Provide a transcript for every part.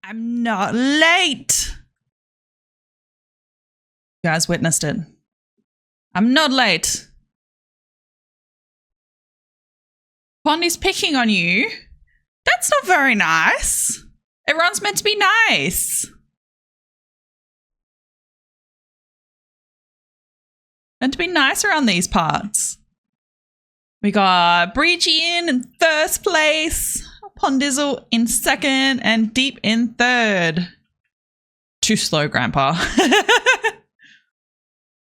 I'm not late. You guys witnessed it. I'm not late. Pondy's picking on you. That's not very nice. Everyone's meant to be nice. Meant to be nice around these parts. We got Breachy in first place, Pondizzle in second, and Deep in third. Too slow, Grandpa.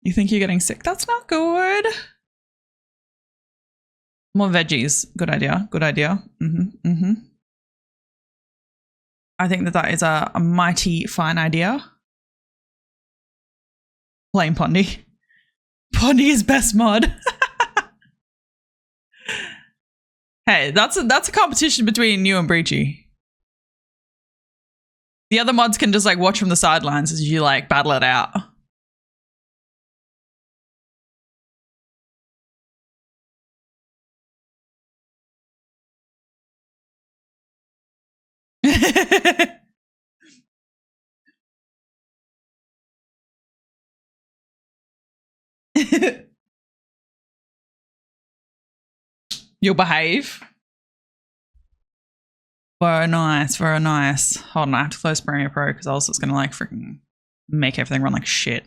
You think you're getting sick? That's not good. More veggies. Good idea. Good idea. I think that is a mighty fine idea. Playing Pondy. Pondy is best mod. Hey, that's a competition between you and Breachy. The other mods can just like watch from the sidelines as you like battle it out. You'll behave. Very nice, very nice. Hold on, I have to close Premiere Pro because else it's gonna like freaking make everything run like shit.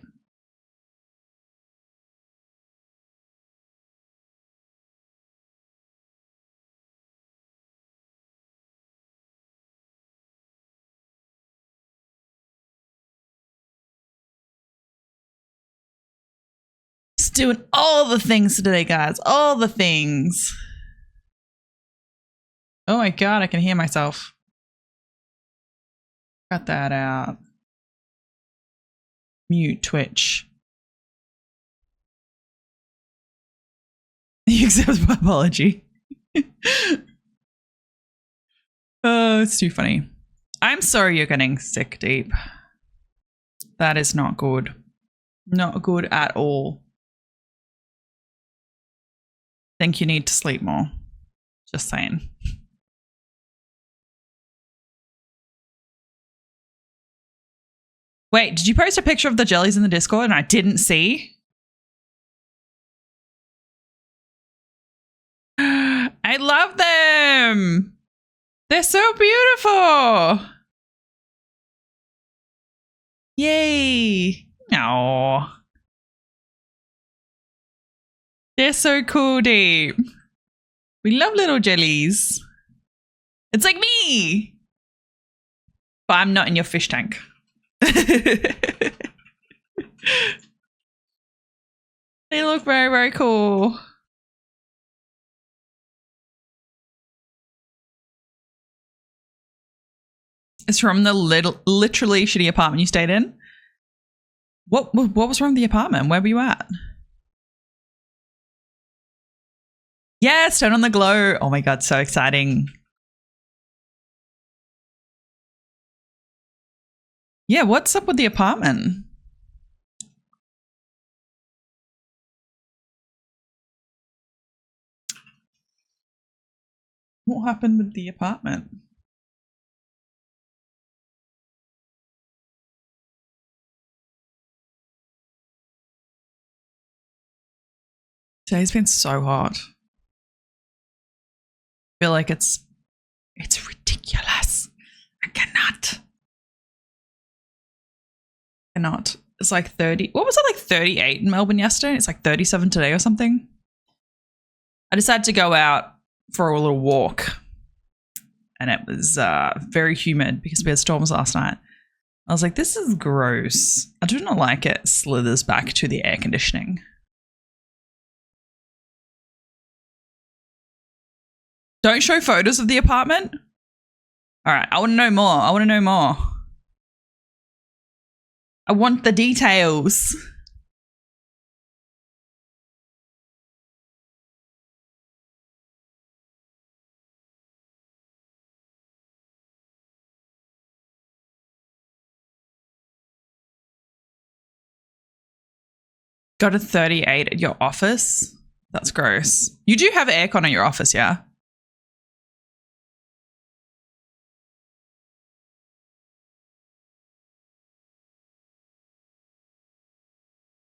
Just doing all the things today, guys. All the things. Oh my god, I can hear myself. Cut that out. Mute Twitch. He accepts my apology. Oh, it's too funny. I'm sorry you're getting sick, Deep. That is not good. Not good at all. Think you need to sleep more. Just saying. Wait, did you post a picture of the jellies in the Discord and I didn't see? I love them. They're so beautiful. Yay. Aww. They're so cool, Deep. We love little jellies. It's like me. But I'm not in your fish tank. They look very, very cool. It's from the literally shitty apartment you stayed in. What was wrong with the apartment? Where were you at? Yes, turn on the glow. Oh my god, so exciting. Yeah, what's up with the apartment? What happened with the apartment? Today's been so hot. I feel like it's ridiculous. I cannot. It's like 30. What was it, like 38 in Melbourne yesterday? It's like 37 today or something. I decided to go out for a little walk and it was very humid because we had storms last night. I was like, this is gross. I do not like it slithers back to the air conditioning. Don't show photos of the apartment. All right, I want to know more. I want to know more. I want the details. Got a 38 at your office? That's gross. You do have aircon at your office, yeah?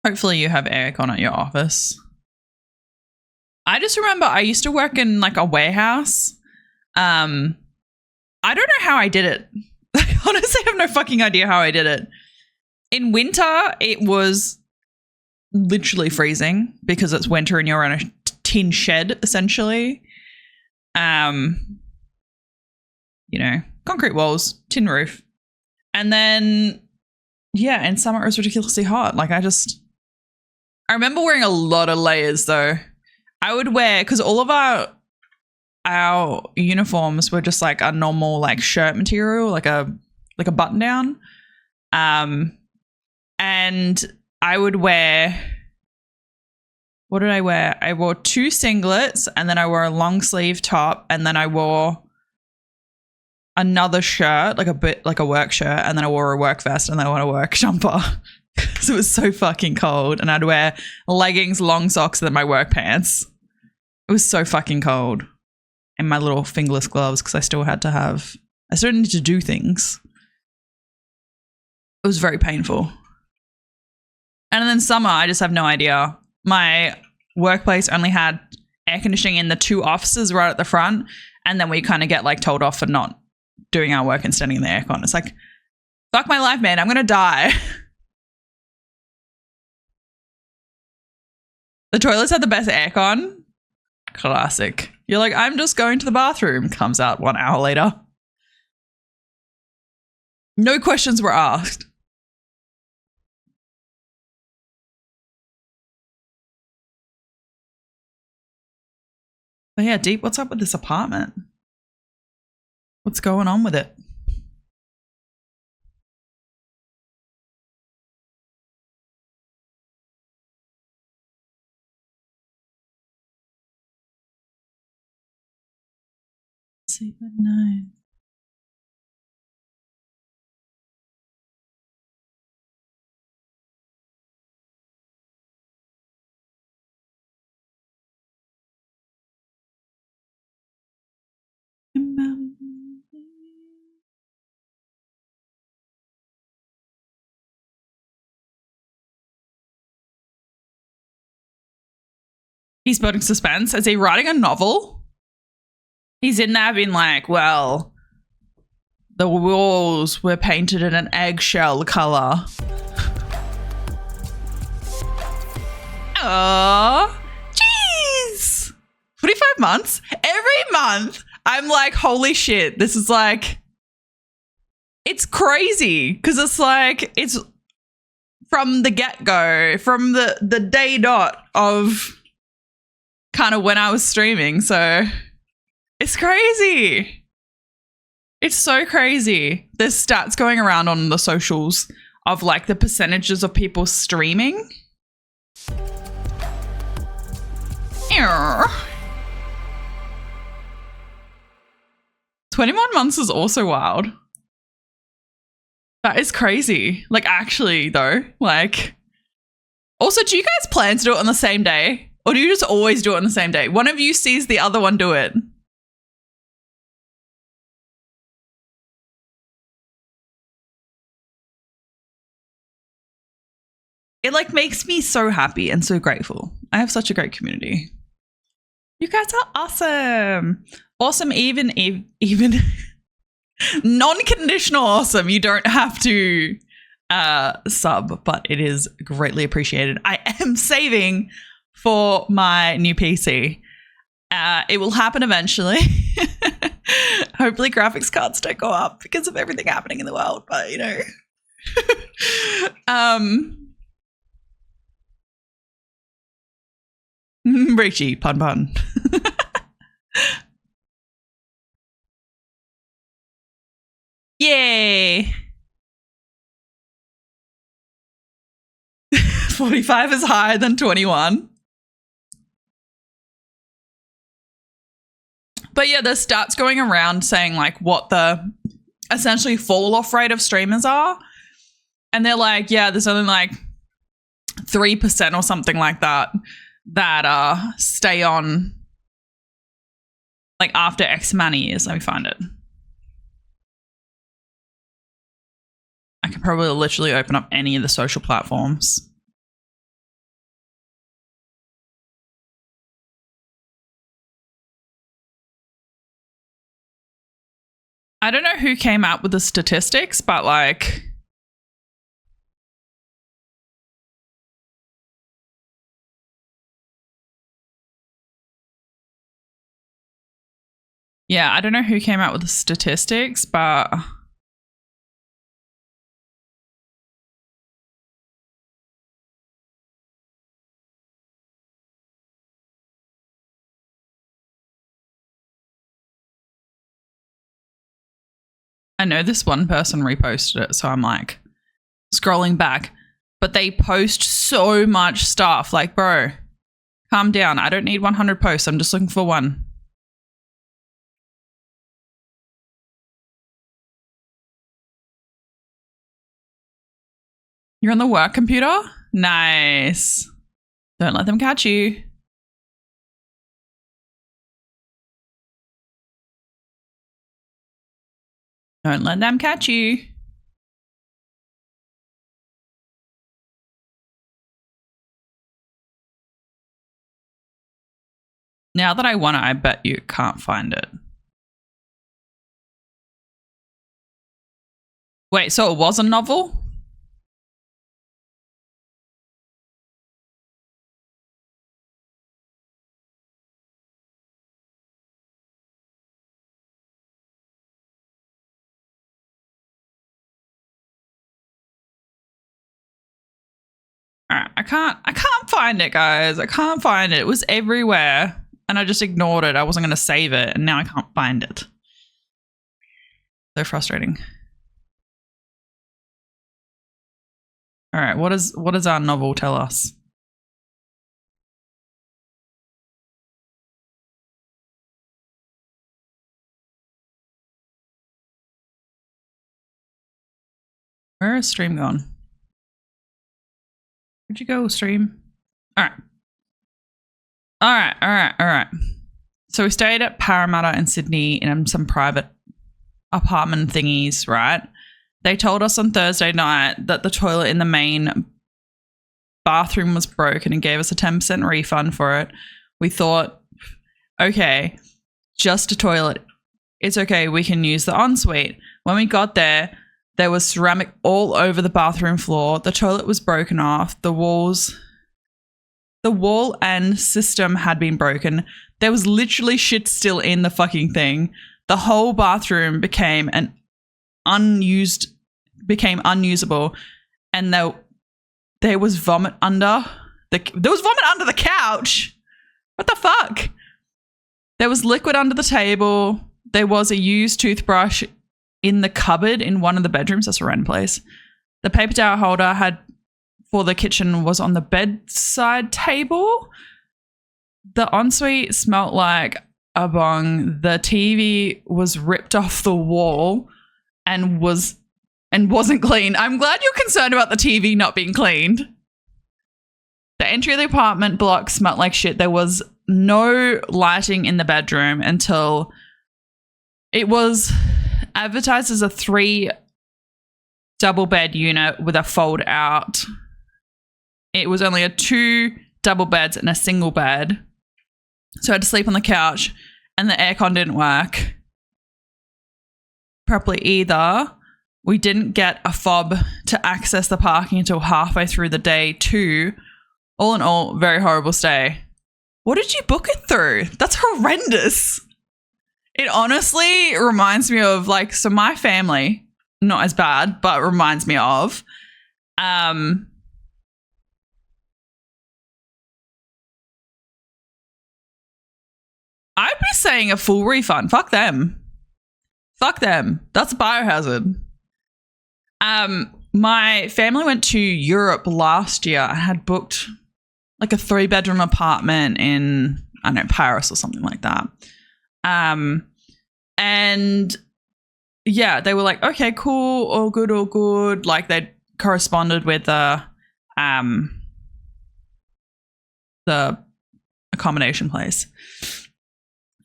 Hopefully you have aircon at your office. I just remember I used to work in like a warehouse. I don't know how I did it. Honestly, I have no fucking idea how I did it. In winter, it was literally freezing because it's winter and you're in a tin shed, essentially. You know, concrete walls, tin roof. And then, yeah, in summer it was ridiculously hot. Like I remember wearing a lot of layers though. I would wear, because all of our uniforms were just like a normal like shirt material, like a button down. And I would wear, what did I wear? I wore 2 singlets and then I wore a long sleeve top and then I wore another shirt, like a work shirt, and then I wore a work vest and then I wore a work jumper because it was so fucking cold. And I'd wear leggings, long socks, and then my work pants. It was so fucking cold. And my little fingerless gloves because I still needed to do things. It was very painful. And then summer, I just have no idea. My workplace only had air conditioning in the 2 offices right at the front. And then we kind of get like told off for not doing our work and standing in the aircon. It's like, fuck my life, man. I'm going to die. The toilets had the best aircon. Classic. You're like, I'm just going to the bathroom. Comes out 1 hour later. No questions were asked. But yeah, Deep, what's up with this apartment? What's going on with it? Sleep at night. He's building suspense. Is he writing a novel? He's in there being like, well, the walls were painted in an eggshell color. Oh, jeez. 45 months? Every month, I'm like, holy shit. This is like, it's crazy. Because it's like, it's from the get-go, from the day dot of kind of when I was streaming. So it's crazy. It's so crazy. There's stats going around on the socials of like the percentages of people streaming. 21 months is also wild. That is crazy. Like actually though, like also, do you guys plan to do it on the same day? Or do you just always do it on the same day? One of you sees the other one do it. It like makes me so happy and so grateful. I have such a great community. You guys are awesome. Awesome, even non-conditional awesome. You don't have to sub, but it is greatly appreciated. I am saving for my new PC. It will happen eventually. Hopefully graphics cards don't go up because of everything happening in the world, but you know. Richie, pun. Yay. 45 is higher than 21. But yeah, there's stats going around saying like what the essentially fall off rate of streamers are. And they're like, yeah, there's only like 3% or something like that stay on like after X amount of years. Let me find it. I could probably literally open up any of the social platforms. I don't know who came out with the statistics, but like, yeah, I don't know who came out with the statistics, but I know this one person reposted it, so I'm like scrolling back, but they post so much stuff. Like, bro, calm down. I don't need 100 posts. I'm just looking for one. You're on the work computer? Nice. Don't let them catch you. Don't let them catch you. Now that I want it, I bet you can't find it. Wait, so it was a novel? Alright, I can't find it, guys. I can't find it. It was everywhere. And I just ignored it. I wasn't going to save it. And now I can't find it. So frustrating. All right, what does our novel tell us? Where is stream gone? Where'd you go, stream? All right. So we stayed at Parramatta in Sydney in some private apartment thingies, right? They told us on Thursday night that the toilet in the main bathroom was broken and gave us a 10% refund for it. We thought, okay, just a toilet. It's okay, we can use the ensuite. When we got there was ceramic all over the bathroom floor. The toilet was broken off. The wall and system had been broken. There was literally shit still in the fucking thing. The whole bathroom became unusable, and there was vomit under the couch. What the fuck? There was liquid under the table. There was a used toothbrush in the cupboard in one of the bedrooms. That's a random place. The paper towel holder for the kitchen was on the bedside table. The ensuite smelt like a bong. The TV was ripped off the wall and wasn't clean. I'm glad you're concerned about the TV not being cleaned. The entry of the apartment block smelt like shit. There was no lighting in the bedroom until it was advertised as a 3 double bed unit with a fold out. It was only 2 double beds and a single bed. So I had to sleep on the couch, and the aircon didn't work properly either. We didn't get a fob to access the parking until halfway through the day too. All in all, very horrible stay. What did you book it through? That's horrendous. It honestly reminds me of so my family, not as bad, but reminds me of, I'd be saying a full refund. Fuck them. That's a biohazard. My family went to Europe last year. I had booked a 3-bedroom apartment in, I don't know, Paris or something like that. And yeah, they were like, okay, cool, all good. They corresponded with the accommodation place.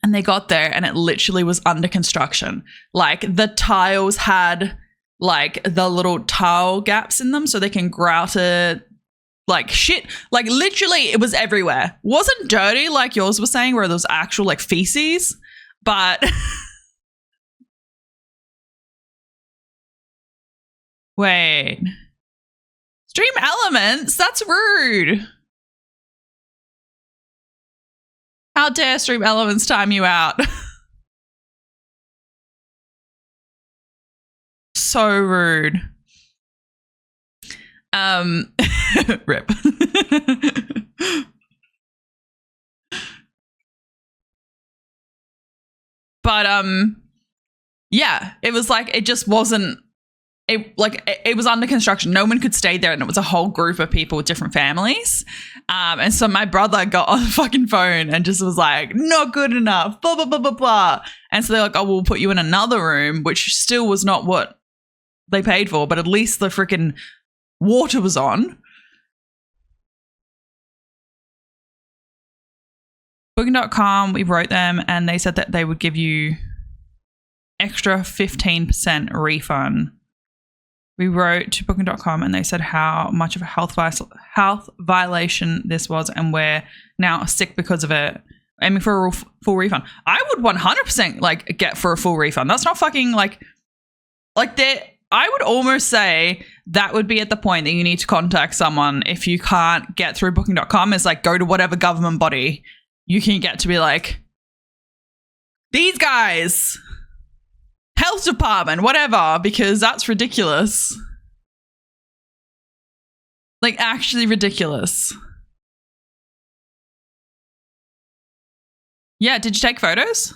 And they got there and it literally was under construction. The tiles had the little tile gaps in them so they can grout it. Shit. Literally it was everywhere. Wasn't dirty like yours was saying where there was actual feces, but Wait. Stream Elements? That's rude. How dare Stream Elements time you out? So rude. Rip. But yeah, it was like it just wasn't it was under construction. No one could stay there, and it was a whole group of people with different families. And so my brother got on the fucking phone and just was like, not good enough, blah, blah, blah, blah, blah. And so they're like, oh, we'll put you in another room, which still was not what they paid for, but at least the freaking water was on. Booking.com, we wrote them and they said that they would give you extra 15% refund. We wrote to Booking.com and they said how much of a health violation this was, and we're now sick because of it, aiming for a full refund. I would 100% like get for a full refund. That's not fucking like that. I would almost say that would be at the point that you need to contact someone if you can't get through Booking.com. Is like go to whatever government body you can get to be like, these guys, health department, whatever, because that's ridiculous. Like actually ridiculous. Yeah, did you take photos?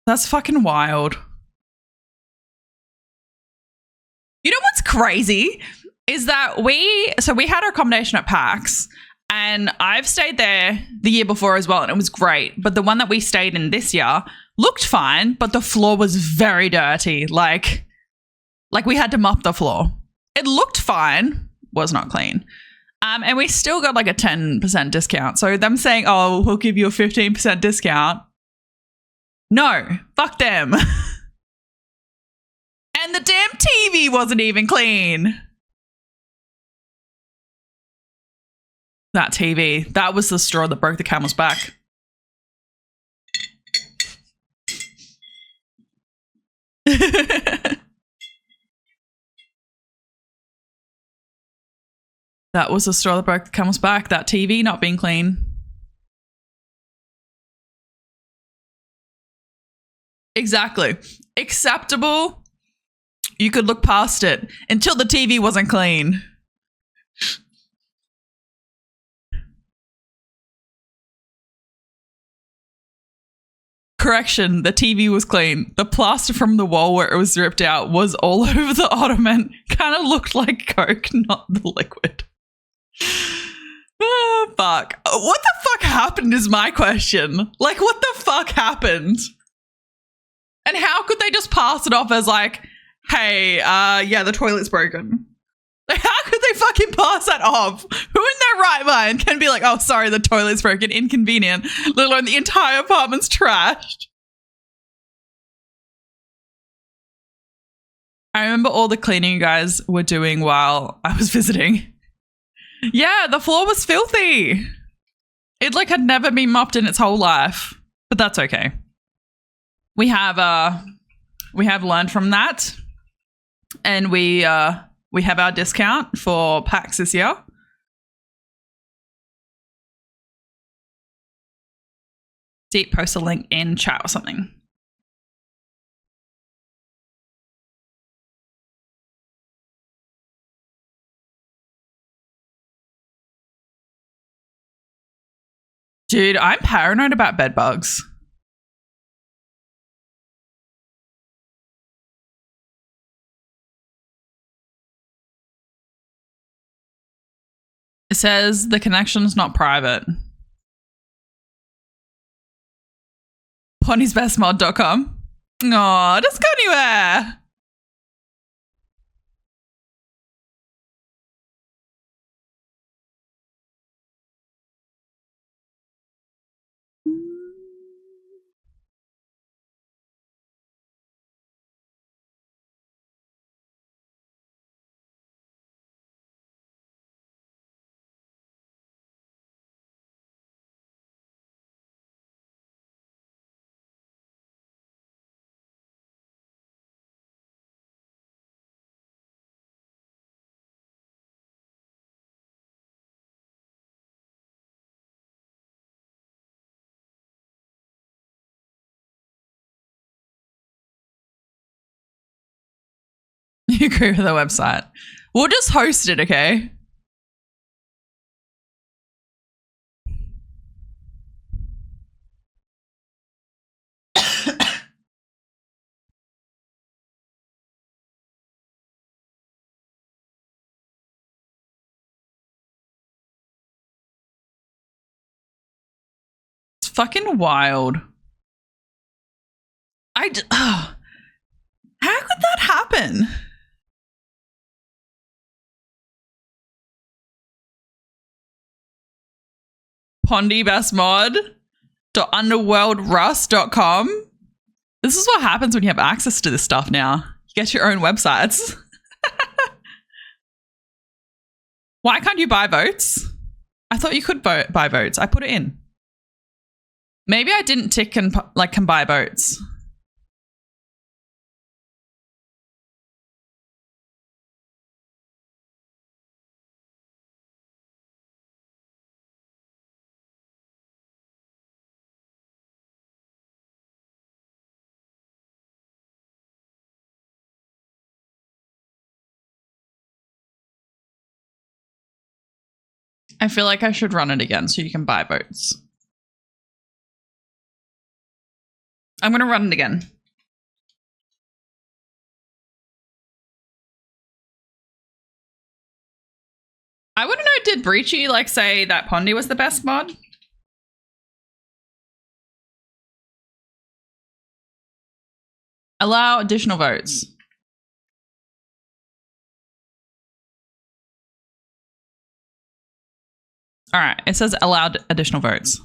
That's fucking wild. You know what's crazy is that we had our accommodation at PAX, and I've stayed there the year before as well, and it was great. But the one that we stayed in this year looked fine, but the floor was very dirty. Like we had to mop the floor. It looked fine, was not clean. And we still got like a 10% discount. So them saying, oh, we'll give you a 15% discount. No, fuck them. And the damn TV wasn't even clean. That TV, that was the straw that broke the camel's back. That was the straw that broke the camel's back, that TV not being clean. Exactly. Acceptable. You could look past it until the TV wasn't clean. Correction, the TV was clean. The plaster from the wall where it was ripped out was all over the ottoman. Kind of looked like Coke, not the liquid. Oh, fuck. What the fuck happened is my question. Like, what the fuck happened? And how could they just pass it off as like, hey, yeah, the toilet's broken? Like, how could they fucking pass that off? Who in their right mind can be like, oh, sorry, the toilet's broken, inconvenient, let alone the entire apartment's trashed? I remember all the cleaning you guys were doing while I was visiting. Yeah, the floor was filthy. It like had never been mopped in its whole life, but that's okay. We have learned from that, and we have our discount for PAX this year. Deep, post a link in chat or something. Dude, I'm paranoid about bed bugs. It says the connection's not private. Ponysbestmod.com. Aw, it doesn't go anywhere. You agree with the website? We'll just host it, okay? It's fucking wild. How could that happen? pondybestmod.underworldrust.com. This is what happens when you have access to this stuff now. You get your own websites. Why can't you buy votes? I thought you could buy votes. I put it in. Maybe I didn't tick and can buy votes. I feel like I should run it again so you can buy votes. I'm going to run it again. I want to know, did Breachy say that Pondy was the best mod? Allow additional votes. All right, it says allowed additional votes.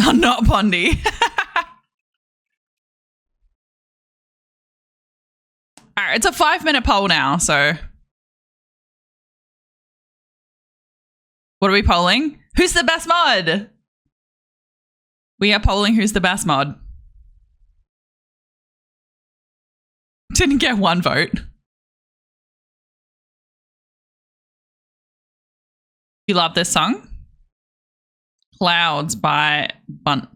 Oh, not Pondy. All right, it's a 5-minute poll now, so. What are we polling? Who's the best mod? We are polling who's the best mod. Didn't get one vote. You love this song? Clouds by Bunt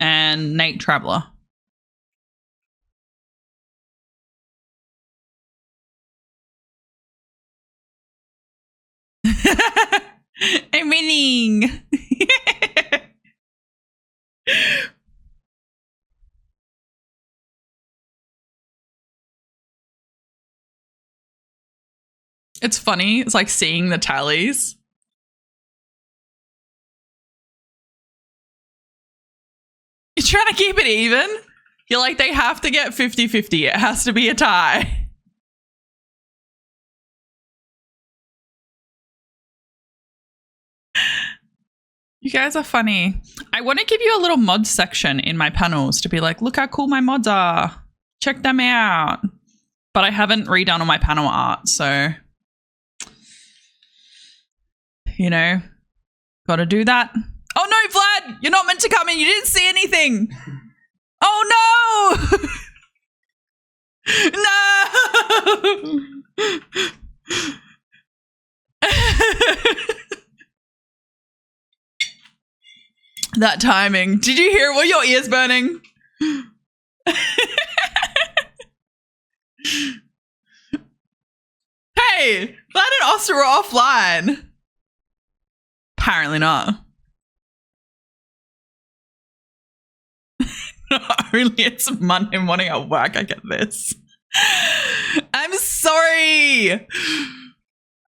and Nate Traveler. I'm winning. It's funny. It's like seeing the tallies. You're trying to keep it even? You're like, they have to get 50-50. It has to be a tie. You guys are funny. I want to give you a little mod section in my panels to be like, look how cool my mods are. Check them out. But I haven't redone all my panel art, so... You know, got to do that. Oh no, Vlad, you're not meant to come in. You didn't see anything. Oh no. No. That timing. Did you hear? Were your ears burning? Hey, Vlad and Oster were offline. Apparently not. Not only it's Monday morning at work, I get this. I'm sorry.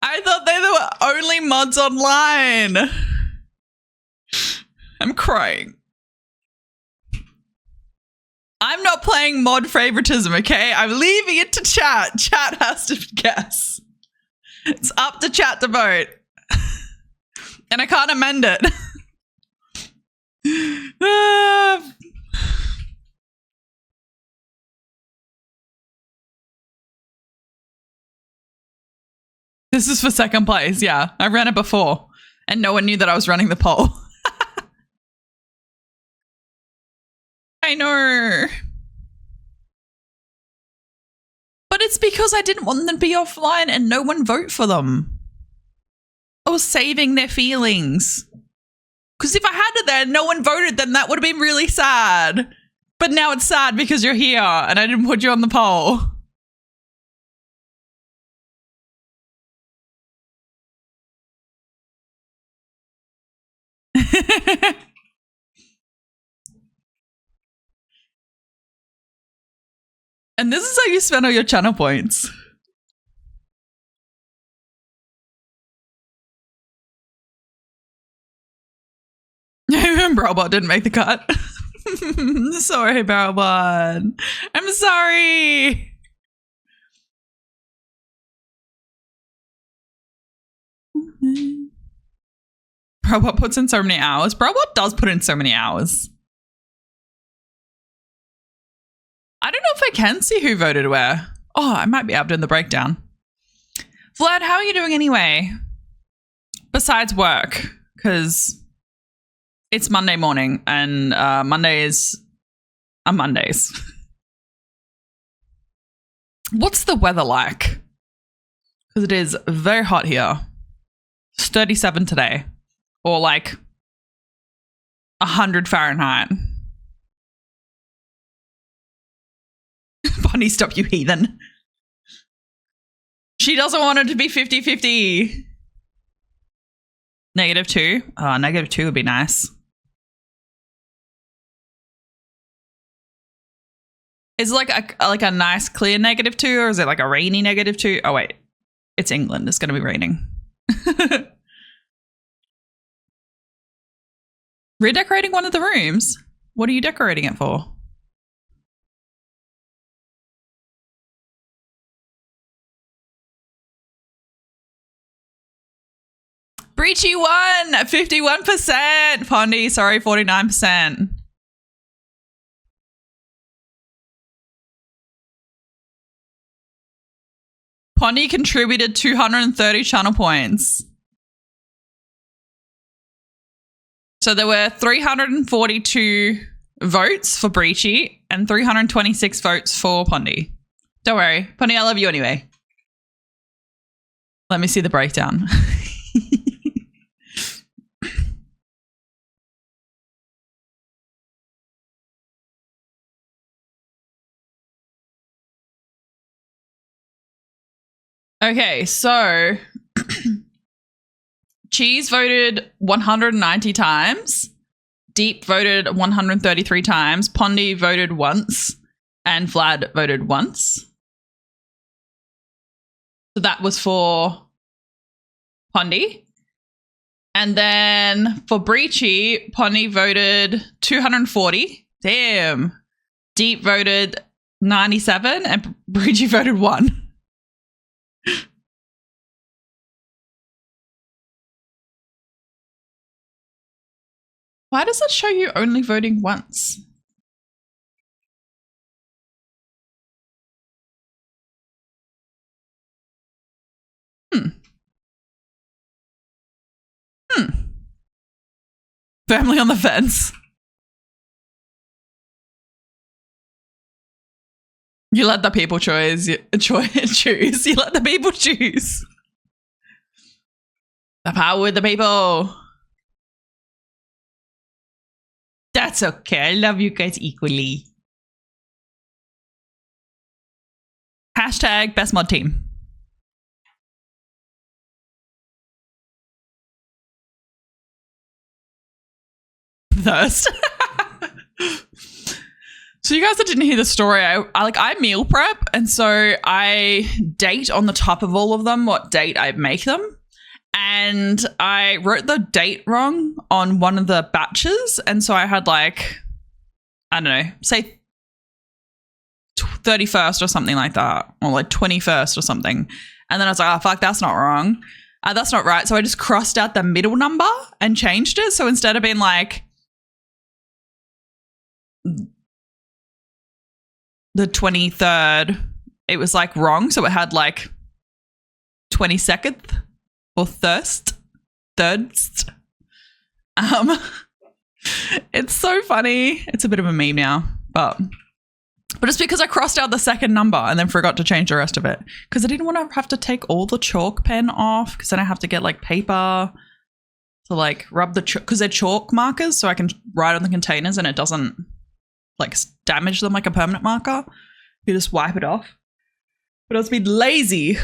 I thought they were only mods online. I'm crying. I'm not playing mod favoritism, okay? I'm leaving it to chat. Chat has to guess. It's up to chat to vote. And I can't amend it. This is for second place, yeah. I ran it before. And no one knew that I was running the poll. I know. But it's because I didn't want them to be offline and no one vote for them. I was saving their feelings. Because if I had it there and no one voted, then that would have been really sad. But But now it's sad because you're here and I didn't put you on the poll. And this is how you spend all your channel points. Barrelbot didn't make the cut. Sorry, Barrelbot. I'm sorry. Barrelbot puts in so many hours. Barrelbot does put in so many hours. I don't know if I can see who voted where. Oh, I might be able to in the breakdown. Vlad, how are you doing anyway? Besides work, because it's Monday morning and Mondays are Mondays. What's the weather like? Because it is very hot here. It's 37 today, or like 100 Fahrenheit. Bonnie, stop, you heathen. She doesn't want it to be 50-50. -2. Oh, -2 would be nice. Is it like a nice clear -2, or is it like a rainy -2? Oh wait, it's England. It's going to be raining. Redecorating one of the rooms. What are you decorating it for? Breachy won 51%. Pondy, sorry, 49%. Pondy contributed 230 channel points. So there were 342 votes for Breachy and 326 votes for Pondy. Don't worry, Pondy, I love you anyway. Let me see the breakdown. Okay, so Cheese voted 190 times, Deep voted 133 times, Pondy voted once, and Vlad voted once. So that was for Pondy. And then for Breachy, Pondy voted 240. Damn. Deep voted 97 and Breachy voted 1. Why does it show you only voting once? Family on the fence. You let the people choose. You let the people choose. The power with the people. That's okay. I love you guys equally. Hashtag best mod team. Thirst. So you guys that didn't hear the story, I meal prep, and so I date on the top of all of them what date I make them. And I wrote the date wrong on one of the batches. And so I had like, I don't know, say 31st or something like that, or like 21st or something. And then I was like, oh, fuck, that's not wrong. That's not right. So I just crossed out the middle number and changed it. So instead of being like the 23rd, it was like wrong. So it had like 22nd. Or thirst. It's so funny. It's a bit of a meme now, but it's because I crossed out the second number and then forgot to change the rest of it because I didn't want to have to take all the chalk pen off because then I have to get like paper to like rub the chalk because they're chalk markers so I can write on the containers and it doesn't like damage them like a permanent marker. You just wipe it off. But I was being lazy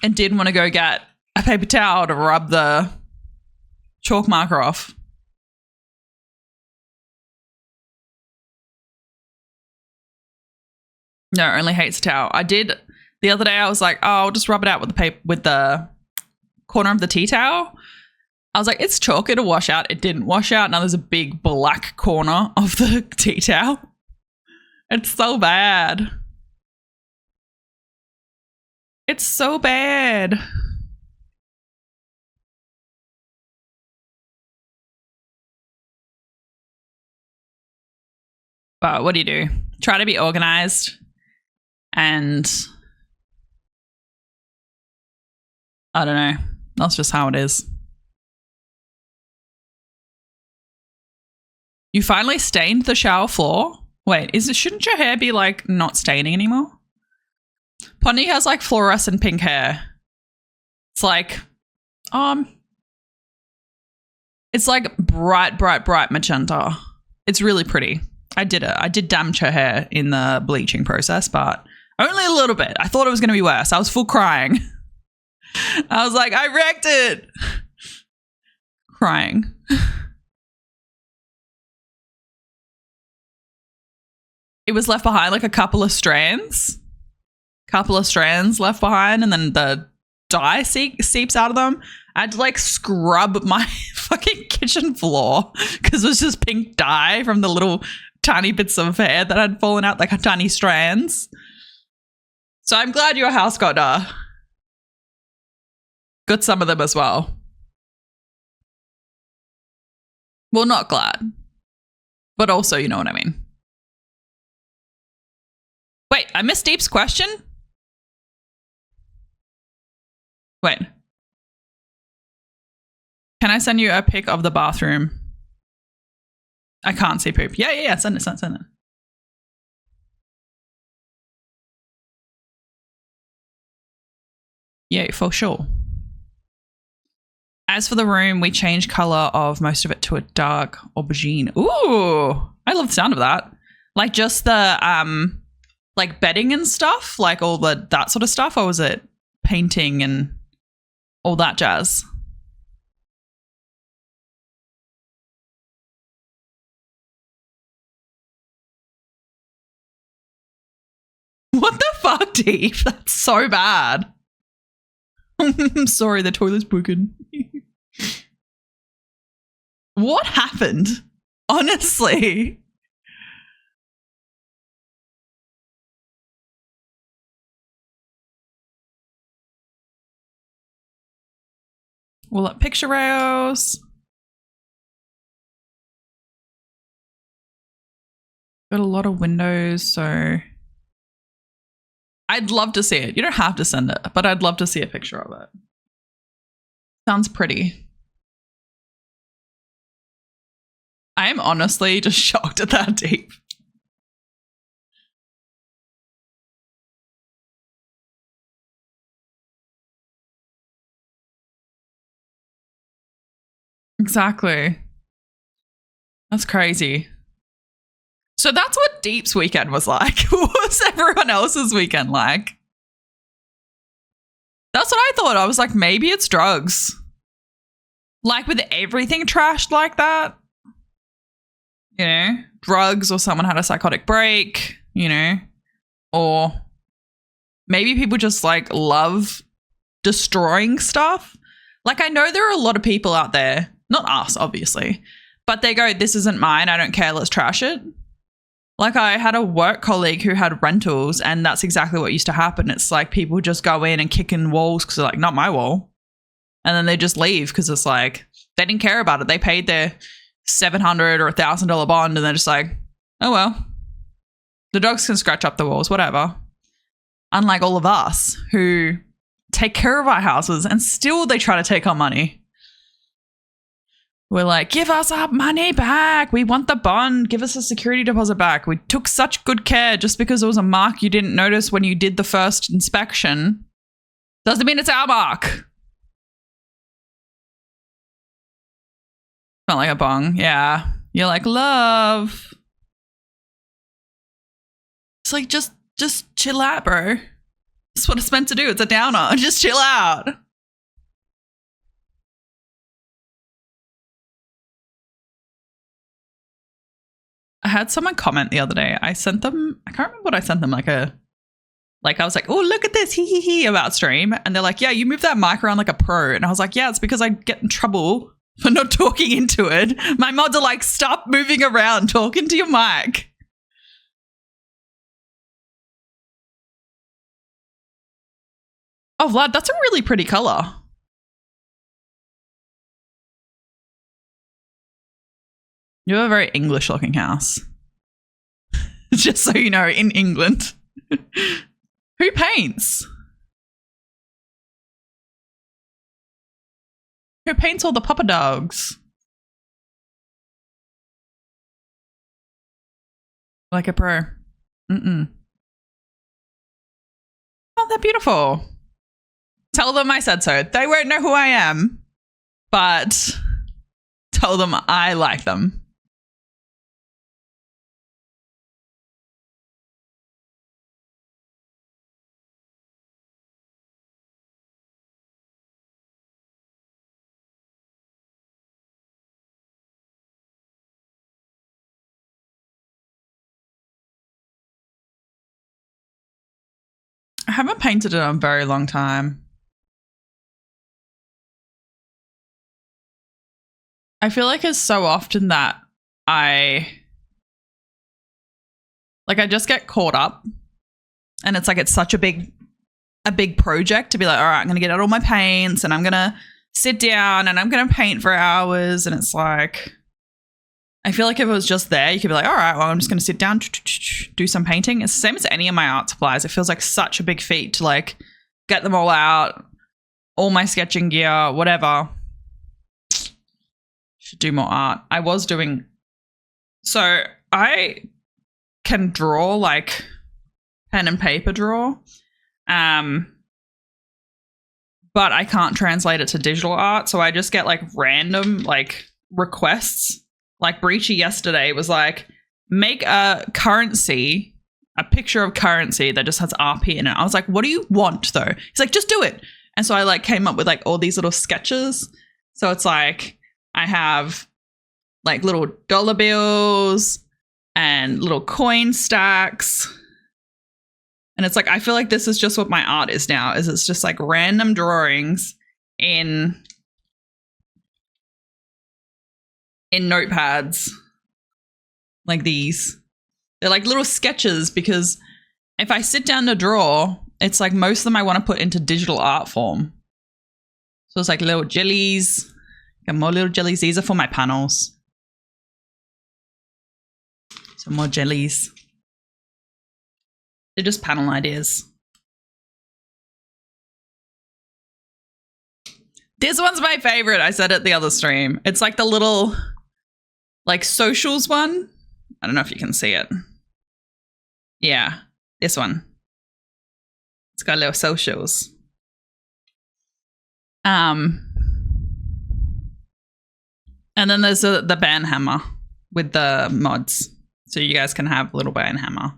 and didn't want to go get a paper towel to rub the chalk marker off. No, only hates a towel. I did the other day. I was like, oh, I'll just rub it out with the corner of the tea towel. I was like, it's chalk, it'll wash out. It didn't wash out. Now there's a big black corner of the tea towel. It's so bad. It's so bad. But what do? Try to be organized, and I don't know. That's just how it is. You finally stained the shower floor? Wait, shouldn't your hair be like not staining anymore? Pondy has like fluorescent pink hair. It's like, it's like bright magenta. It's really pretty. I did it. I did damage her hair in the bleaching process, but only a little bit. I thought it was going to be worse. I was full crying. I was like, I wrecked it. Crying. It was left behind like a couple of strands left behind, and then the dye seeps out of them. I had to like scrub my fucking kitchen floor because it was just pink dye from the little tiny bits of hair that had fallen out, like tiny strands. So I'm glad your house got some of them as well. Well, not glad, but also, you know what I mean. Wait, I missed Deep's question? Wait. Can I send you a pic of the bathroom? I can't see poop. Yeah. Send it. Yeah, for sure. As for the room, we changed color of most of it to a dark aubergine. Ooh, I love the sound of that. Like just the like bedding and stuff, like all that sort of stuff, or was it painting and all that jazz? What the fuck, Deep? That's so bad. I'm sorry, the toilet's broken. What happened? Honestly. Well, picture rails. Got a lot of windows, so I'd love to see it. You don't have to send it, but I'd love to see a picture of it. Sounds pretty. I am honestly just shocked at that, Deep. Exactly. That's crazy. So that's what Deep's weekend was like. What was everyone else's weekend like? That's what I thought. I was like, maybe it's drugs. Like with everything trashed like that. You know, drugs, or someone had a psychotic break, you know, or maybe people just like love destroying stuff. Like I know there are a lot of people out there, not us, obviously, but they go, this isn't mine. I don't care. Let's trash it. Like I had a work colleague who had rentals, and that's exactly what used to happen. It's like people just go in and kick in walls because they're like, not my wall. And then they just leave because it's like, they didn't care about it. They paid their $700 or $1,000 bond, and they're just like, oh, well, the dogs can scratch up the walls, whatever. Unlike all of us who take care of our houses and still they try to take our money. We're like, give us our money back. We want the bond. Give us a security deposit back. We took such good care. Just because it was a mark you didn't notice when you did the first inspection doesn't mean it's our mark. Not like a bong. Yeah. You're like, love. It's like, just chill out, bro. That's what it's meant to do. It's a downer. Just chill out. I had someone comment the other day. I sent them, I can't remember what I sent them, I was like, oh, look at this, hee about stream. And they're like, yeah, you move that mic around like a pro. And I was like, yeah, it's because I get in trouble for not talking into it. My mods are like, stop moving around, talk into your mic. Oh, Vlad, that's a really pretty color. You have a very English looking house. Just so you know, in England. Who paints? Who paints all the papa dogs? Like a pro. Oh, they're beautiful. Tell them I said so. They won't know who I am, but tell them I like them. I haven't painted it in a very long time. I feel like it's so often that I just get caught up, and it's like, it's such a big project to be like, all right, I'm going to get out all my paints and I'm going to sit down and I'm going to paint for hours. And it's like, I feel like if it was just there, you could be like, all right, well, I'm just going to sit down, do some painting. It's the same as any of my art supplies. It feels like such a big feat to like get them all out, all my sketching gear, whatever. Should do more art. I was doing, so I can draw, like pen and paper draw, but I can't translate it to digital art. So I just get like random like requests. Like Breachy yesterday was like, make a currency, a picture of currency that just has RP in it. I was like, what do you want though? He's like, just do it. And so I like came up with like all these little sketches. So it's like, I have like little dollar bills and little coin stacks. And it's like, I feel like this is just what my art is now, is it's just like random drawings in notepads like these. They're like little sketches, because if I sit down to draw, it's like most of them I want to put into digital art form. So it's like little jellies. Got more little jellies. These are for my panels. Some more jellies. They're just panel ideas. This one's my favorite. I said it the other stream. It's like the little, like, socials one. I don't know if you can see it. Yeah, this one. It's got little socials. And then there's the band hammer with the mods. So you guys can have a little band hammer.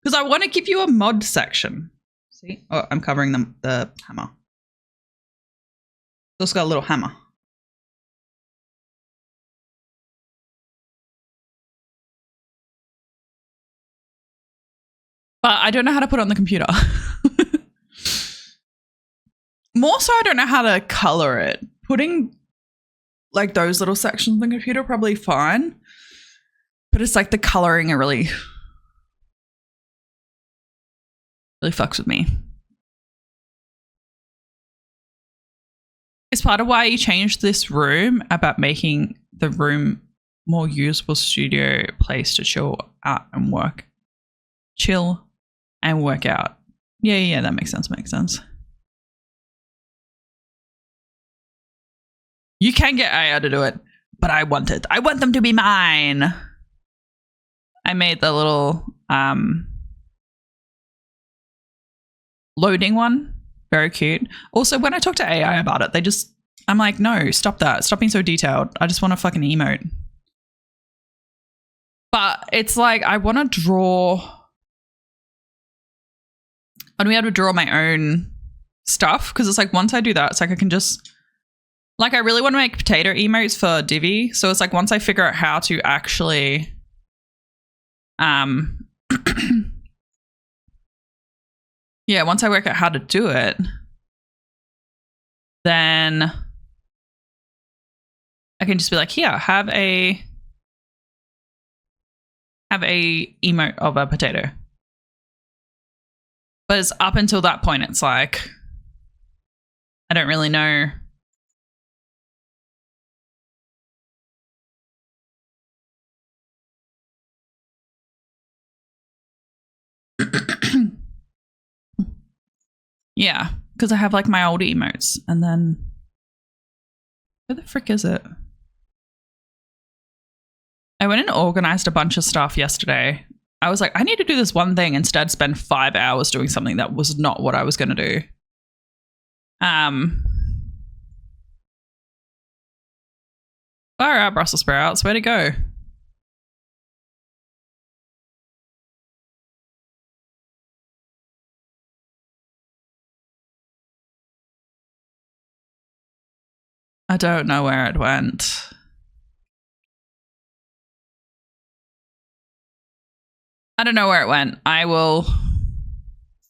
Because I want to give you a mod section. See? Oh, I'm covering the hammer. It's also got a little hammer. But I don't know how to put it on the computer. More so, I don't know how to color it. Putting like those little sections on the computer probably fine. But it's like the coloring are really fucks with me. It's part of why you changed this room, about making the room more usable studio place to chill out and work. Chill and work out. Yeah, that makes sense. You can get AI to do it, but I want it. I want them to be mine. I made the little loading one. Very cute. Also, when I talk to AI about it, I'm like, no, stop that. Stop being so detailed. I just want a fucking emote. But it's like, I want to draw I'd be able to draw my own stuff because it's like once I do that, it's like I can just like I really want to make potato emotes for Divi. So it's like once I figure out how to actually yeah, once I work out how to do it, then I can just be like, here, have a emote of a potato. But it's up until that point, it's like, I don't really know. Yeah, because I have like my old emotes and then where the frick is it? I went and organized a bunch of stuff yesterday. I was like, I need to do this one thing, instead spend 5 hours doing something that was not what I was going to do. Far out, Brussels sprouts. Where'd it go? I don't know where it went. I don't know where it went. I will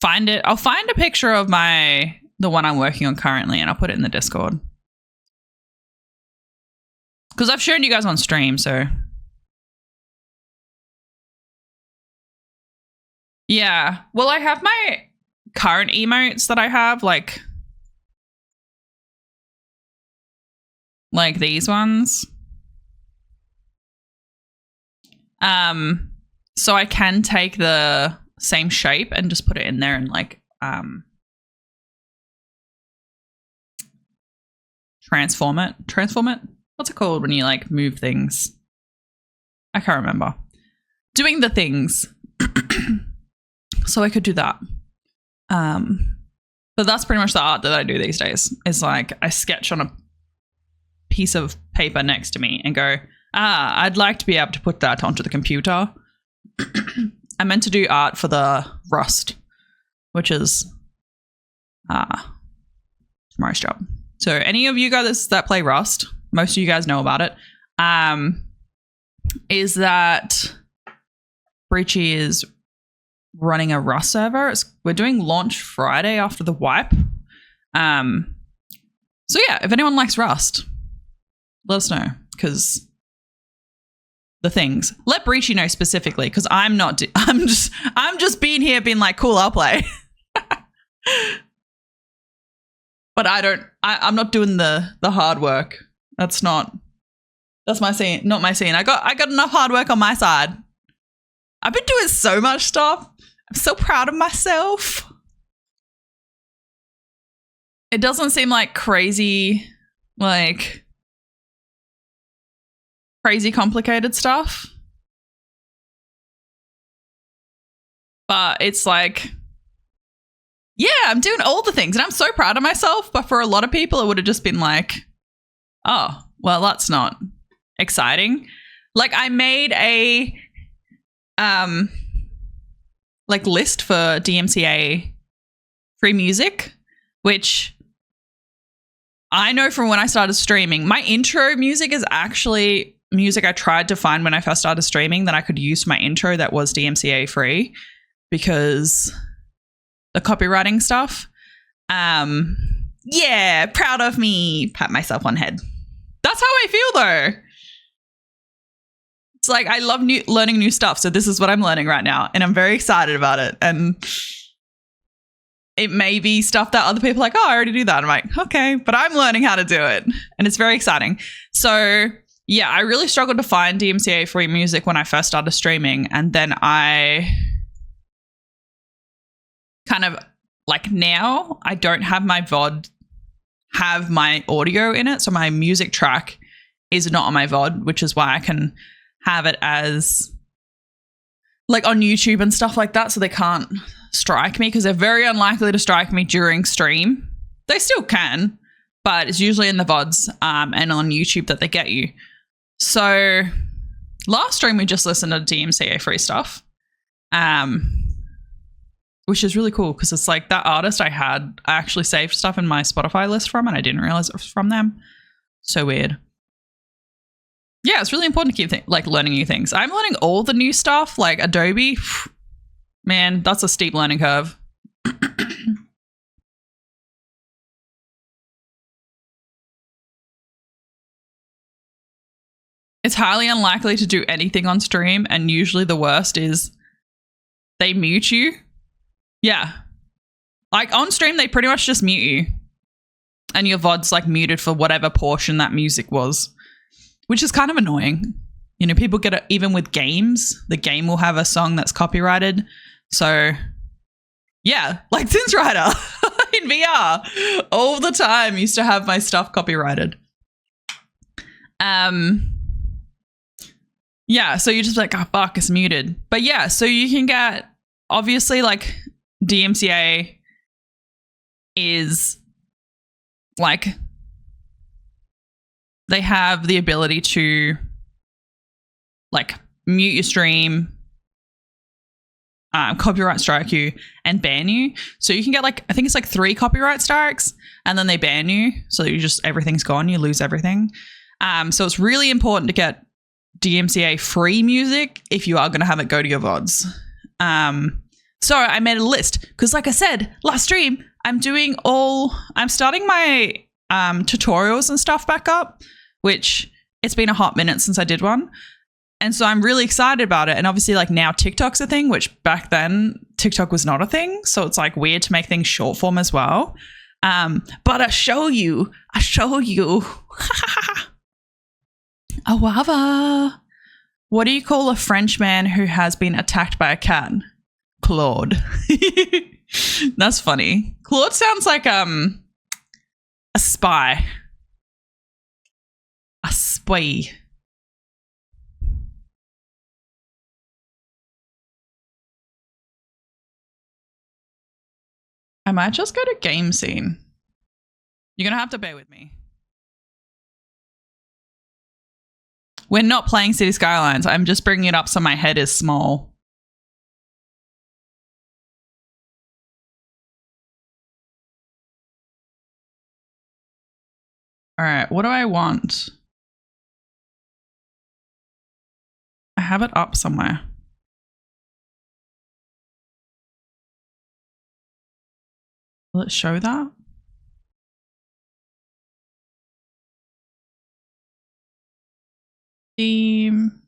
find it. I'll find a picture of the one I'm working on currently and I'll put it in the Discord. Because I've shown you guys on stream, so. Yeah. Well, I have my current emotes that I have, like these ones. So I can take the same shape and just put it in there and like transform it. What's it called when you like move things? I can't remember. Doing the things. So I could do that. But that's pretty much the art that I do these days. It's like I sketch on a piece of paper next to me and go, I'd like to be able to put that onto the computer. I meant to do art for the Rust, which is tomorrow's job. So any of you guys that play Rust, most of you guys know about it, is that Breachy is running a Rust server. We're doing launch Friday after the wipe. So yeah, if anyone likes Rust, let us know, because the things. Let Breachy know specifically, because I'm just being here being like, cool, I'll play. But I'm not doing the hard work. That's my scene, not my scene. I got enough hard work on my side. I've been doing so much stuff. I'm so proud of myself. It doesn't seem like crazy complicated stuff. But it's like, yeah, I'm doing all the things and I'm so proud of myself. But for a lot of people, it would have just been like, oh, well, that's not exciting. Like I made a list for DMCA free music, which I know from when I started streaming. My intro music is actually music I tried to find when I first started streaming that I could use for my intro that was DMCA free, because the copywriting stuff. Yeah, proud of me. Pat myself on head. That's how I feel though. It's like I love learning new stuff. So this is what I'm learning right now. And I'm very excited about it. And it may be stuff that other people are like, oh, I already do that. I'm like, okay, but I'm learning how to do it. And it's very exciting. So yeah, I really struggled to find DMCA free music when I first started streaming. And then I kind of like now I don't have my VOD have my audio in it. So my music track is not on my VOD, which is why I can have it as like on YouTube and stuff like that. So they can't strike me, because they're very unlikely to strike me during stream. They still can, but it's usually in the VODs and on YouTube that they get you. So last stream we just listened to DMCA free stuff. which is really cool because it's like that artist I actually saved stuff in my Spotify list from, and I didn't realize it was from them. So weird. Yeah, it's really important to keep learning new things. I'm learning all the new stuff, like Adobe. Man, that's a steep learning curve. It's highly unlikely to do anything on stream, and usually the worst is they mute you. Yeah. Like on stream, they pretty much just mute you. And your VOD's like muted for whatever portion that music was, which is kind of annoying. You know, people get it even with games. The game will have a song that's copyrighted. So, yeah, like Sims Rider in VR all the time used to have my stuff copyrighted. Yeah, so you're just like, oh, fuck, it's muted. But yeah, so you can get, obviously, like, DMCA is, like, they have the ability to, like, mute your stream, copyright strike you, and ban you. So you can get, like, I think it's, like, 3 copyright strikes, and then they ban you. So you just, everything's gone. You lose everything. So it's really important to get DMCA free music if you are going to have it go to your VODs. So I made a list because, like I said last stream, I'm starting my tutorials and stuff back up, which it's been a hot minute since I did one. And so I'm really excited about it. And obviously, like, now TikTok's a thing, which back then TikTok was not a thing. So it's like weird to make things short form as well. But I show you. Awava. What do you call a French man who has been attacked by a cat? Claude. That's funny. Claude sounds like a spy. A spy. I might just go to game scene. You're gonna have to bear with me. We're not playing City Skylines. I'm just bringing it up so my head is small. All right, what do I want? I have it up somewhere. Will it show that? Steam,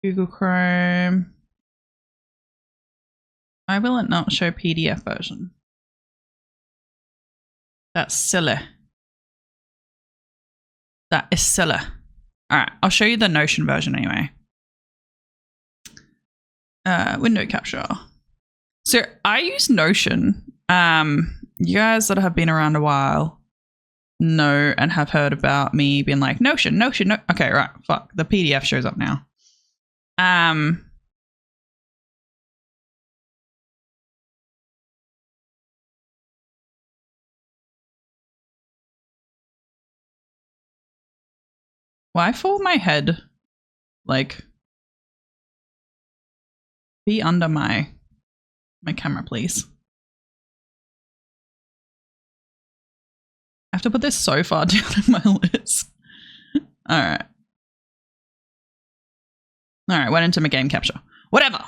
Google Chrome. Why will it not show PDF version? That's silly. That is silly. All right, I'll show you the Notion version anyway. Window capture. So I use Notion. You guys that have been around a while know and have heard about me being like, Notion. Okay, right. Fuck. The PDF shows up now. Why fold my head? Like, be under my camera, please. I have to put this so far down in my list. All right. Went into my game capture. Whatever.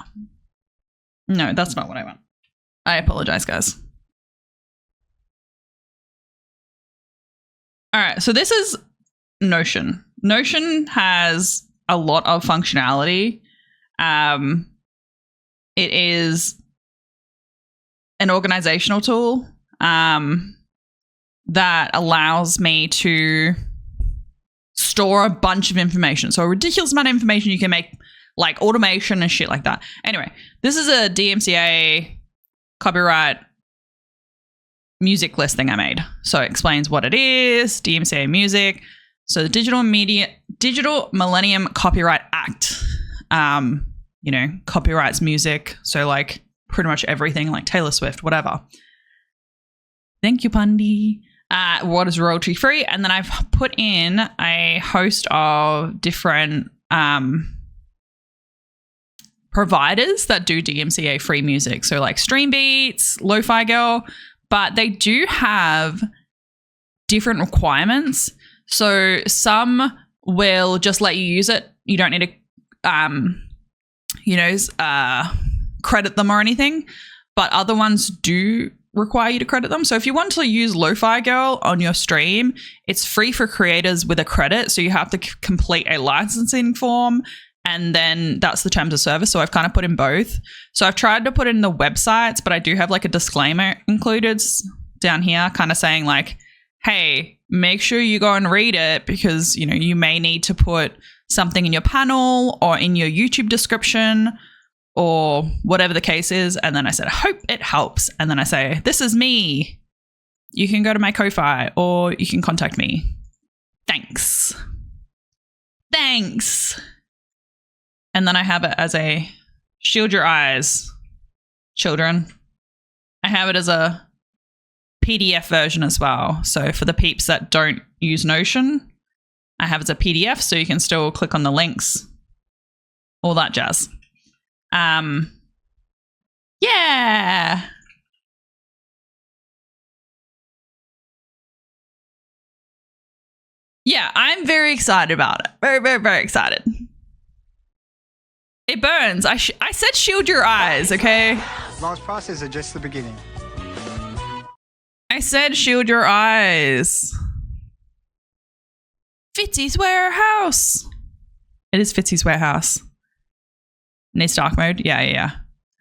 No, that's not what I want. I apologize, guys. All right, so this is Notion. Notion has a lot of functionality. It is an organizational tool that allows me to store a bunch of information. So a ridiculous amount of information you can make, like automation and shit like that. Anyway, this is a DMCA copyright music list thing I made. So it explains what it is, DMCA music. So the Digital Millennium Copyright Act, copyrights music. So like pretty much everything, like Taylor Swift, whatever. Thank you, Pandi. What is royalty free? And then I've put in a host of different providers that do DMCA free music. So like Stream Beats, Lo-Fi Girl, but they do have different requirements. So some will just let you use it. You don't need to, credit them or anything, but other ones do require you to credit them. So if you want to use Lo-Fi Girl on your stream, it's free for creators with a credit. So you have to complete a licensing form, and then that's the terms of service. So I've kind of put in both. So I've tried to put in the websites, but I do have like a disclaimer included down here kind of saying like, hey, make sure you go and read it because, you may need to put something in your panel or in your YouTube description or whatever the case is. And then I said, I hope it helps. And then I say, this is me. You can go to my Ko-Fi or you can contact me. Thanks. And then I have it as a shield your eyes, children. I have it as a PDF version as well. So for the peeps that don't use Notion, I have it as a PDF so you can still click on the links, all that jazz. Yeah. Yeah, I'm very excited about it. Very, very, very excited. It burns. I said shield your eyes, okay? Launch process is just the beginning. I said shield your eyes. Fitzy's Warehouse. It is Fitzy's Warehouse. Needs dark mode? Yeah.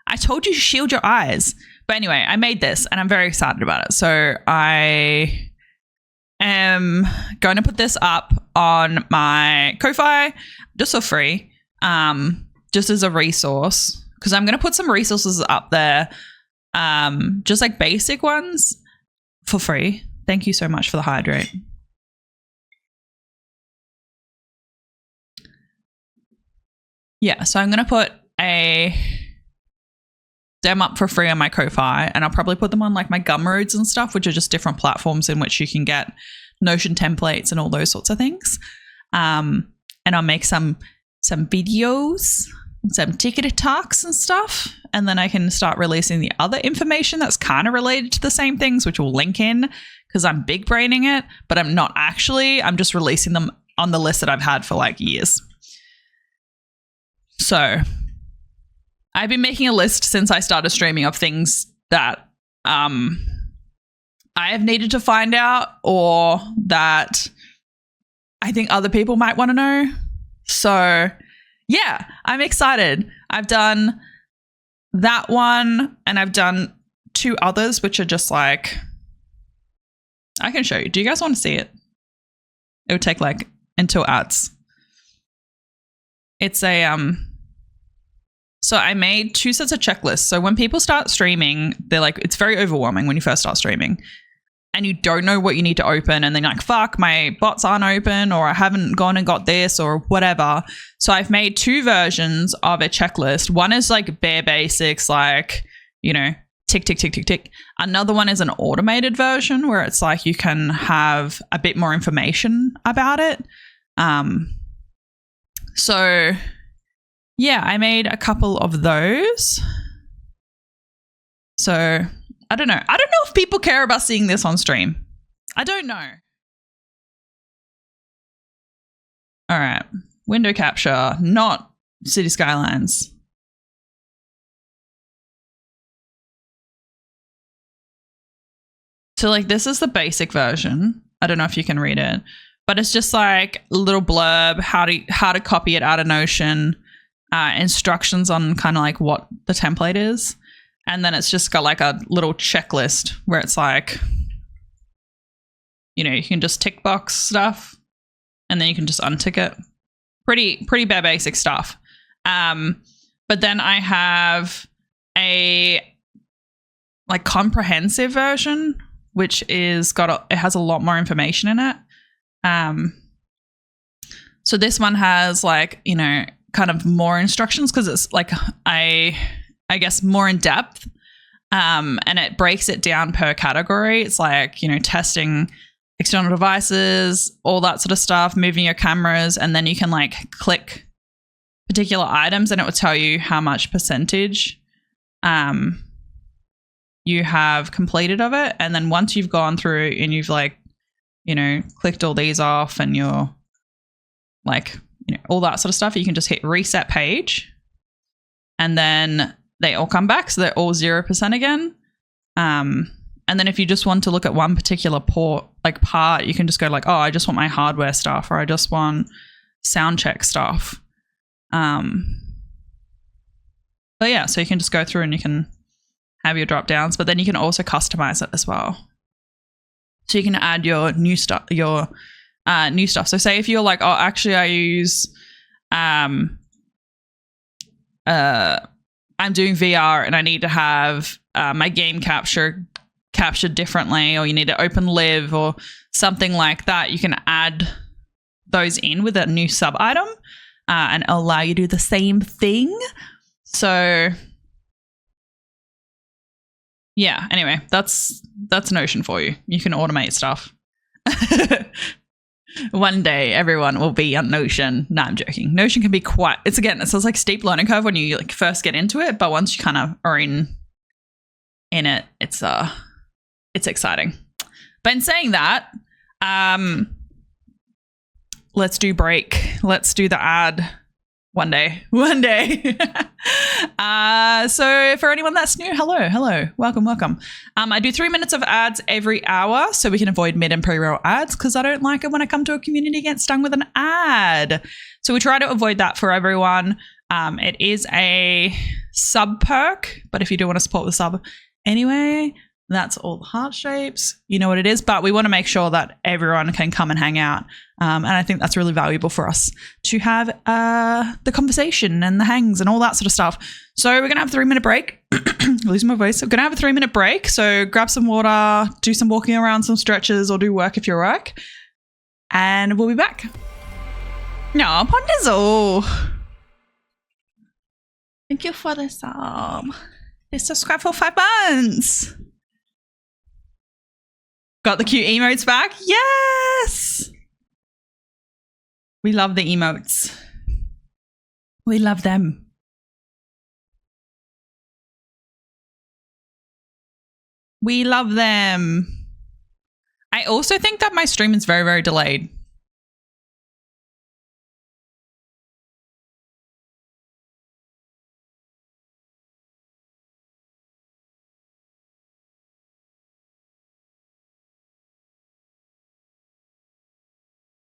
I told you to shield your eyes. But anyway, I made this and I'm very excited about it. So I am going to put this up on my Ko-Fi just for free, just as a resource, because I'm going to put some resources up there, just like basic ones for free. Thank you so much for the hydrate. Yeah, so I'm going to put them up for free on my Ko-Fi, and I'll probably put them on like my Gumroads and stuff, which are just different platforms in which you can get Notion templates and all those sorts of things. And I'll make some videos, some ticket talks and stuff, and then I can start releasing the other information that's kind of related to the same things, which will link in because I'm big braining it, but I'm not actually. I'm just releasing them on the list that I've had for like years. So I've been making a list since I started streaming of things that I have needed to find out or that I think other people might want to know. So yeah, I'm excited. I've done that one and I've done two others, which are just like, I can show you. Do you guys want to see it? It would take like until ads. It's a, so I made two sets of checklists. So when people start streaming, they're like, it's very overwhelming when you first start streaming and you don't know what you need to open. And then you're like, fuck, my bots aren't open, or I haven't gone and got this or whatever. So I've made two versions of a checklist. One is like bare basics, like, tick, tick, tick, tick, tick. Another one is an automated version where it's like you can have a bit more information about it. So yeah, I made a couple of those. So I don't know. I don't know if people care about seeing this on stream. I don't know. All right. Window capture, not city skylines. So like this is the basic version. I don't know if you can read it, but it's just like a little blurb, how to copy it out of Notion, instructions on kind of like what the template is. And then it's just got like a little checklist where it's like, you can just tick box stuff and then you can just untick it. Pretty bare basic stuff. But then I have a like comprehensive version, which is it has a lot more information in it. So this one has like, kind of more instructions because it's like I guess more in depth, and it breaks it down per category. It's like, testing external devices, all that sort of stuff, moving your cameras, and then you can like click particular items, and it will tell you how much percentage you have completed of it. And then once you've gone through and you've like, you know, clicked all these off and you're like, you know, all that sort of stuff, you can just hit reset page and then they all come back. So they're all 0% again. And then if you just want to look at one particular part, you can just go like, oh, I just want my hardware stuff, or I just want sound check stuff. But yeah, so you can just go through and you can have your drop downs, but then you can also customize it as well. So you can add your new stuff, new stuff. So say if you're like, oh, actually I use, I'm doing VR and I need to have my game captured differently, or you need to open live or something like that, you can add those in with a new sub item and allow you to do the same thing. So yeah, anyway, that's Notion for you. You can automate stuff. One day everyone will be on Notion. No, I'm joking. Notion can be it's like steep learning curve when you like first get into it, but once you kind of are in it, it's exciting. But in saying that, let's do break. Let's do the ad one day. So for anyone that's new, hello, welcome. I do 3 minutes of ads every hour so we can avoid mid and pre-roll ads, because I don't like it when I come to a community get stung with an ad. So we try to avoid that for everyone. It is a sub perk, but if you do want to support the sub anyway, that's all the heart shapes. You know what it is, but we want to make sure that everyone can come and hang out. And I think that's really valuable for us to have the conversation and the hangs and all that sort of stuff. So we're going to have a 3-minute break. Losing my voice. We're going to have a 3-minute break. So grab some water, do some walking around, some stretches, or do work if you're work. And we'll be back. No, Pondizzle. Thank you for the sub. They subscribe for 5 months. Got the cute emotes back? Yes! We love the emotes. We love them. We love them. I also think that my stream is very, very delayed.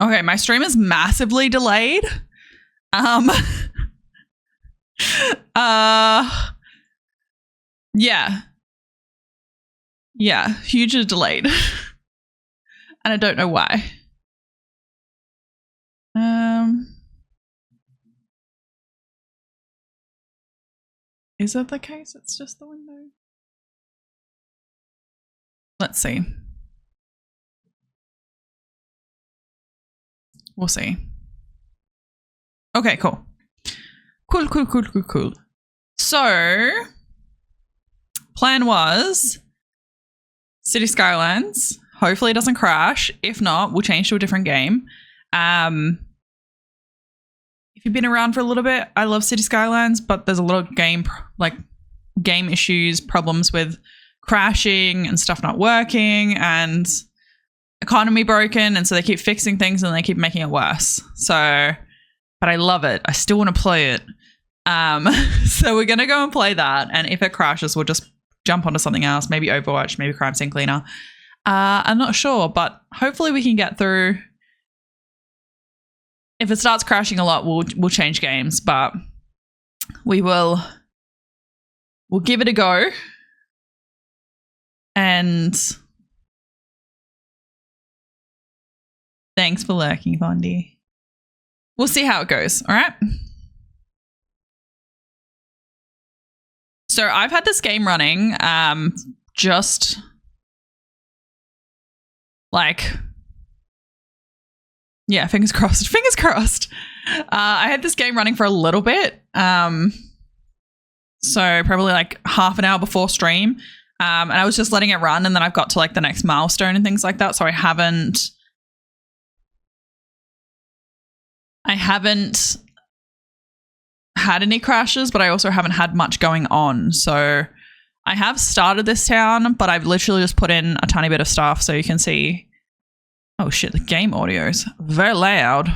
Okay, my stream is massively delayed. Yeah. Yeah, hugely delayed. And I don't know why. Is that the case? It's just the window. Let's see. We'll see. Okay, cool. Cool. So, plan was City Skylines. Hopefully it doesn't crash. If not, we'll change to a different game. If you've been around for a little bit, I love City Skylines, but there's a lot of game issues, problems with crashing and stuff not working and economy broken, and so they keep fixing things and they keep making it worse. So, but I love it. I still want to play it. So we're gonna go and play that, and if it crashes, we'll just jump onto something else, maybe Overwatch, maybe Crime Scene Cleaner. I'm not sure, but hopefully we can get through. If it starts crashing a lot, we'll change games, but we'll give it a go. And thanks for lurking, Bondi. We'll see how it goes, all right? So I've had this game running just like, yeah, fingers crossed. Fingers crossed. I had this game running for a little bit. So probably like half an hour before stream. And I was just letting it run, and then I've got to like the next milestone and things like that. So I haven't had any crashes, but I also haven't had much going on. So I have started this town, but I've literally just put in a tiny bit of stuff so you can see. Oh shit, the game audio is very loud.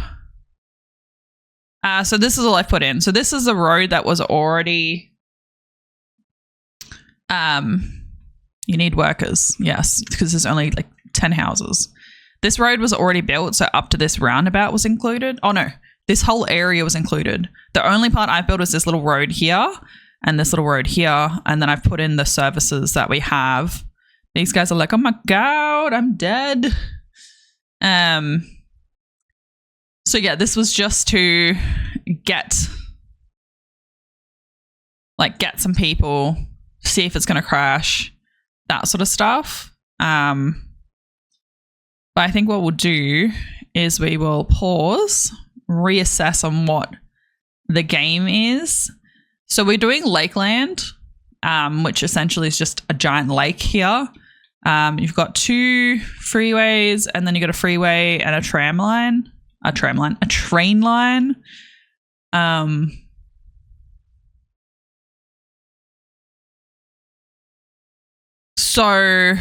So this is all I've put in. So this is a road that was already... you need workers, yes, because there's only like 10 houses. This road was already built, so up to this roundabout was included. Oh no, this whole area was included. The only part I built was this little road here and this little road here, and then I've put in the services that we have. These guys are like, oh my god, I'm dead. So yeah, this was just to get some people, see if it's going to crash, that sort of stuff. But I think what we'll do is we will pause, reassess on what the game is. So we're doing Lakeland, which essentially is just a giant lake here. You've got 2 freeways, and then you got a freeway and a train line. So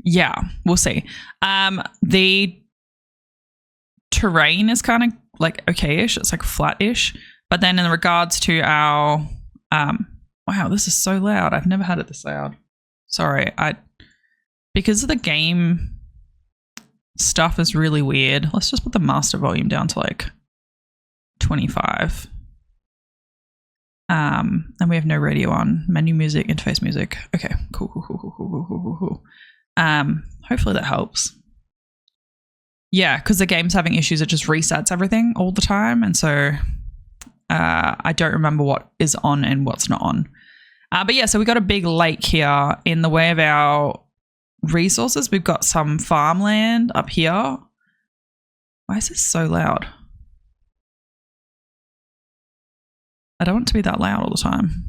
yeah, we'll see. The terrain is kind of like okay-ish. It's like flat-ish. But then in regards to our wow, this is so loud. I've never had it this loud. Sorry, because of the game stuff is really weird. Let's just put the master volume down to like 25. And we have no radio on. Menu music, interface music. Okay, cool. Hopefully that helps. Yeah, because the game's having issues. It just resets everything all the time, and so I don't remember what is on and what's not on. But yeah, so we got a big lake here in the way of our resources. We've got some farmland up here. Why is this so loud? I don't want it to be that loud all the time.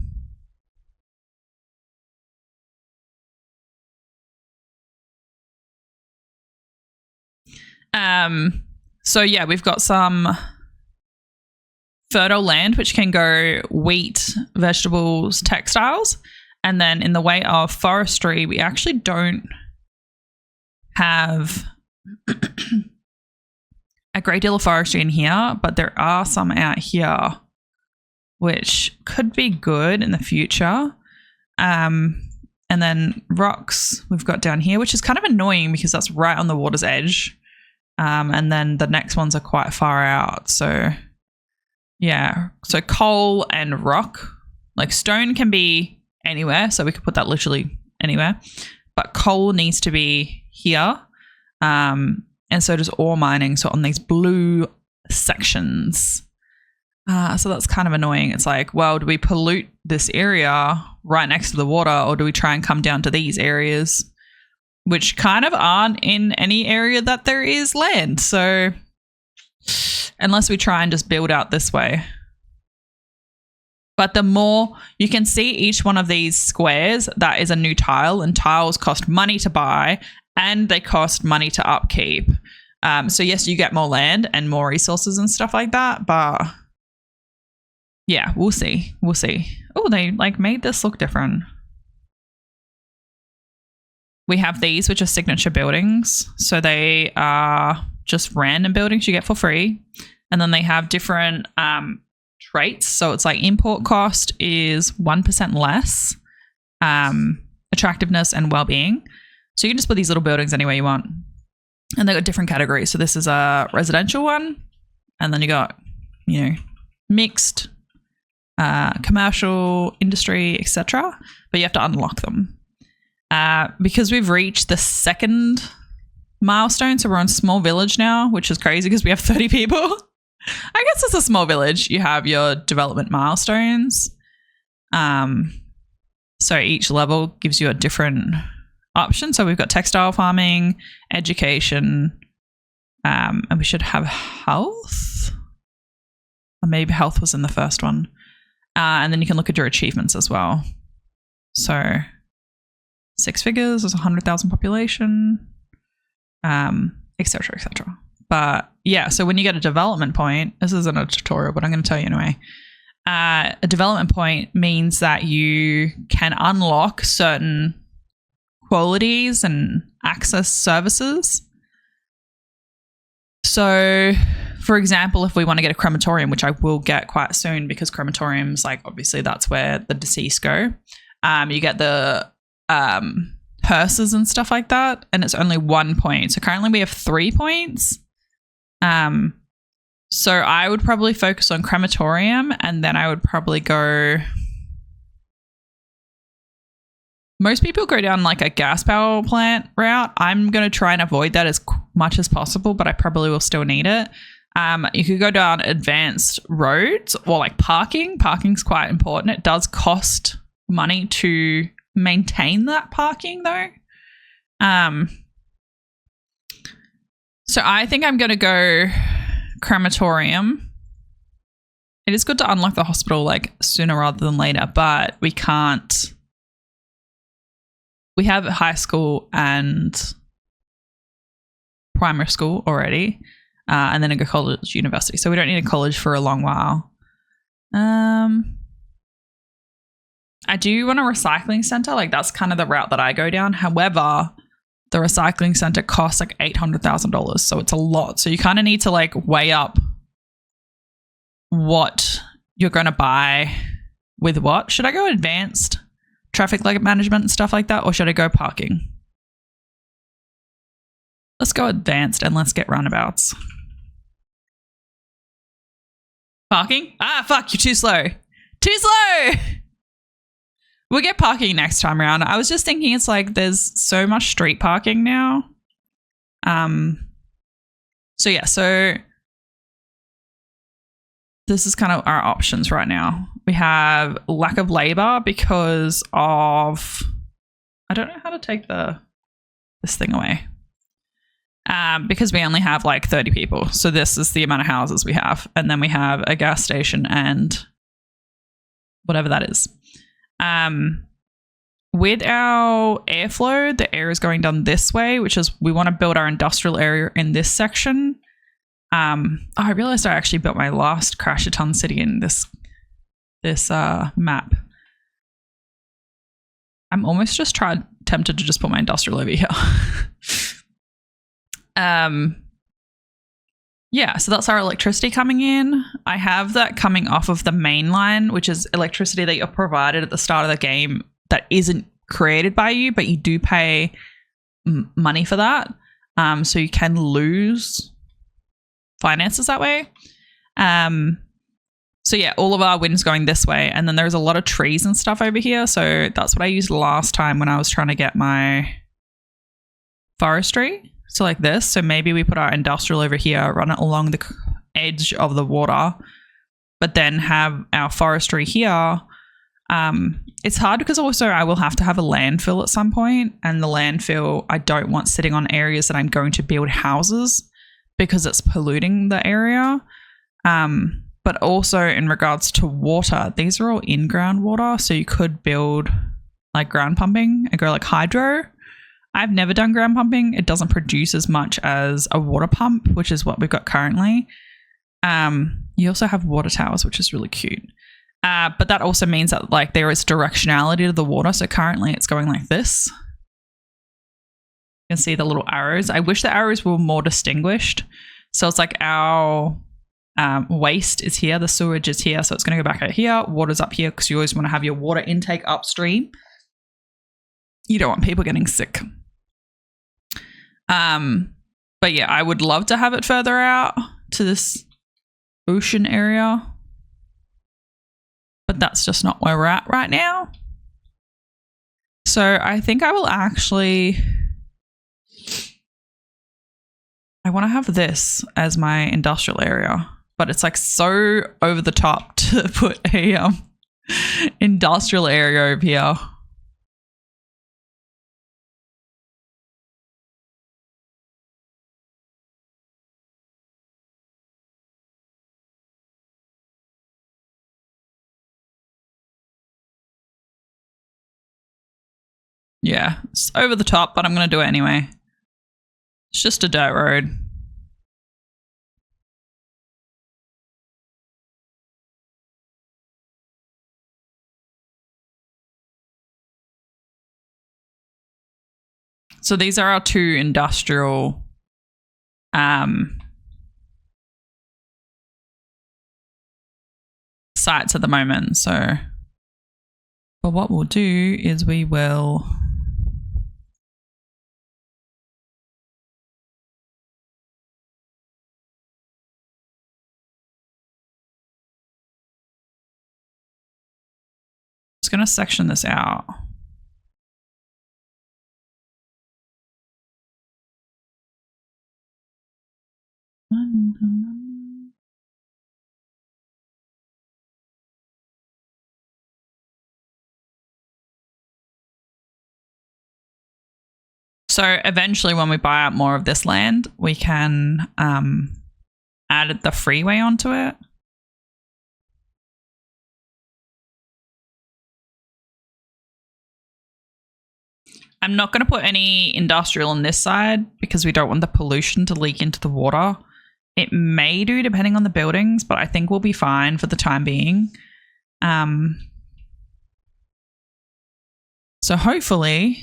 So yeah, we've got some fertile land which can go wheat, vegetables, textiles, and then in the way of forestry, we actually don't have a great deal of forestry in here, but there are some out here which could be good in the future. And then rocks we've got down here, which is kind of annoying because that's right on the water's edge. And then the next ones are quite far out. So yeah, so coal and rock, like stone can be anywhere. So we could put that literally anywhere, but coal needs to be here. And so does ore mining. So on these blue sections. So that's kind of annoying. It's like, well, do we pollute this area right next to the water, or do we try and come down to these areas, which kind of aren't in any area that there is land? So unless we try and just build out this way. But the more you can see each one of these squares, that is a new tile, and tiles cost money to buy and they cost money to upkeep. So yes, you get more land and more resources and stuff like that, but yeah, we'll see. We'll see. Oh, they like made this look different. We have these, which are signature buildings. So they are just random buildings you get for free. And then they have different traits. So it's like import cost is 1% less, attractiveness and well-being. So you can just put these little buildings anywhere you want. And they've got different categories. So this is a residential one. And then you got, you know, mixed, commercial, industry, etc. But you have to unlock them. Because we've reached the second milestone, so we're on small village now, which is crazy because we have 30 people. I guess it's a small village. You have your development milestones. So each level gives you a different option. So we've got textile farming, education, and we should have health. Or maybe health was in the first one. And then you can look at your achievements as well. So 6 figures is 100,000 population, etc. But yeah, so when you get a development point, this isn't a tutorial, but I'm going to tell you anyway. A development point means that you can unlock certain qualities and access services. So, for example, if we want to get a crematorium, which I will get quite soon because crematoriums, like obviously that's where the deceased go. You get the hearses and stuff like that, and it's only 1 point. So currently we have 3 points. So I would probably focus on crematorium, and then I would probably go. Most people go down like a gas power plant route. I'm going to try and avoid that as much as possible, but I probably will still need it. You could go down advanced roads or like parking. Parking's quite important. It does cost money to maintain that parking though. So I think I'm going to go crematorium. It is good to unlock the hospital like sooner rather than later, but we can't. We have high school and primary school already, and then a college, university. So we don't need a college for a long while. I do want a recycling center. Like that's kind of the route that I go down. However, the recycling center costs like $800,000. So it's a lot. So you kind of need to like weigh up what you're going to buy with what. Should I go advanced traffic light management and stuff like that, or should I go parking? Let's go advanced and let's get roundabouts. Parking? Ah, fuck, you're too slow. Too slow! We'll get parking next time around. I was just thinking it's like there's so much street parking now. So yeah, so this is kind of our options right now. We have lack of labor because of, I don't know how to take this thing away. Because we only have like 30 people. So this is the amount of houses we have. And then we have a gas station and whatever that is. With our airflow, the air is going down this way, which is we want to build our industrial area in this section. I realized I actually built my last Crash-a-Ton city in this map. I'm almost just tempted to just put my industrial over here. Yeah, so that's our electricity coming in. I have that coming off of the main line, which is electricity that you're provided at the start of the game that isn't created by you, but you do pay money for that. So you can lose finances that way. So yeah, all of our wind's going this way, and then there's a lot of trees and stuff over here. So that's what I used last time when I was trying to get my forestry. So like this. So maybe we put our industrial over here, run it along the edge of the water, but then have our forestry here. It's hard because also I will have to have a landfill at some point, and the landfill I don't want sitting on areas that I'm going to build houses because it's polluting the area. But also in regards to water, these are all in-ground water. So you could build like ground pumping and go like hydro. I've never done ground pumping. It doesn't produce as much as a water pump, which is what we've got currently. You also have water towers, which is really cute. But that also means that like there is directionality to the water. So currently it's going like this. You can see the little arrows. I wish the arrows were more distinguished. So it's like our waste is here, the sewage is here, so it's going to go back out here. Water's up here because you always want to have your water intake upstream. You don't want people getting sick. But yeah, I would love to have it further out to this ocean area, but that's just not where we're at right now. So I think I will actually, I want to have this as my industrial area, but it's like so over the top to put a industrial area over here. Yeah, it's over the top, but I'm going to do it anyway. It's just a dirt road. So these are our two industrial sites at the moment. So, but what we'll do is we will just going to section this out. So eventually when we buy out more of this land, we can add the freeway onto it. I'm not going to put any industrial on this side because we don't want the pollution to leak into the water. It may do depending on the buildings, but I think we'll be fine for the time being. So hopefully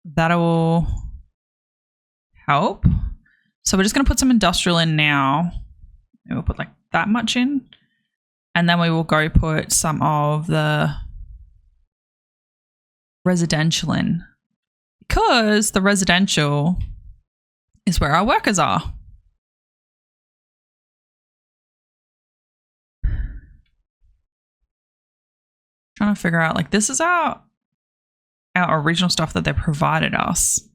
that'll help. So we're just going to put some industrial in now. Maybe we'll put like that much in. And then we will go put some of the residential in. Because the residential is where our workers are. Trying to figure out, like, this is our original stuff that they provided us.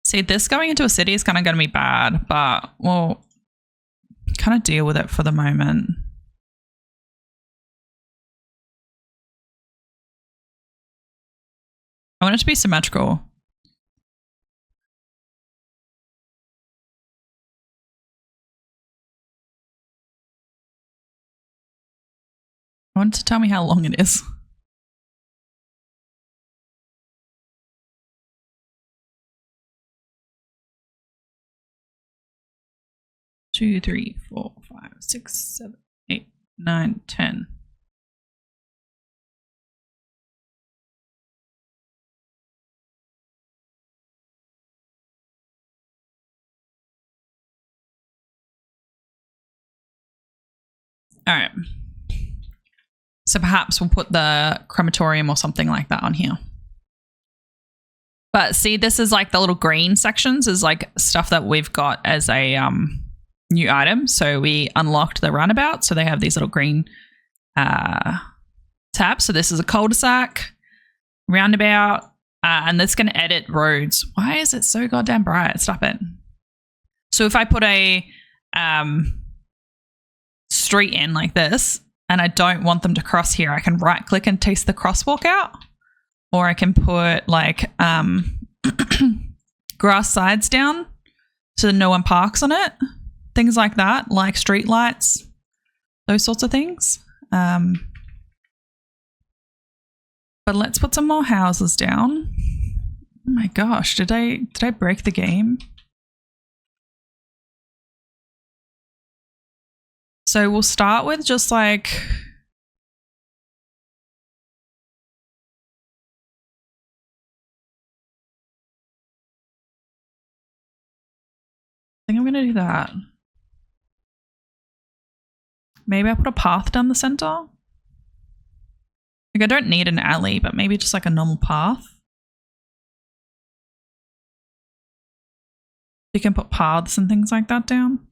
See, this going into a city is kind of going to be bad, but we'll kind of deal with it for the moment. I want it to be symmetrical. I want it to tell me how long it is. Two, 3, 4, 5, 6, 7, 8, 9, 10. All right. So perhaps we'll put the crematorium or something like that on here. But see, this is like the little green sections is like stuff that we've got as a new item. So we unlocked the roundabout. So they have these little green tabs. So this is a cul-de-sac, roundabout, and that's going to edit roads. Why is it so goddamn bright? Stop it. So if I put a street in like this, and I don't want them to cross here, I can right click and taste the crosswalk out, or I can put like grass sides down so that no one parks on it, things like that, like street lights, those sorts of things. But let's put some more houses down. Oh my gosh, did I break the game? So we'll start with just like I think I'm going to do that. Maybe I'll put a path down the center. Like I don't need an alley, but maybe just like a normal path. You can put paths and things like that down.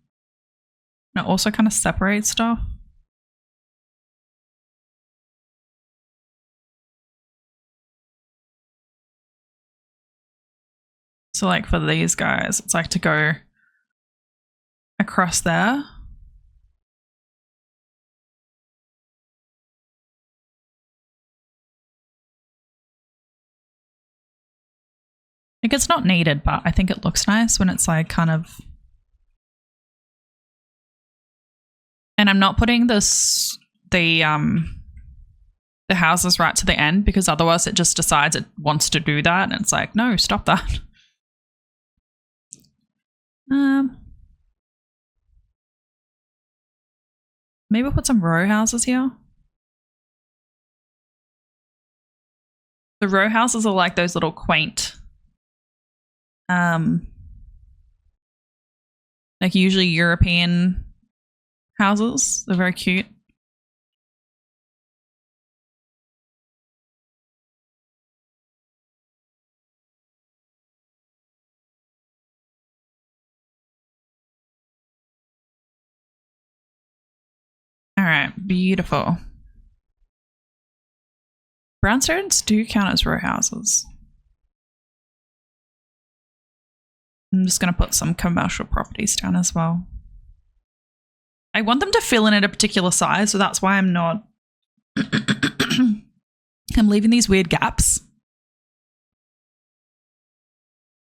And it also kind of separates stuff. So like for these guys, it's like to go across there. Like it's not needed, but I think it looks nice when it's like kind of. And I'm not putting the the houses right to the end, because otherwise it just decides it wants to do that, and it's like, no, stop that. Maybe we'll put some row houses here. The row houses are like those little quaint, like usually European houses. They're very cute. All right, beautiful. Brownstones do count as row houses. I'm just going to put some commercial properties down as well. I want them to fill in at a particular size, so that's why I'm not... I'm leaving these weird gaps.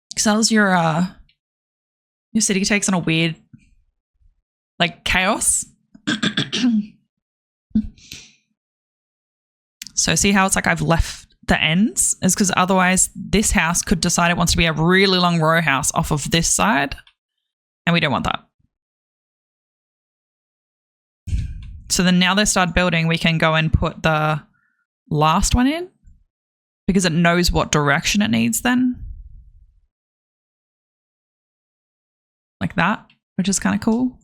Because as your city takes on a weird, like, chaos. So see how it's like I've left the ends? Is because otherwise this house could decide it wants to be a really long row house off of this side, and we don't want that. So then now they start building, we can go and put the last one in because it knows what direction it needs then. Like that, which is kind of cool.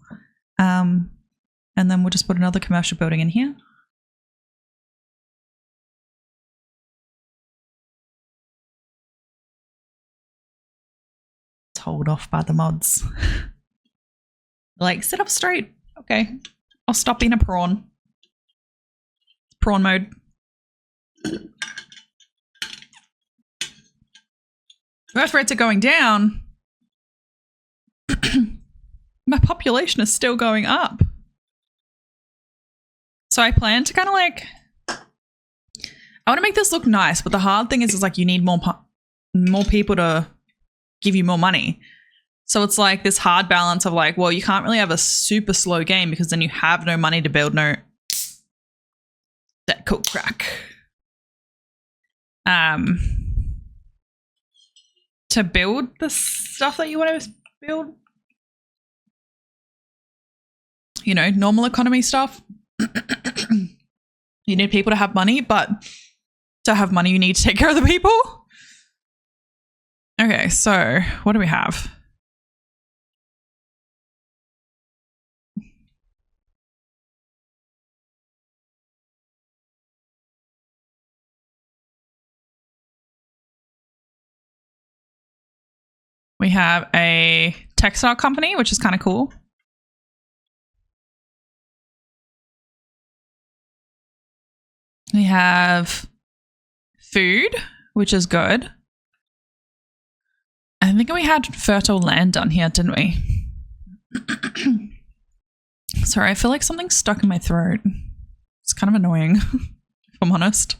And then we'll just put another commercial building in here. Told off by the mods. Like, sit up straight. Okay. I'll stop being a prawn. Prawn mode. Birth rates are going down. My population is still going up. So I plan to kind of like, I want to make this look nice, but the hard thing is like you need more people to give you more money. So it's like this hard balance of like, well, you can't really have a super slow game because then you have no money to build that cool crack. To build the stuff that you want to build, you know, normal economy stuff. You need people to have money, but to have money, you need to take care of the people. Okay, so what do we have? We have a textile company, which is kind of cool. We have food, which is good. I think we had fertile land done here, didn't we? Sorry, I feel like something's stuck in my throat. It's kind of annoying, if I'm honest.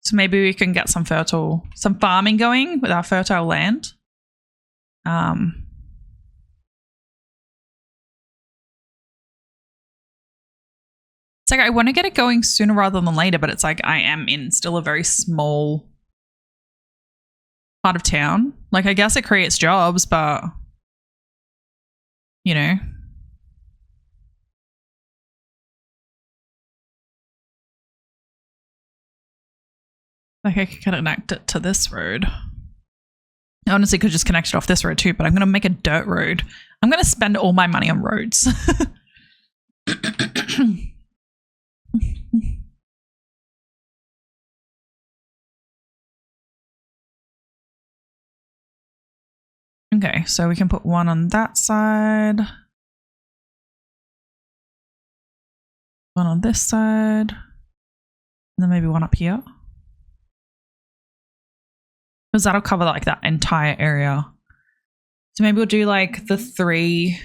So maybe we can get some farming going with our fertile land. It's like I want to get it going sooner rather than later, but it's like I am in still a very small part of town. Like, I guess it creates jobs, but you know. Like, I could connect it to this road. I honestly could just connect it off this road too, but I'm going to make a dirt road. I'm going to spend all my money on roads. Okay, so we can put one on that side. One on this side. And then maybe one up here. Because that'll cover like that entire area. So maybe we'll do like the 3.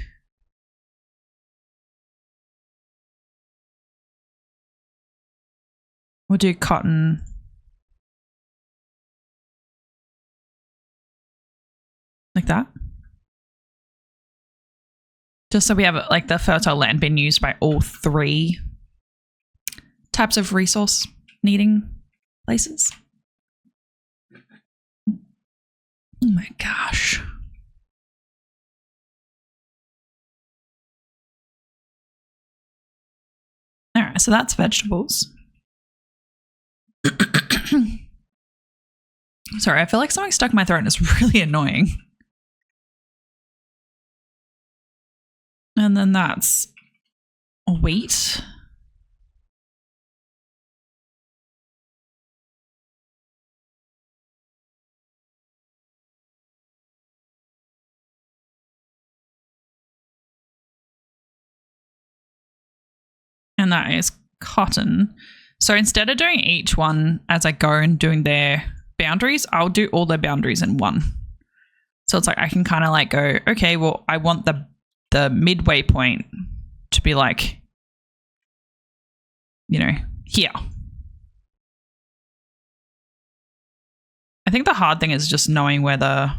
We'll do cotton. Like that. Just so we have like the fertile land being used by all 3 types of resource. needing places. Oh my gosh. All right, so that's vegetables. Sorry, I feel like something stuck in my throat and it's really annoying. And then that's wheat. And that is cotton. So instead of doing each one as I go and doing their boundaries, I'll do all their boundaries in one. So it's like I can kind of like go, okay, well, I want the midway point to be like, you know, here. I think the hard thing is just knowing where the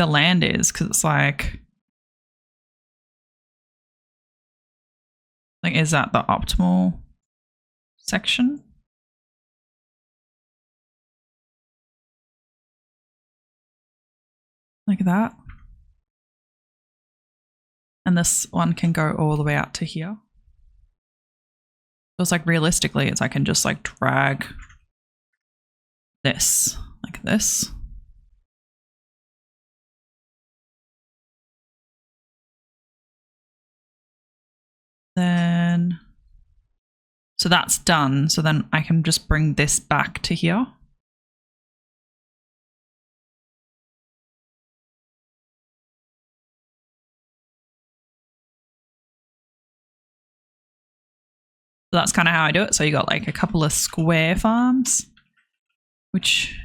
land is, because it's like is that the optimal section? Like that. And this one can go all the way out to here. So it's like realistically, it's I can just like drag this like this. Then, so that's done. So then I can just bring this back to here. So that's kind of how I do it. So you got like a couple of square farms, which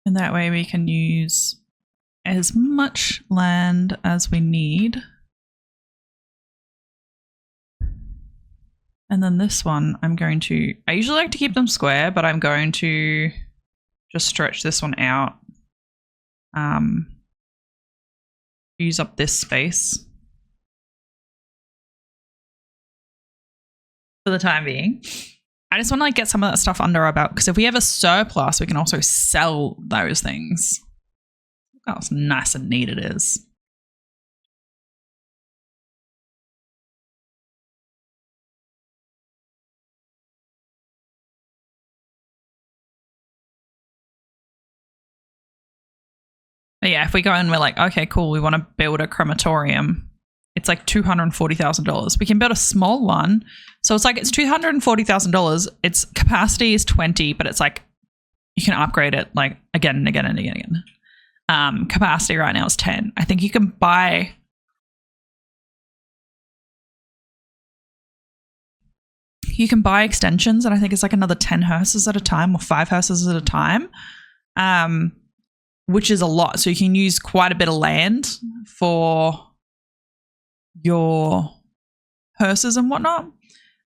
and that way we can use as much land as we need. And then this one, I usually like to keep them square, but I'm going to just stretch this one out. Use up this space for the time being. I just want to like get some of that stuff under our belt, because if we have a surplus, we can also sell those things. Look how nice and neat it is. But yeah, if we go and we're like, okay, cool, we want to build a crematorium. It's like $240,000. We can build a small one. So it's like it's $240,000. Its capacity is 20, but it's like you can upgrade it like again and again and again and again. Capacity right now is 10. I think you can buy extensions, and I think it's like another 10 hearses at a time or 5 hearses at a time. Which is a lot. So you can use quite a bit of land for your hearses and whatnot.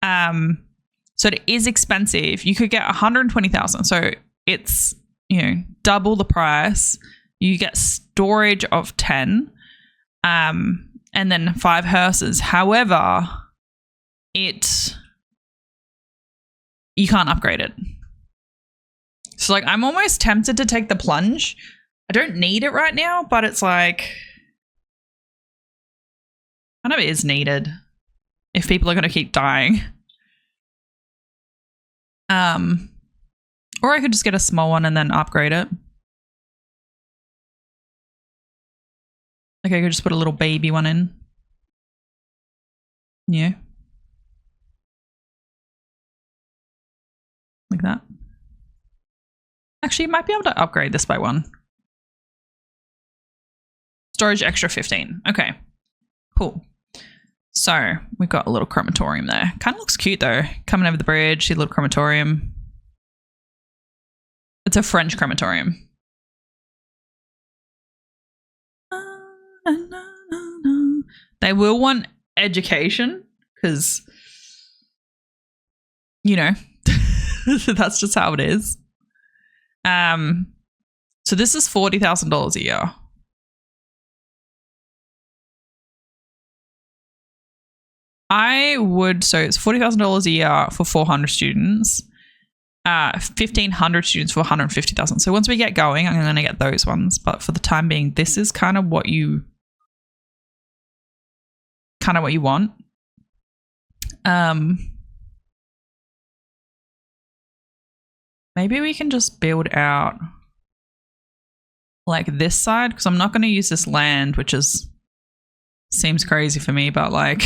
So it is expensive. You could get 120,000. So it's, you know, double the price. You get storage of 10, and then 5 hearses. However, you can't upgrade it. So like I'm almost tempted to take the plunge. I don't need it right now, but it's like kind of is needed if people are going to keep dying. Or I could just get a small one and then upgrade it. Like I could just put a little baby one in. Yeah. Like that. Actually, you might be able to upgrade this by 1. Storage extra 15. Okay, cool. So we've got a little crematorium there. Kind of looks cute though. Coming over the bridge, see a little crematorium. It's a French crematorium. They will want education because you know, that's just how it is. So this is $40,000 a year. So it's $40,000 a year for 400 students, 1,500 students for 150,000. So once we get going, I'm going to get those ones. But for the time being, this is kind of what you want. Maybe we can just build out like this side, because I'm not going to use this land, which seems crazy for me, but like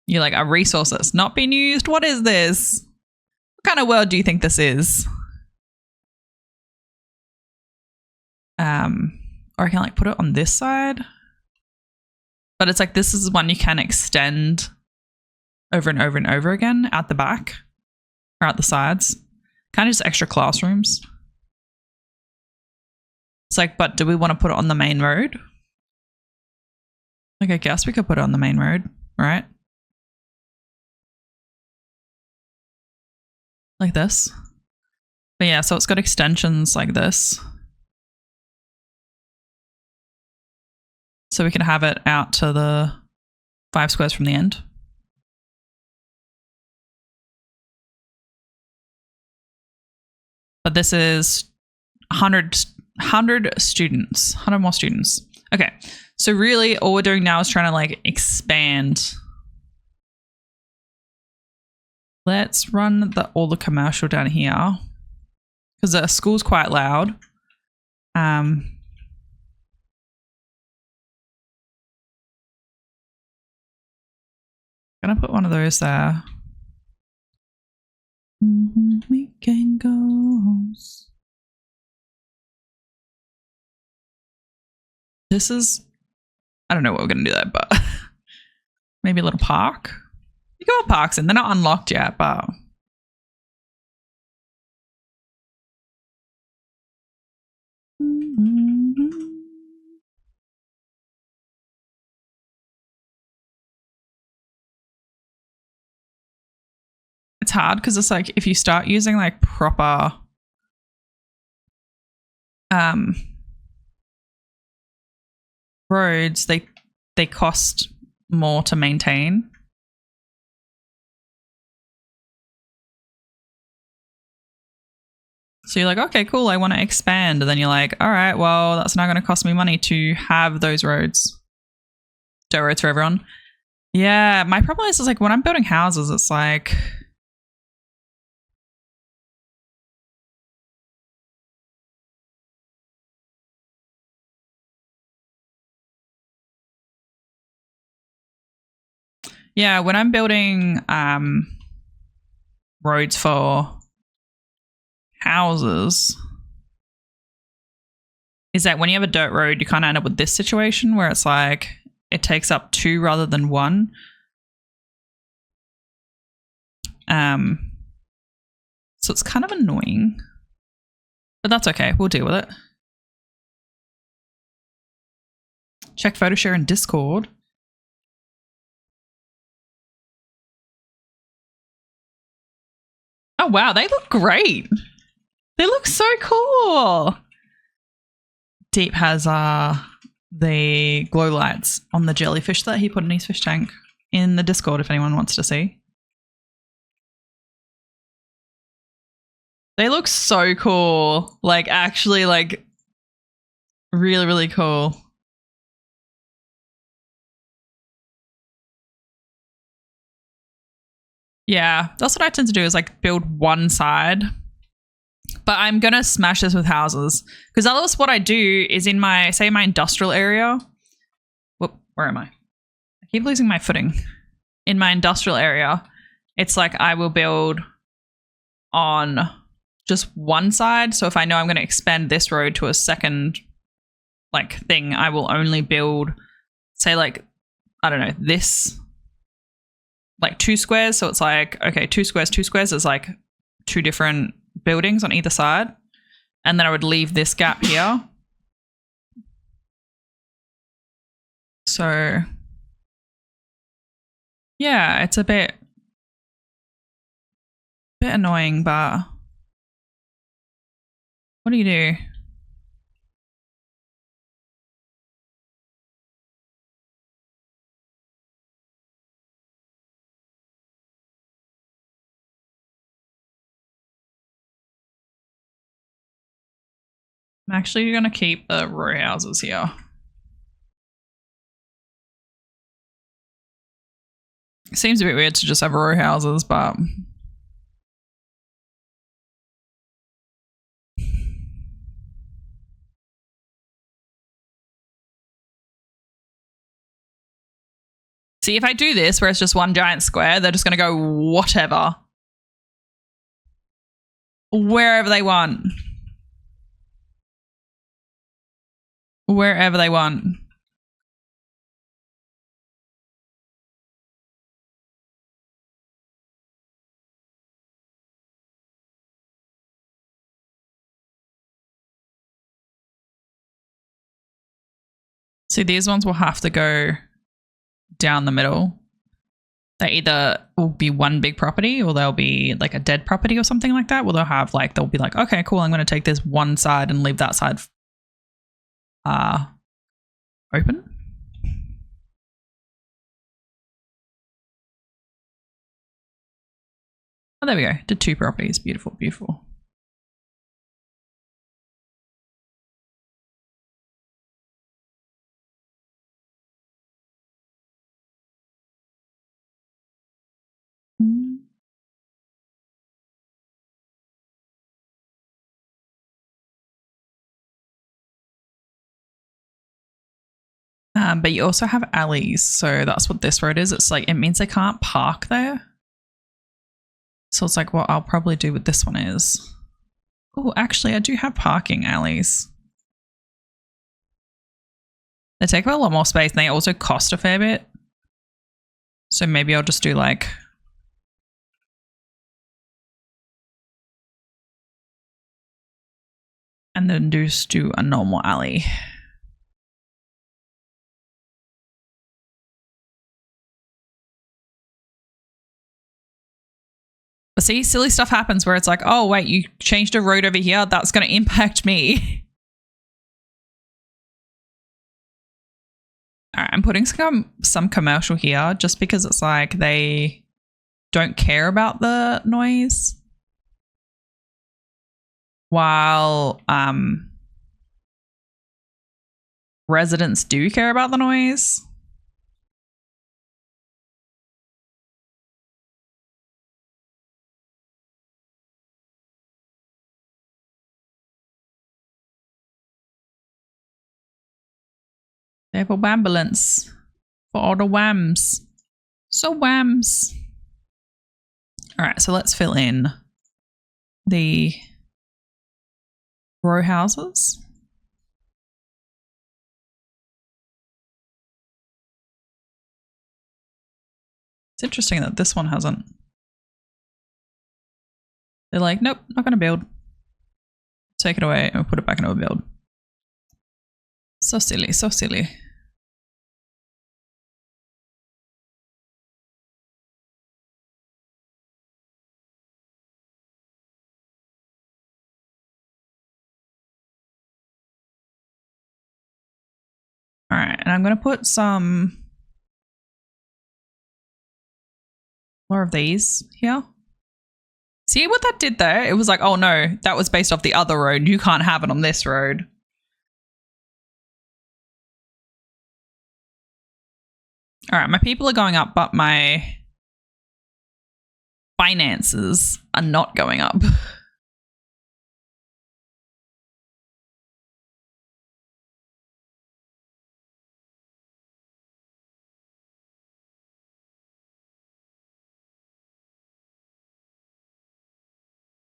you're like a resource that's not being used. What is this? What kind of world do you think this is? Or I can like put it on this side, but it's like this is one you can extend over and over and over again out the back or out the sides. Kind of just extra classrooms. It's like, but do we want to put it on the main road? Like, I guess we could put it on the main road, right? Like this. But yeah, so it's got extensions like this. So we can have it out to the 5 squares from the end. But this is 100 students, 100 more students. Okay, so really all we're doing now is trying to like expand. Let's run all the commercial down here because the school's quite loud. Gonna put one of those there. Weekend goes. This is, I don't know what we're gonna do there, but maybe a little park. You got parks in, they're not unlocked yet, but it's hard because it's like if you start using like proper roads, they cost more to maintain. So you're like, okay, cool, I want to expand. And then you're like, all right, well, that's now going to cost me money to have those roads. Dirt roads for everyone. Yeah, my problem is like when I'm building houses, it's like... Yeah, when I'm building roads for houses, is that when you have a dirt road, you kind of end up with this situation where it's like it takes up 2 rather than 1. So it's kind of annoying, but that's okay. We'll deal with it. Check photo share in Discord. Oh wow, they look great. They look so cool. Deep has the glow lights on the jellyfish that he put in his fish tank in the Discord if anyone wants to see. They look so cool. Like actually like really, really cool. Yeah, that's what I tend to do is like build one side. But I'm going to smash this with houses because otherwise what I do is in my, say my industrial area. Whoop, where am I? I keep losing my footing. In my industrial area, it's like I will build on just one side. So if I know I'm going to expand this road to a second like thing, I will only build, say like, I don't know, this like 2 squares. So it's like, okay, 2 squares, 2 squares is like 2 different buildings on either side. And then I would leave this gap here. So yeah, it's a bit Bit annoying, but what do you do? I'm actually going to keep the row houses here. It seems a bit weird to just have row houses, but see, if I do this where it's just one giant square, they're just going to go whatever. Wherever they want. Wherever they want. See, these ones will have to go down the middle. They either will be one big property or they'll be like a dead property or something like that. Where they'll have like, they'll be like, okay, cool, I'm going to take this one side and leave that side open. Oh, there we go. Did 2 properties. Beautiful, beautiful. But you also have alleys, so that's what this road is. It's like, it means they can't park there. So it's like, what I'll probably do with this one is, oh, actually I do have parking alleys. They take up a lot more space and they also cost a fair bit. So maybe I'll just do like, and then just do a normal alley. But see, silly stuff happens where it's like, oh, wait, you changed a road over here. That's going to impact me. All right, I'm putting some commercial here just because it's like they don't care about the noise. While residents do care about the noise. They have a wambulance for all the whams. So whams. All right, so let's fill in the row houses. It's interesting that this one hasn't. They're like, nope, not going to build. Take it away and put it back into a build. So silly, so silly. All right, and I'm going to put some more of these here. See what that did there? It was like, oh no, that was based off the other road. You can't have it on this road. All right, my people are going up, but my finances are not going up.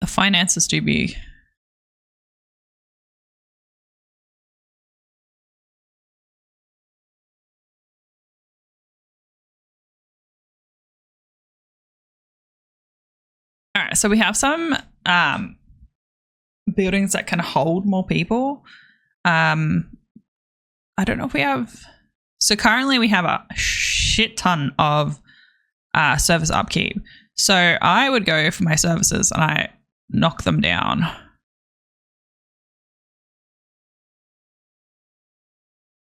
The finances do be. All right, so we have some buildings that can hold more people. I don't know if we have. So currently we have a shit ton of service upkeep. So I would go for my services and I knock them down.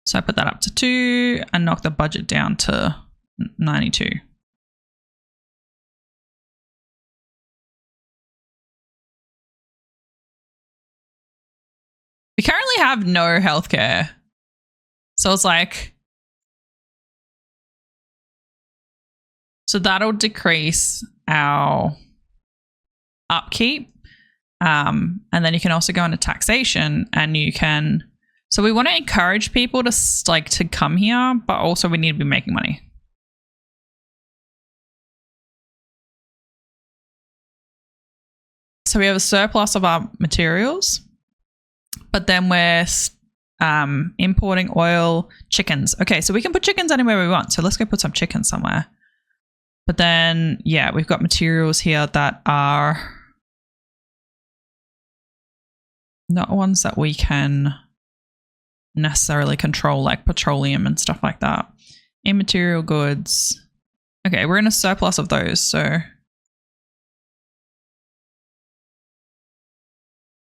So I put that up to 2 and knock the budget down to 92. We currently have no healthcare. So it's like, so that'll decrease our upkeep. And then you can also go into taxation and you can, so we want to encourage people to come here, but also we need to be making money. So we have a surplus of our materials, but then we're importing oil, chickens. Okay, so we can put chickens anywhere we want. So let's go put some chickens somewhere. But then, yeah, we've got materials here that are not ones that we can necessarily control, like petroleum and stuff like that. Immaterial goods. Okay, we're in a surplus of those, so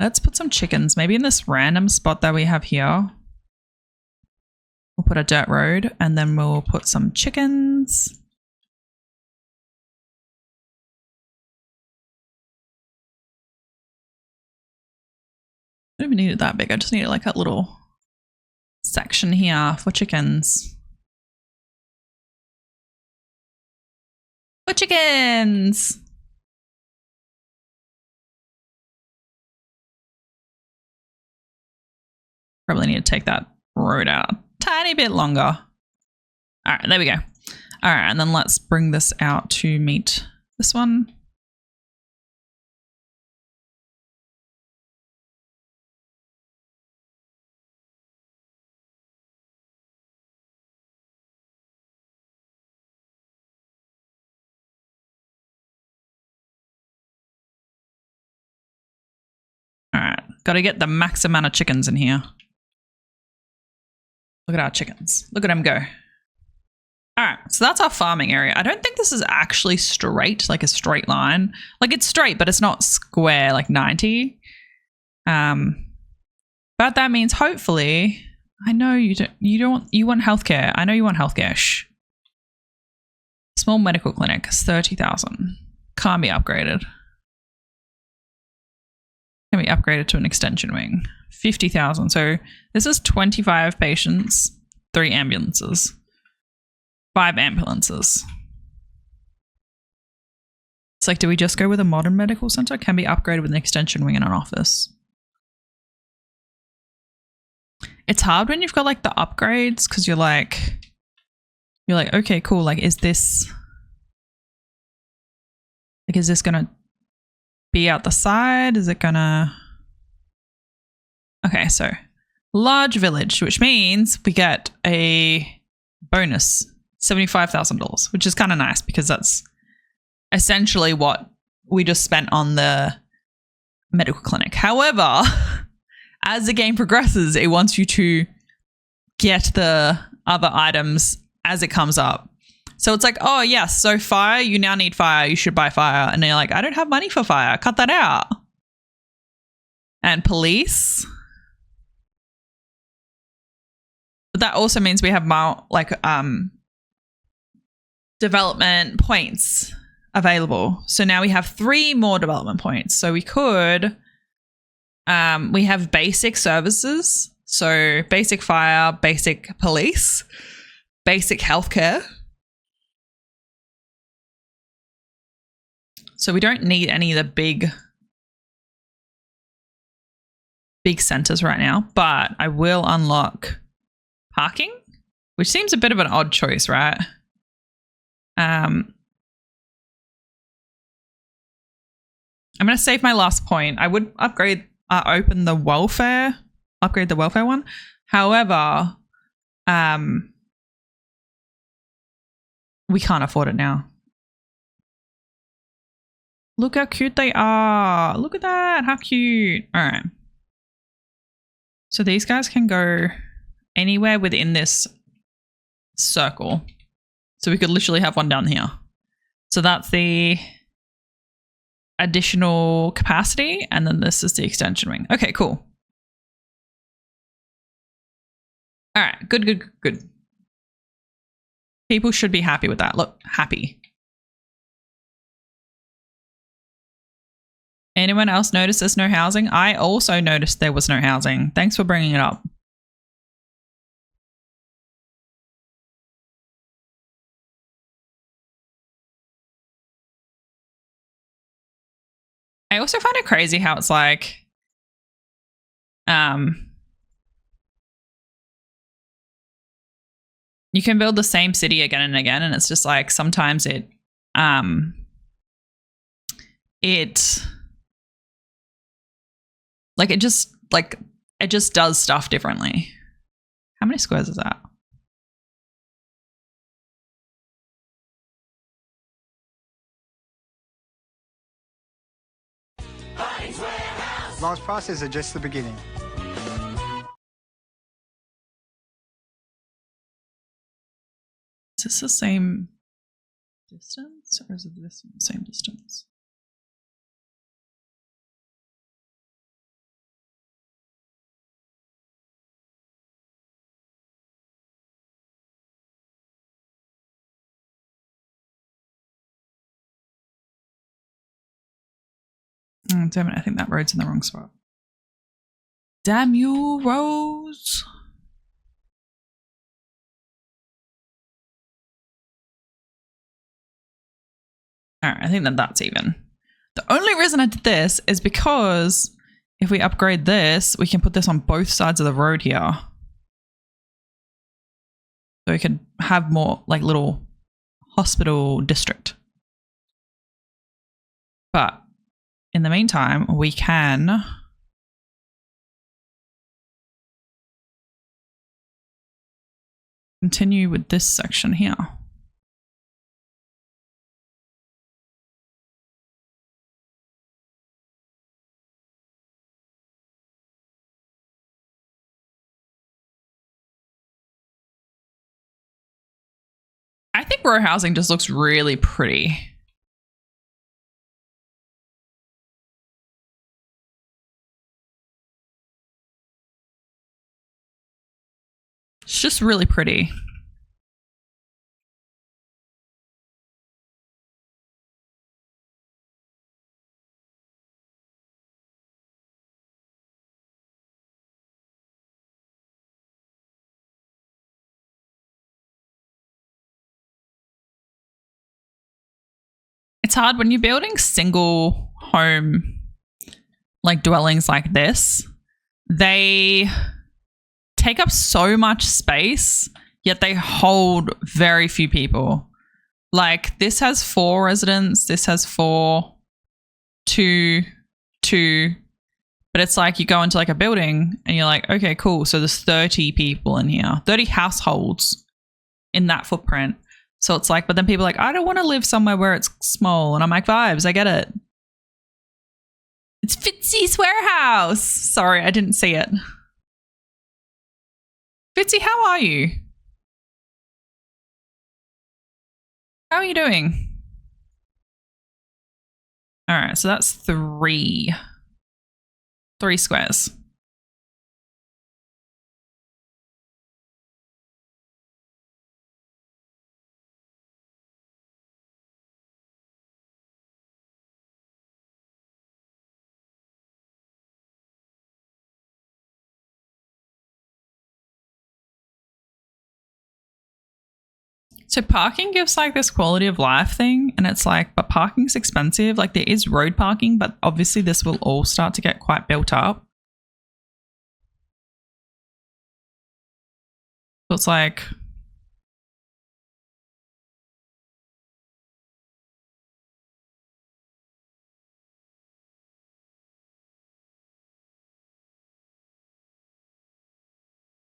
let's put some chickens, maybe in this random spot that we have here. We'll put a dirt road and then we'll put some chickens. I don't even need it that big. I just need like a little section here for chickens. For chickens! Probably need to take that road out a tiny bit longer. All right, there we go. All right, and then let's bring this out to meet this one. All right, got to get the max amount of chickens in here. Look at our chickens. Look at them go. All right, so that's our farming area. I don't think this is actually straight, like a straight line. Like it's straight, but it's not square, like 90. But that means hopefully, I know you want healthcare. I know you want healthcare. Shh. Small medical clinic, 30,000. Can't be upgraded. Can be upgraded to an extension wing. 50,000. So this is 25 patients, 3 ambulances, 5 ambulances. It's like, do we just go with a modern medical center? Can be upgraded with an extension wing and an office. It's hard when you've got like the upgrades because you're like, okay, cool. Like, is this gonna be out the side? Is it gonna? Okay, so large village, which means we get a bonus, $75,000, which is kind of nice because that's essentially what we just spent on the medical clinic. However, as the game progresses, it wants you to get the other items as it comes up. So it's like, oh yes, so fire, you now need fire, you should buy fire. And they're like, I don't have money for fire, cut that out. And police. But that also means we have more like development points available. So now we have 3 more development points. So we could, we have basic services. So basic fire, basic police, basic healthcare. So we don't need any of the big centers right now, but I will unlock parking, which seems a bit of an odd choice, right? I'm going to save my last point. I would upgrade, upgrade the welfare one. However, we can't afford it now. Look how cute they are. Look at that. How cute. All right. So these guys can go anywhere within this circle. So we could literally have one down here. So that's the additional capacity, and then this is the extension wing. Okay, cool. All right, good. People should be happy with that. Look, happy. Anyone else notice there's no housing? I also noticed there was no housing. Thanks for bringing it up. I also find it crazy how it's like, you can build the same city again and again, and it's just like sometimes it just does stuff differently. How many squares is that? Large prices are just the beginning. Is this the same distance, or is it the same distance? Oh, damn it, I think that road's in the wrong spot. Damn you, Rose. All right, I think that's even. The only reason I did this is because if we upgrade this, we can put this on both sides of the road here. So we could have more like little hospital district. But in the meantime, we can continue with this section here. I think row housing just looks really pretty. It's just really pretty. It's hard when you're building single home like dwellings like this. They take up so much space, yet they hold very few people. Like this has 4 residents, this has 4, 2, 2. But it's like you go into like a building and you're like, okay, cool. So there's 30 people in here, 30 households in that footprint. So it's like, but then people are like, I don't want to live somewhere where it's small. And I'm like, vibes, I get it. It's Fitzy's warehouse. Sorry, I didn't see it. Fitzy, how are you? How are you doing? All right, so that's 3 squares. So parking gives like this quality of life thing, and it's like, but parking's expensive. Like there is road parking, but obviously this will all start to get quite built up. So it's like,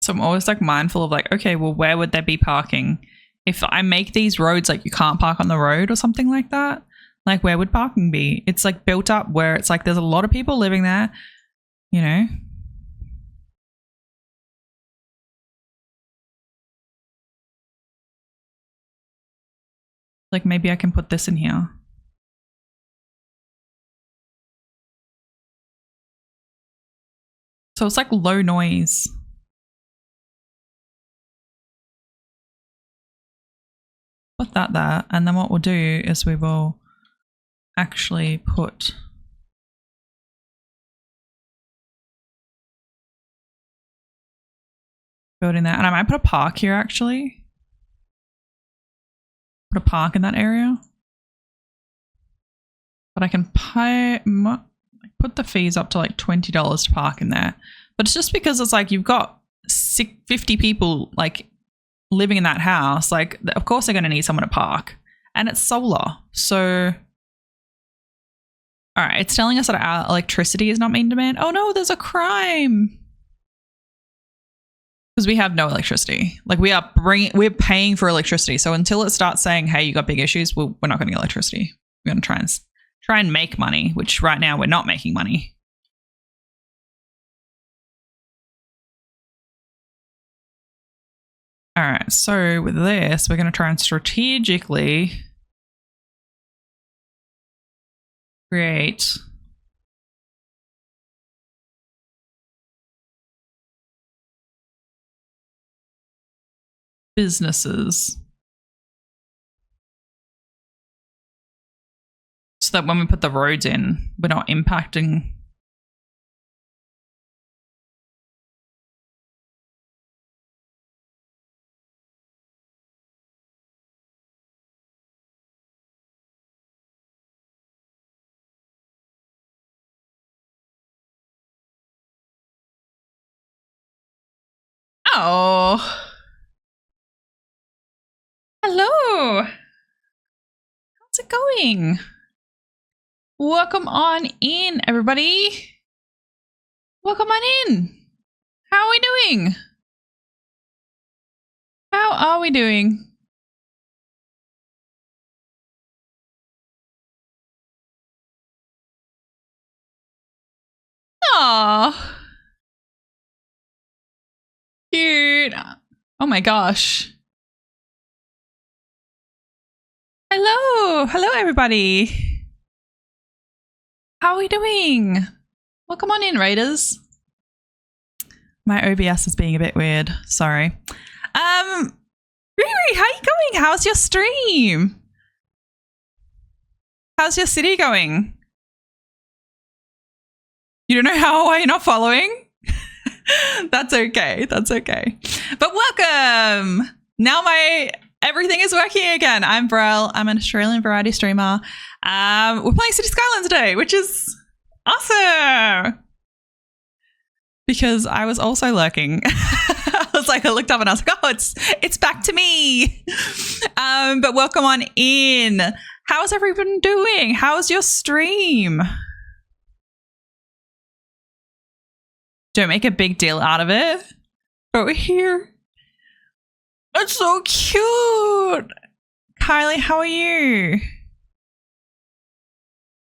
so I'm always like mindful of like, okay, well, where would there be parking? If I make these roads like you can't park on the road or something like that, like where would parking be? It's like built up where it's like there's a lot of people living there, you know? Like maybe I can put this in here. So it's like low noise. Put that there, and then what we'll do is we will actually put building that, and I might put a park here actually. Put a park in that area. But I can put the fees up to like $20 to park in there. But it's just because it's like you've got 50 people like living in that house. Like, of course they're going to need someone to park. And it's solar. So, all right, it's telling us that our electricity is not main demand. Oh no, there's a crime. Because we have no electricity. Like we're paying for electricity. So until it starts saying, hey, you got big issues, we're not going to get electricity. We're going to try and make money, which right now we're not making money. All right, so with this, we're going to try and strategically create businesses so that when we put the roads in, we're not impacting. Oh. Hello. How's it going? Welcome on in, everybody. Welcome on in. How are we doing? How are we doing? Aww. Cute. Oh my gosh. Hello. Hello, everybody. How are we doing? Welcome on in, Raiders. My OBS is being a bit weird. Sorry. Riri, how are you going? How's your stream? How's your city going? You don't know how? Why you're not following? That's okay. That's okay. But welcome. Now everything is working again. I'm Brel. I'm an Australian variety streamer. We're playing City Skylines today, which is awesome. Because I was also lurking. I looked up and I was like, oh, it's back to me. But welcome on in. How's everyone doing? How's your stream? Don't make a big deal out of it. But we're here. That's so cute. Kylie, how are you?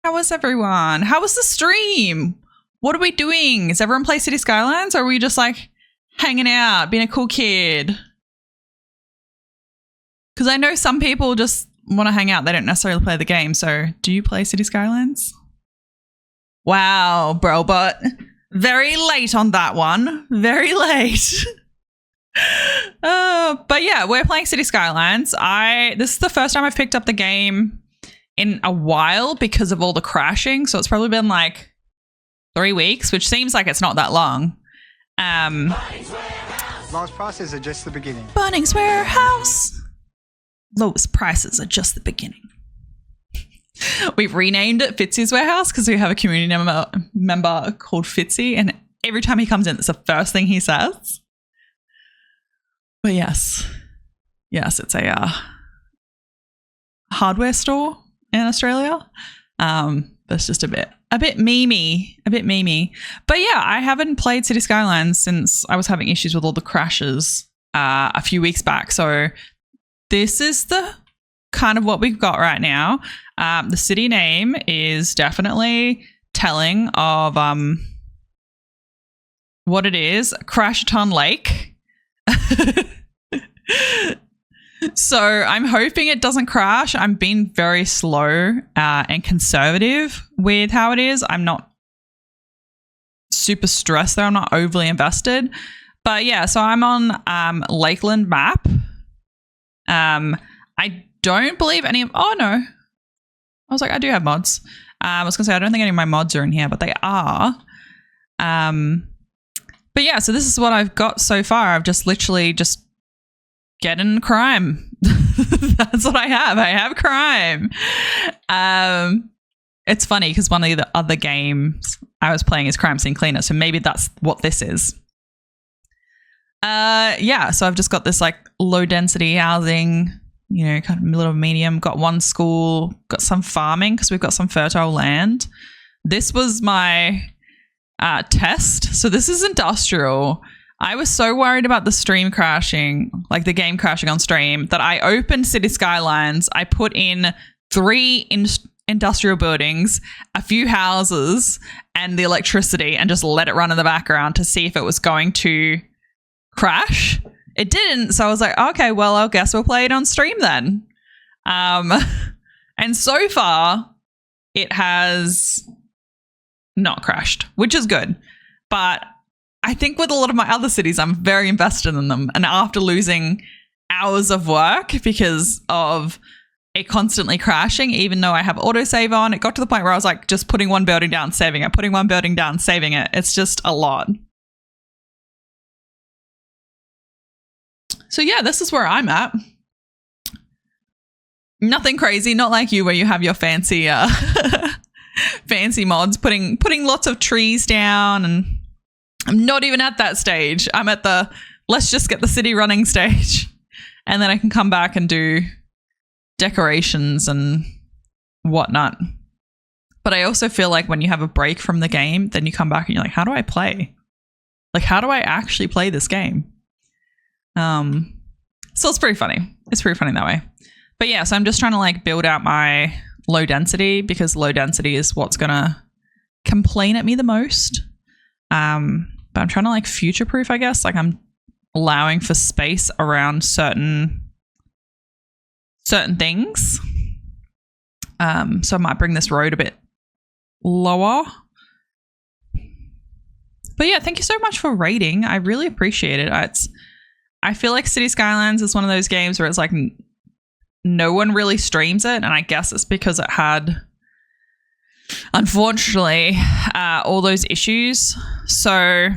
How was everyone? How was the stream? What are we doing? Is everyone play City Skylines, or are we just like hanging out, being a cool kid? Because I know some people just want to hang out. They don't necessarily play the game. So do you play City Skylines? Wow, bro, but very late on that one. Very late. But yeah, we're playing City Skylines. This is the first time I've picked up the game in a while because of all the crashing. So it's probably been like 3 weeks, which seems like it's not that long. Lowest prices are just the beginning. Bunnings Warehouse. Lowest prices are just the beginning. We've renamed it Fitzy's Warehouse because we have a community member called Fitzy, and every time he comes in, it's the first thing he says. But yes, it's a hardware store in Australia. That's just a bit memey. But yeah, I haven't played City Skylines since I was having issues with all the crashes a few weeks back. So this is the kind of what we've got right now. The city name is definitely telling of what it is, Crashaton Lake. So I'm hoping it doesn't crash. I'm being very slow and conservative with how it is. I'm not super stressed there. I'm not overly invested. But yeah, so I'm on Lakeland map. I don't believe any of... Oh, no. I was like, I do have mods. I was going to say, I don't think any of my mods are in here, but they are. But yeah, so this is what I've got so far. I've just literally just getting crime. That's what I have. I have crime. It's funny because one of the other games I was playing is Crime Scene Cleaner, so maybe that's what this is. Yeah, so I've just got this like low density housing, you know, kind of middle of medium. Got one school, got some farming because we've got some fertile land. This was my test. So this is industrial. I was so worried about the stream crashing, like the game crashing on stream, that I opened City Skylines. I put in 3 industrial buildings, a few houses, and the electricity, and just let it run in the background to see if it was going to crash. It didn't. So I was like, okay, well, I guess we'll play it on stream then. And so far, it has not crashed, which is good. But I think with a lot of my other cities, I'm very invested in them. And after losing hours of work because of it constantly crashing, even though I have autosave on, it got to the point where I was like just putting one building down, saving it, putting one building down, saving it. It's just a lot. So yeah, this is where I'm at. Nothing crazy, not like you where you have your fancy fancy mods, putting lots of trees down, and I'm not even at that stage. I'm at the let's just get the city running stage, and then I can come back and do decorations and whatnot. But I also feel like when you have a break from the game, then you come back and you're like, how do I play? Like, how do I actually play this game? So it's pretty funny. It's pretty funny that way. But yeah, so I'm just trying to like build out my low density, because low density is what's gonna complain at me the most. But I'm trying to like future proof, I guess. Like I'm allowing for space around certain things. So I might bring this road a bit lower. But yeah, thank you so much for rating. I really appreciate it. I feel like City Skylines is one of those games where it's like no one really streams it, and I guess it's because it had, unfortunately, all those issues. So,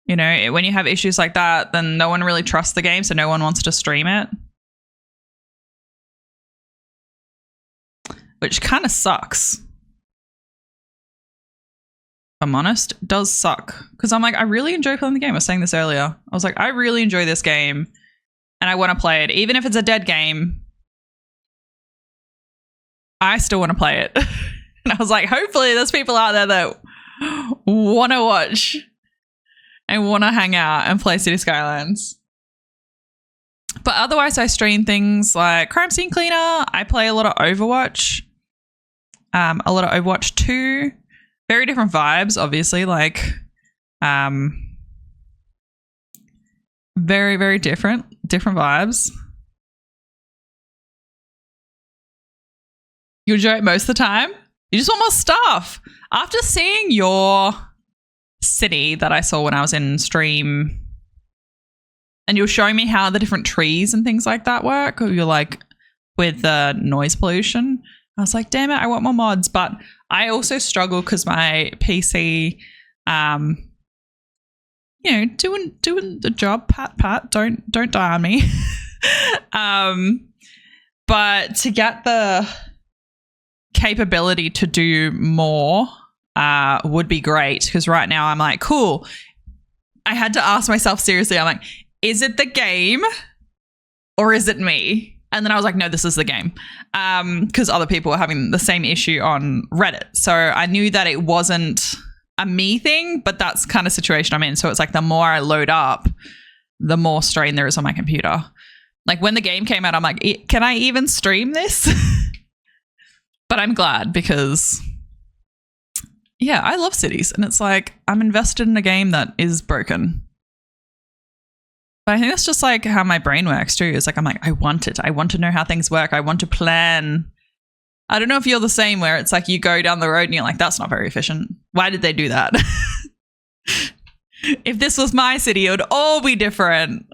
you know, when you have issues like that, then no one really trusts the game, so no one wants to stream it. Which kind of sucks. If I'm honest, it does suck. Because I'm like, I really enjoy playing the game. I was saying this earlier. I was like, I really enjoy this game. And I want to play it. Even if it's a dead game, I still want to play it. And I was like, hopefully there's people out there that want to watch and want to hang out and play City Skylines. But otherwise, I stream things like Crime Scene Cleaner. I play a lot of Overwatch. A lot of Overwatch 2. Very different vibes, obviously. Like, very, very different vibes. You enjoy it most of the time. You just want more stuff. After seeing your city that I saw when I was in stream, and you were showing me how the different trees and things like that work, or you're like with the noise pollution, I was like, damn it, I want more mods. But I also struggle because my PC, you know, doing the job. Pat, don't die on me. But to get the capability to do more would be great, because right now I'm like, cool. I had to ask myself seriously. I'm like, is it the game or is it me? And then I was like, no, this is the game, because other people were having the same issue on Reddit. So I knew that it wasn't a me thing, but that's kind of situation I'm in. So it's like the more I load up, the more strain there is on my computer. Like when the game came out, I'm like, can I even stream this? But I'm glad because, yeah, I love cities. And it's like I'm invested in a game that is broken. But I think that's just like how my brain works too. It's like, I'm like, I want it. I want to know how things work. I want to plan. I don't know if you're the same, where it's like you go down the road and you're like, that's not very efficient. Why did they do that? If this was my city, it would all be different.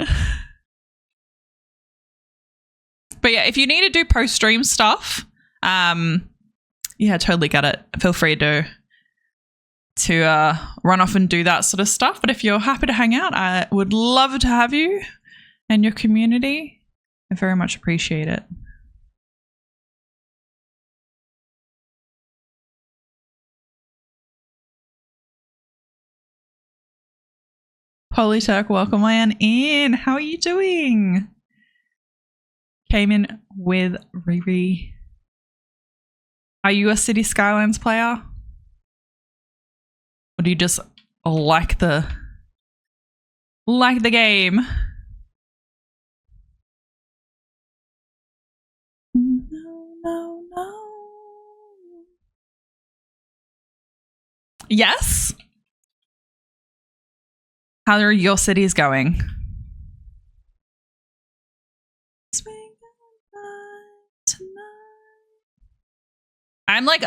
But yeah, if you need to do post-stream stuff, yeah, totally get it. Feel free to run off and do that sort of stuff. But if you're happy to hang out, I would love to have you and your community. I very much appreciate it. Polyturk, welcome on in. How are you doing? Came in with Riri. Are you a City Skylines player? Or do you just like the game? No. Yes? How are your cities going? I'm like,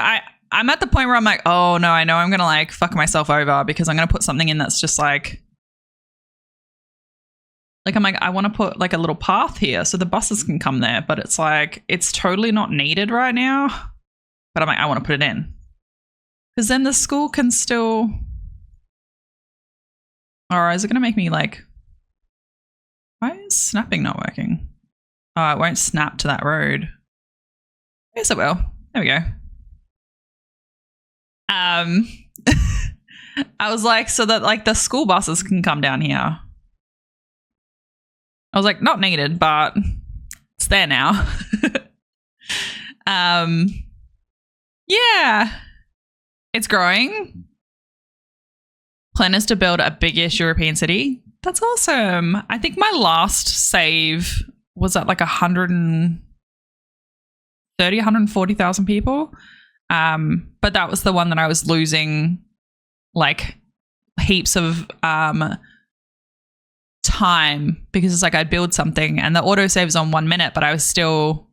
I'm at the point where I'm like, oh no, I know I'm gonna like fuck myself over because I'm gonna put something in that's just like I'm like, I want to put like a little path here so the buses can come there, but it's like, it's totally not needed right now. But I'm like, I want to put it in because then the school can still. Or is it gonna make me like? Why is snapping not working? Oh, it won't snap to that road. Yes, it will. There we go. I was like, so that like the school buses can come down here. I was like, not needed, but it's there now. Yeah, it's growing. Plan is to build a big-ish European city. That's awesome. I think my last save was at like 140,000 people. But that was the one that I was losing like heaps of time because it's like I'd build something and the auto saves on 1 minute, but it would still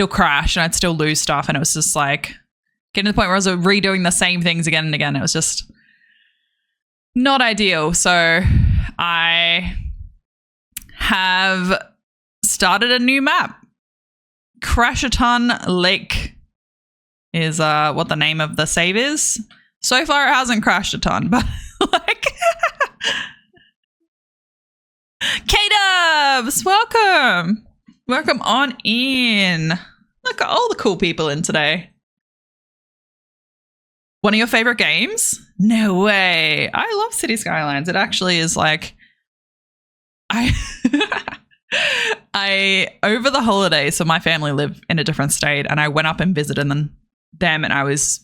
crash and I'd still lose stuff. And it was just like getting to the point where I was redoing the same things again and again. It was just not ideal. So I have started a new map. Crash-a-ton Lake is what the name of the save is. So far it hasn't crashed a ton, but like K-Dubs, welcome. Welcome on in. Look at all the cool people in today. One of your favorite games? No way. I love City Skylines. It actually is like I over the holidays, so my family live in a different state and I went up and visited them and I was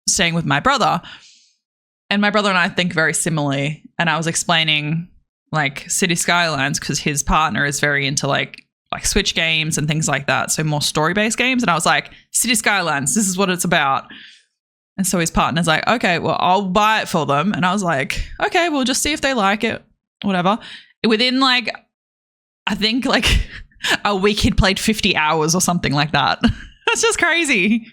staying with my brother. And my brother and I think very similarly. And I was explaining like City Skylines because his partner is very into like Switch games and things like that. So more story-based games. And I was like, City Skylines, this is what it's about. And so his partner's like, okay, well, I'll buy it for them. And I was like, okay, we'll just see if they like it, whatever. Within like, I think like a week he'd played 50 hours or something like that. That's just crazy.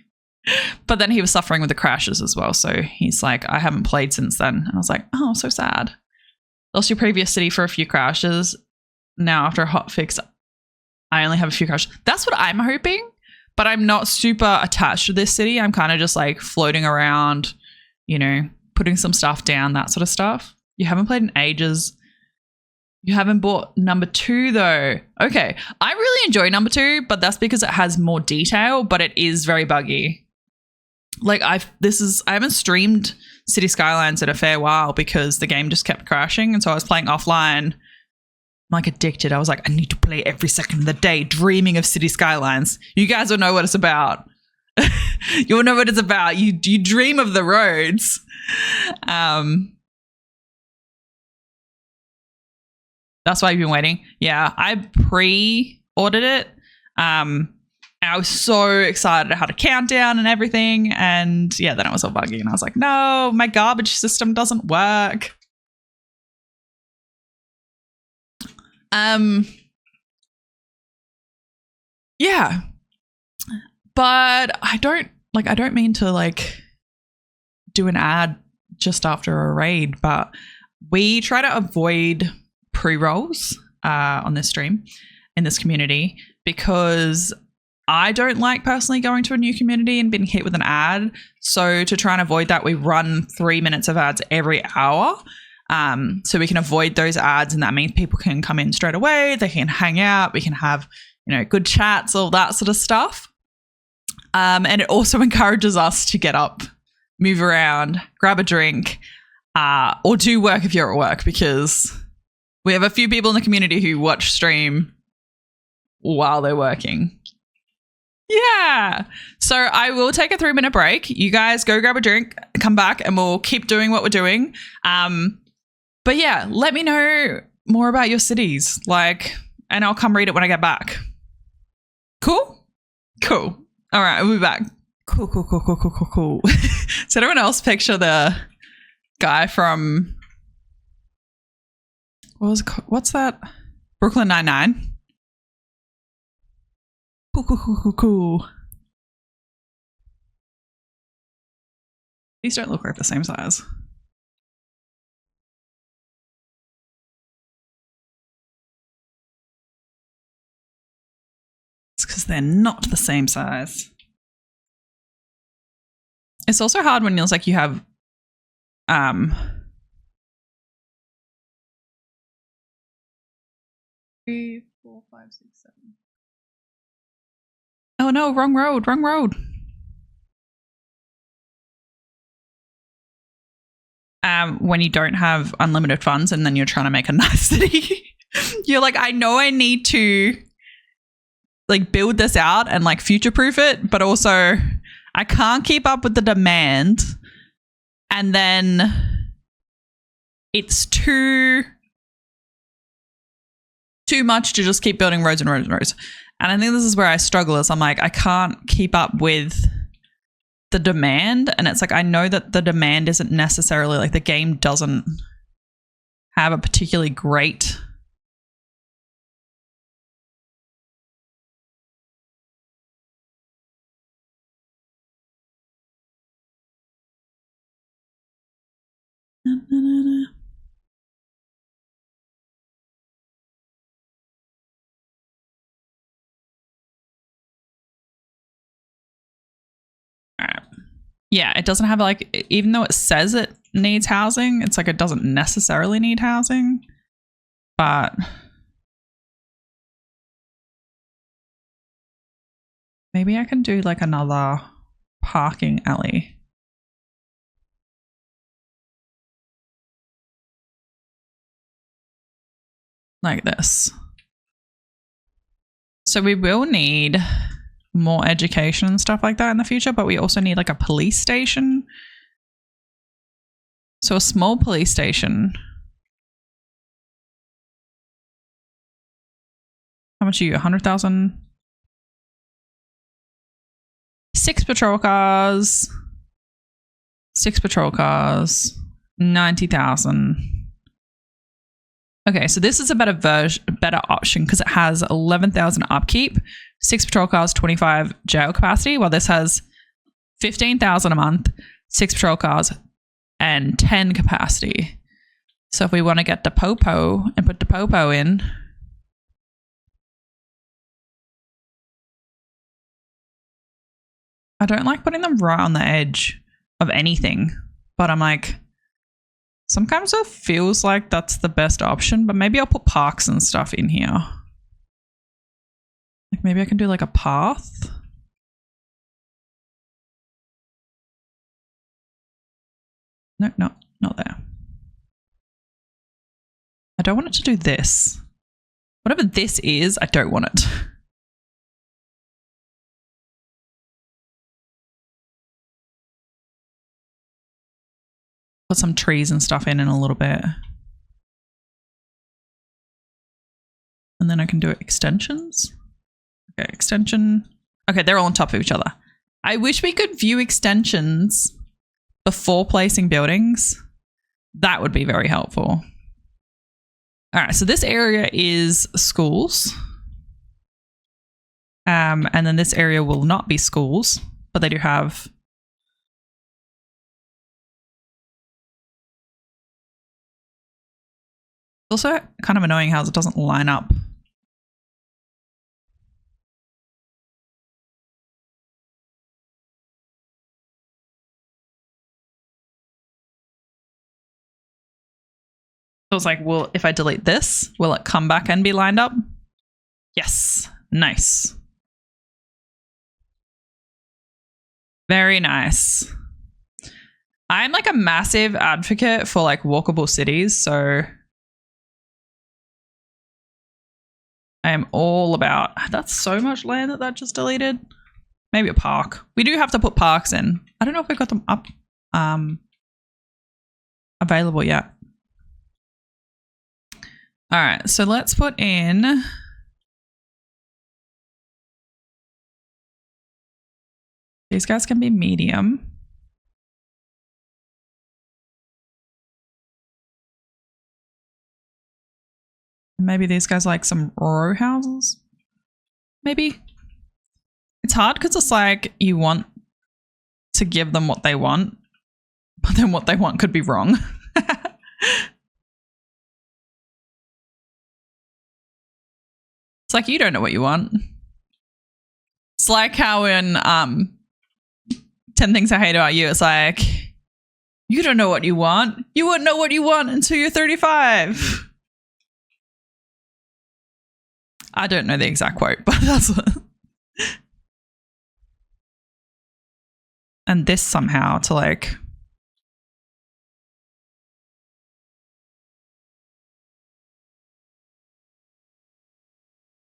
But then he was suffering with the crashes as well. So he's like, I haven't played since then. And I was like, oh, so sad. Lost your previous city for a few crashes. Now after a hot fix, I only have a few crashes. That's what I'm hoping. But I'm not super attached to this city. I'm kind of just like floating around, you know, putting some stuff down, that sort of stuff. You haven't played in ages. You haven't bought number 2 though. Okay. I really enjoy number 2, but that's because it has more detail, but it is very buggy. Like I haven't streamed City Skylines in a fair while because the game just kept crashing. And so I was playing offline. I'm like addicted. I was like, I need to play every second of the day, dreaming of City Skylines. You guys will know what it's about. You'll know what it's about. You dream of the roads. That's why I've been waiting. Yeah, I pre-ordered it. I was so excited. I had a countdown and everything. And yeah, then it was all buggy. And I was like, no, my garbage system doesn't work. Yeah. But I don't mean to like do an ad just after a raid, but we try to avoid pre-rolls on this stream in this community because I don't like personally going to a new community and being hit with an ad. So to try and avoid that, we run 3 minutes of ads every hour. So we can avoid those ads, and that means people can come in straight away. They can hang out. We can have, good chats, all that sort of stuff. And it also encourages us to get up, move around, grab a drink, or do work if you're at work, because we have a few people in the community who watch stream while they're working. Yeah. So I will take a 3-minute break. You guys go grab a drink, come back, and we'll keep doing what we're doing. But yeah, let me know more about your cities, and I'll come read it when I get back. Cool? Cool. All right, we'll be back. Cool. Does anyone else picture the guy from what's that? Brooklyn Nine-Nine. Cool. These don't look like the same size. It's because they're not the same size. It's also hard when it's like you have 3, 4, 5, 6, 7. Oh no, wrong road. When you don't have unlimited funds and then you're trying to make a nice city, you're like, I know I need to build this out and future-proof it, but also I can't keep up with the demand, and then it's too much to just keep building roads and roads and roads. And I think this is where I struggle, is I'm like, I can't keep up with the demand. And it's like, I know that the demand isn't necessarily the game doesn't have a particularly great Yeah, it doesn't have even though it says it needs housing, it's it doesn't necessarily need housing. But maybe I can do another parking alley. Like this. So we will need more education and stuff like that in the future, but we also need a police station. So a small police station. How much are you? 100,000? 6 patrol cars. 90,000. Okay, so this is a better option because it has 11,000 upkeep, 6 patrol cars, 25 jail capacity, while this has 15,000 a month, 6 patrol cars, and 10 capacity. So if we want to get the Popo and put the Popo in, I don't like putting them right on the edge of anything, but I'm like, sometimes it feels like that's the best option, but maybe I'll put parks and stuff in here. Maybe I can do a path. No, not there. I don't want it to do this. Whatever this is, I don't want it. Put some trees and stuff in a little bit. And then I can do extensions. Okay, extension. Okay, they're all on top of each other. I wish we could view extensions before placing buildings. That would be very helpful. All right, so this area is schools. And then this area will not be schools, but they do have also kind of annoying how it doesn't line up. So it's like, well, if I delete this, will it come back and be lined up? Yes. Nice. Very nice. I'm like a massive advocate for like walkable cities, so I am all about. That's so much land that just deleted. Maybe a park. We do have to put parks in. I don't know if we've got them up available yet. All right, so let's put in these guys can be medium. Maybe these guys like some row houses. Maybe. It's hard because it's like you want to give them what they want, but then what they want could be wrong. It's like you don't know what you want. It's like how in 10 Things I Hate About You, it's like, you don't know what you want. You won't know what you want until you're 35. I don't know the exact quote, but that's what. And this somehow to like.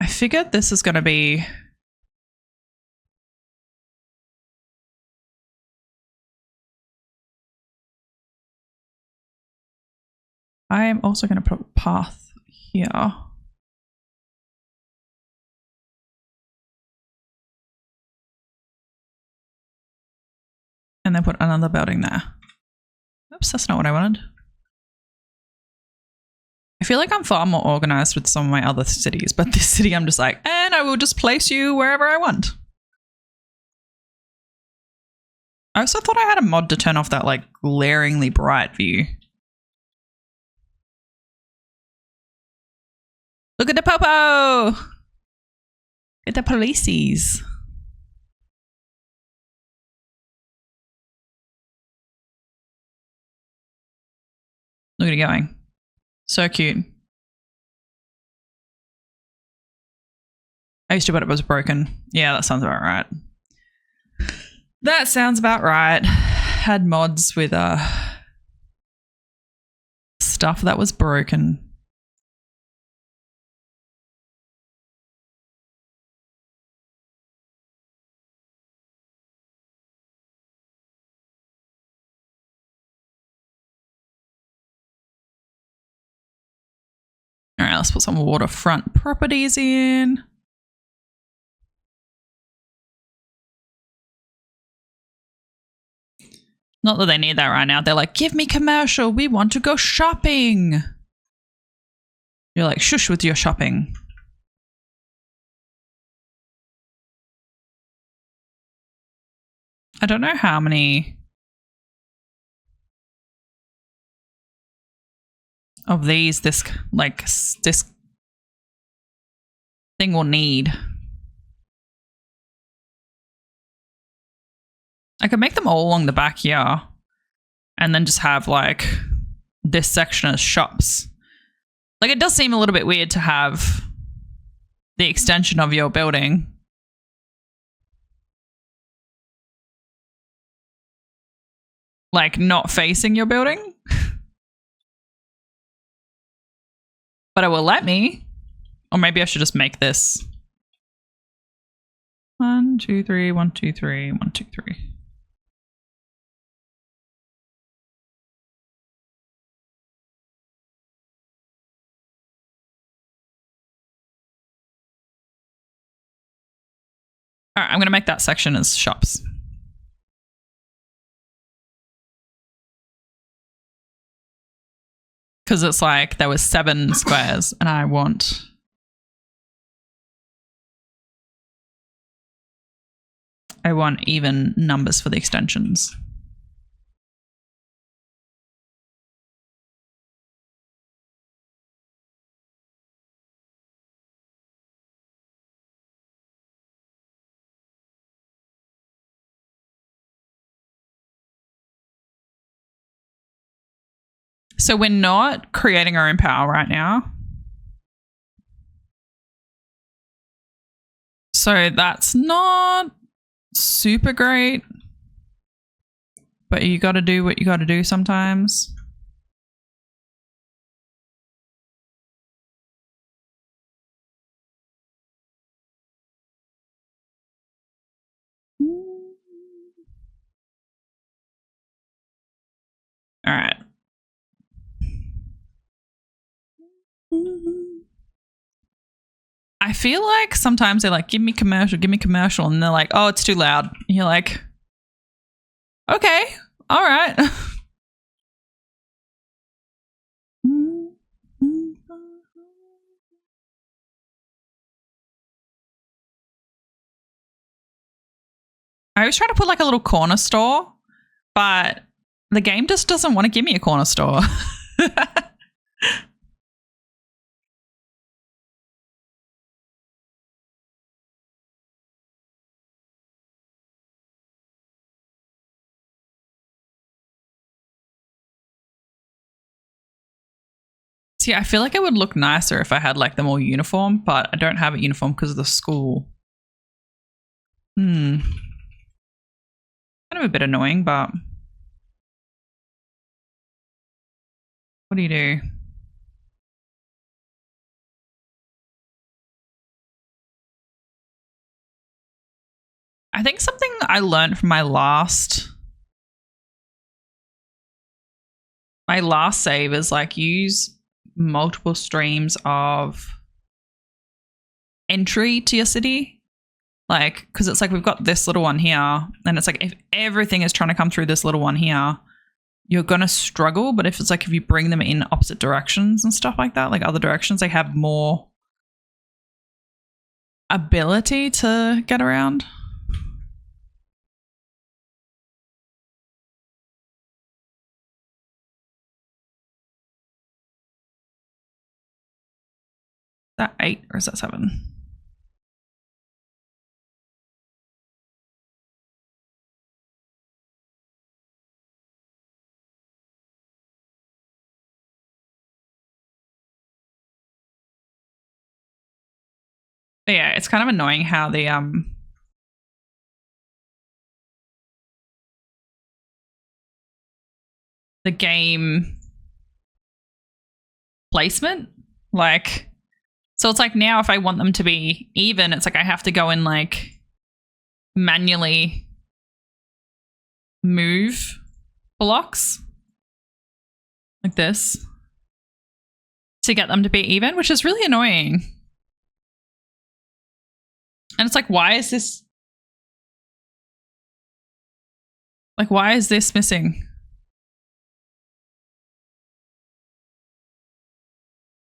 I figured this is going to be. I am also going to put a path here. And then put another building there. Oops, that's not what I wanted. I feel like I'm far more organized with some of my other cities, but this city I'm just like, and I will just place you wherever I want. I also thought I had a mod to turn off that like glaringly bright view. Look at the popo! Get the policies. Look at it going. So cute. I used to, but it was broken. Yeah, that sounds about right. That sounds about right. Had mods with stuff that was broken. All right, let's put some waterfront properties in. Not that they need that right now. They're like, give me commercial. We want to go shopping. You're like, shush with your shopping. I don't know how many of these this thing will need. I could make them all along the back here and then just have like this section as shops. Like it does seem a little bit weird to have the extension of your building like not facing your building. But it will let me. Or maybe I should just make this 1, 2, 3, 1, 2, 3, 1, 2, 3. All right, I'm going to make that section as shops. Because it's like there was 7 squares and I want even numbers for the extensions. So we're not creating our own power right now. So that's not super great. But you got to do what you got to do sometimes. All right. I feel like sometimes they're like, give me commercial. And they're like, oh, it's too loud. And you're like, okay, all right. I always try to put like a little corner store, but the game just doesn't want to give me a corner store. See, I feel like it would look nicer if I had like them all uniform, but I don't have it uniform because of the school. Kind of a bit annoying, but what do you do? I think something I learned from my last save is like use multiple streams of entry to your city. Like, because it's like we've got this little one here, and it's like if everything is trying to come through this little one here, you're gonna struggle. But if it's like if you bring them in opposite directions and stuff like that, like other directions, they have more ability to get around. Is that 8 or is that 7? But yeah, it's kind of annoying how the game placement, like, so it's like now if I want them to be even, it's like I have to go and like manually move blocks like this to get them to be even, which is really annoying. And it's like, why is this missing?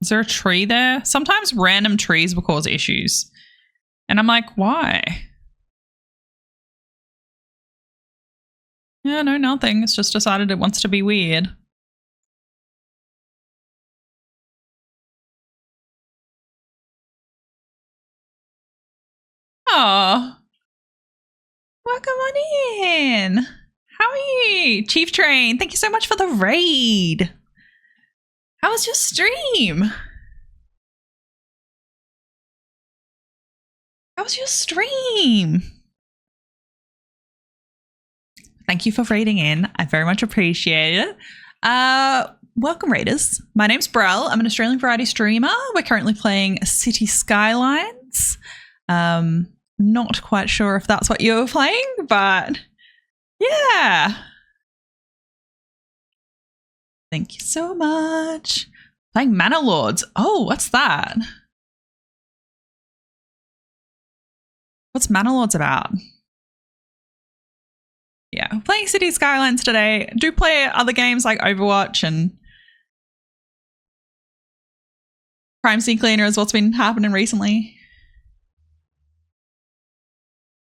Is there a tree there? Sometimes random trees will cause issues. And I'm like, why? Yeah, no, nothing. It's just decided it wants to be weird. Oh, welcome on in. How are you? Chief Train, thank you so much for the raid. How was your stream? How was your stream? Thank you for raiding in. I very much appreciate it. Welcome, raiders. My name's Brel. I'm an Australian variety streamer. We're currently playing City Skylines. Not quite sure if that's what you were playing, but yeah. Thank you so much. Playing Manor Lords. Oh, what's that? What's Manor Lords about? Yeah, playing City Skylines today. Do play other games like Overwatch and Crime Scene Cleaner is what's been happening recently.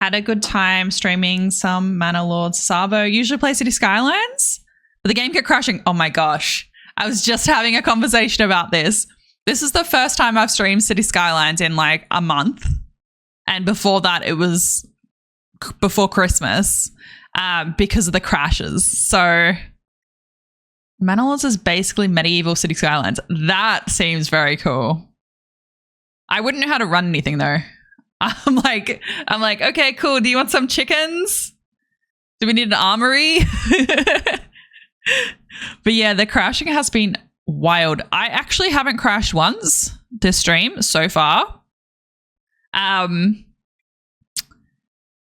Had a good time streaming some Manor Lords. Savo usually play City Skylines, but the game kept crashing. Oh my gosh. I was just having a conversation about this. This is the first time I've streamed City Skylines in like a month. And before that, it was before Christmas because of the crashes. So Manor is basically medieval city skylines. That seems very cool. I wouldn't know how to run anything though. I'm like, okay, cool. Do you want some chickens? Do we need an armory? But yeah, the crashing has been wild. I actually haven't crashed once this stream so far.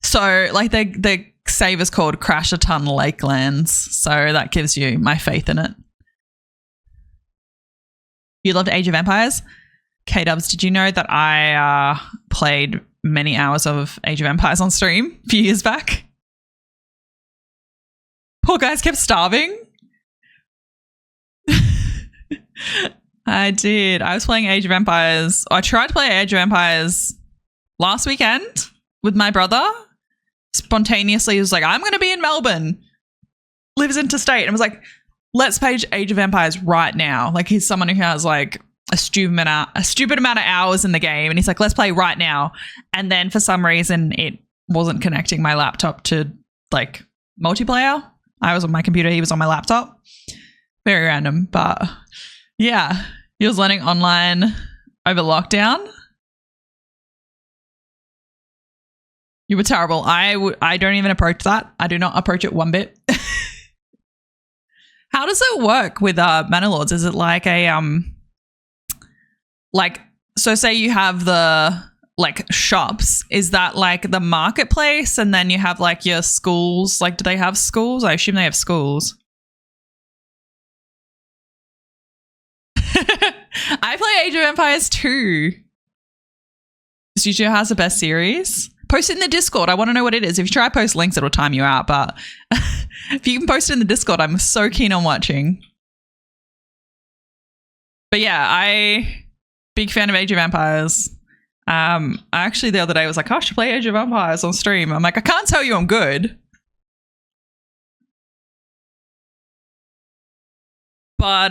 So like the save is called Crash a Ton Lakelands. So that gives you my faith in it. You loved Age of Empires? K-Dubs, did you know that I played many hours of Age of Empires on stream a few years back? Poor guys kept starving. I did. I was playing Age of Empires. I tried to play Age of Empires last weekend with my brother. Spontaneously, he was like, I'm going to be in Melbourne. Lives interstate. And I was like, let's play Age of Empires right now. Like, he's someone who has like a stupid amount of hours in the game. And he's like, let's play right now. And then for some reason, it wasn't connecting my laptop to like multiplayer. I was on my computer. He was on my laptop. Very random. But yeah, he was learning online over lockdown. You were terrible. I don't even approach that. I do not approach it one bit. How does it work with Manor Lords? Is it like a so say you have the like shops, is that like the marketplace and then you have like your schools? Like, do they have schools? I assume they have schools. I play Age of Empires 2. Studio has the best series. Post it in the Discord. I want to know what it is. If you try to post links, it'll time you out. But if you can post it in the Discord, I'm so keen on watching. But yeah, big fan of Age of Empires. I actually the other day was like, oh, I should play Age of Empires on stream. I'm like, I can't tell you I'm good. But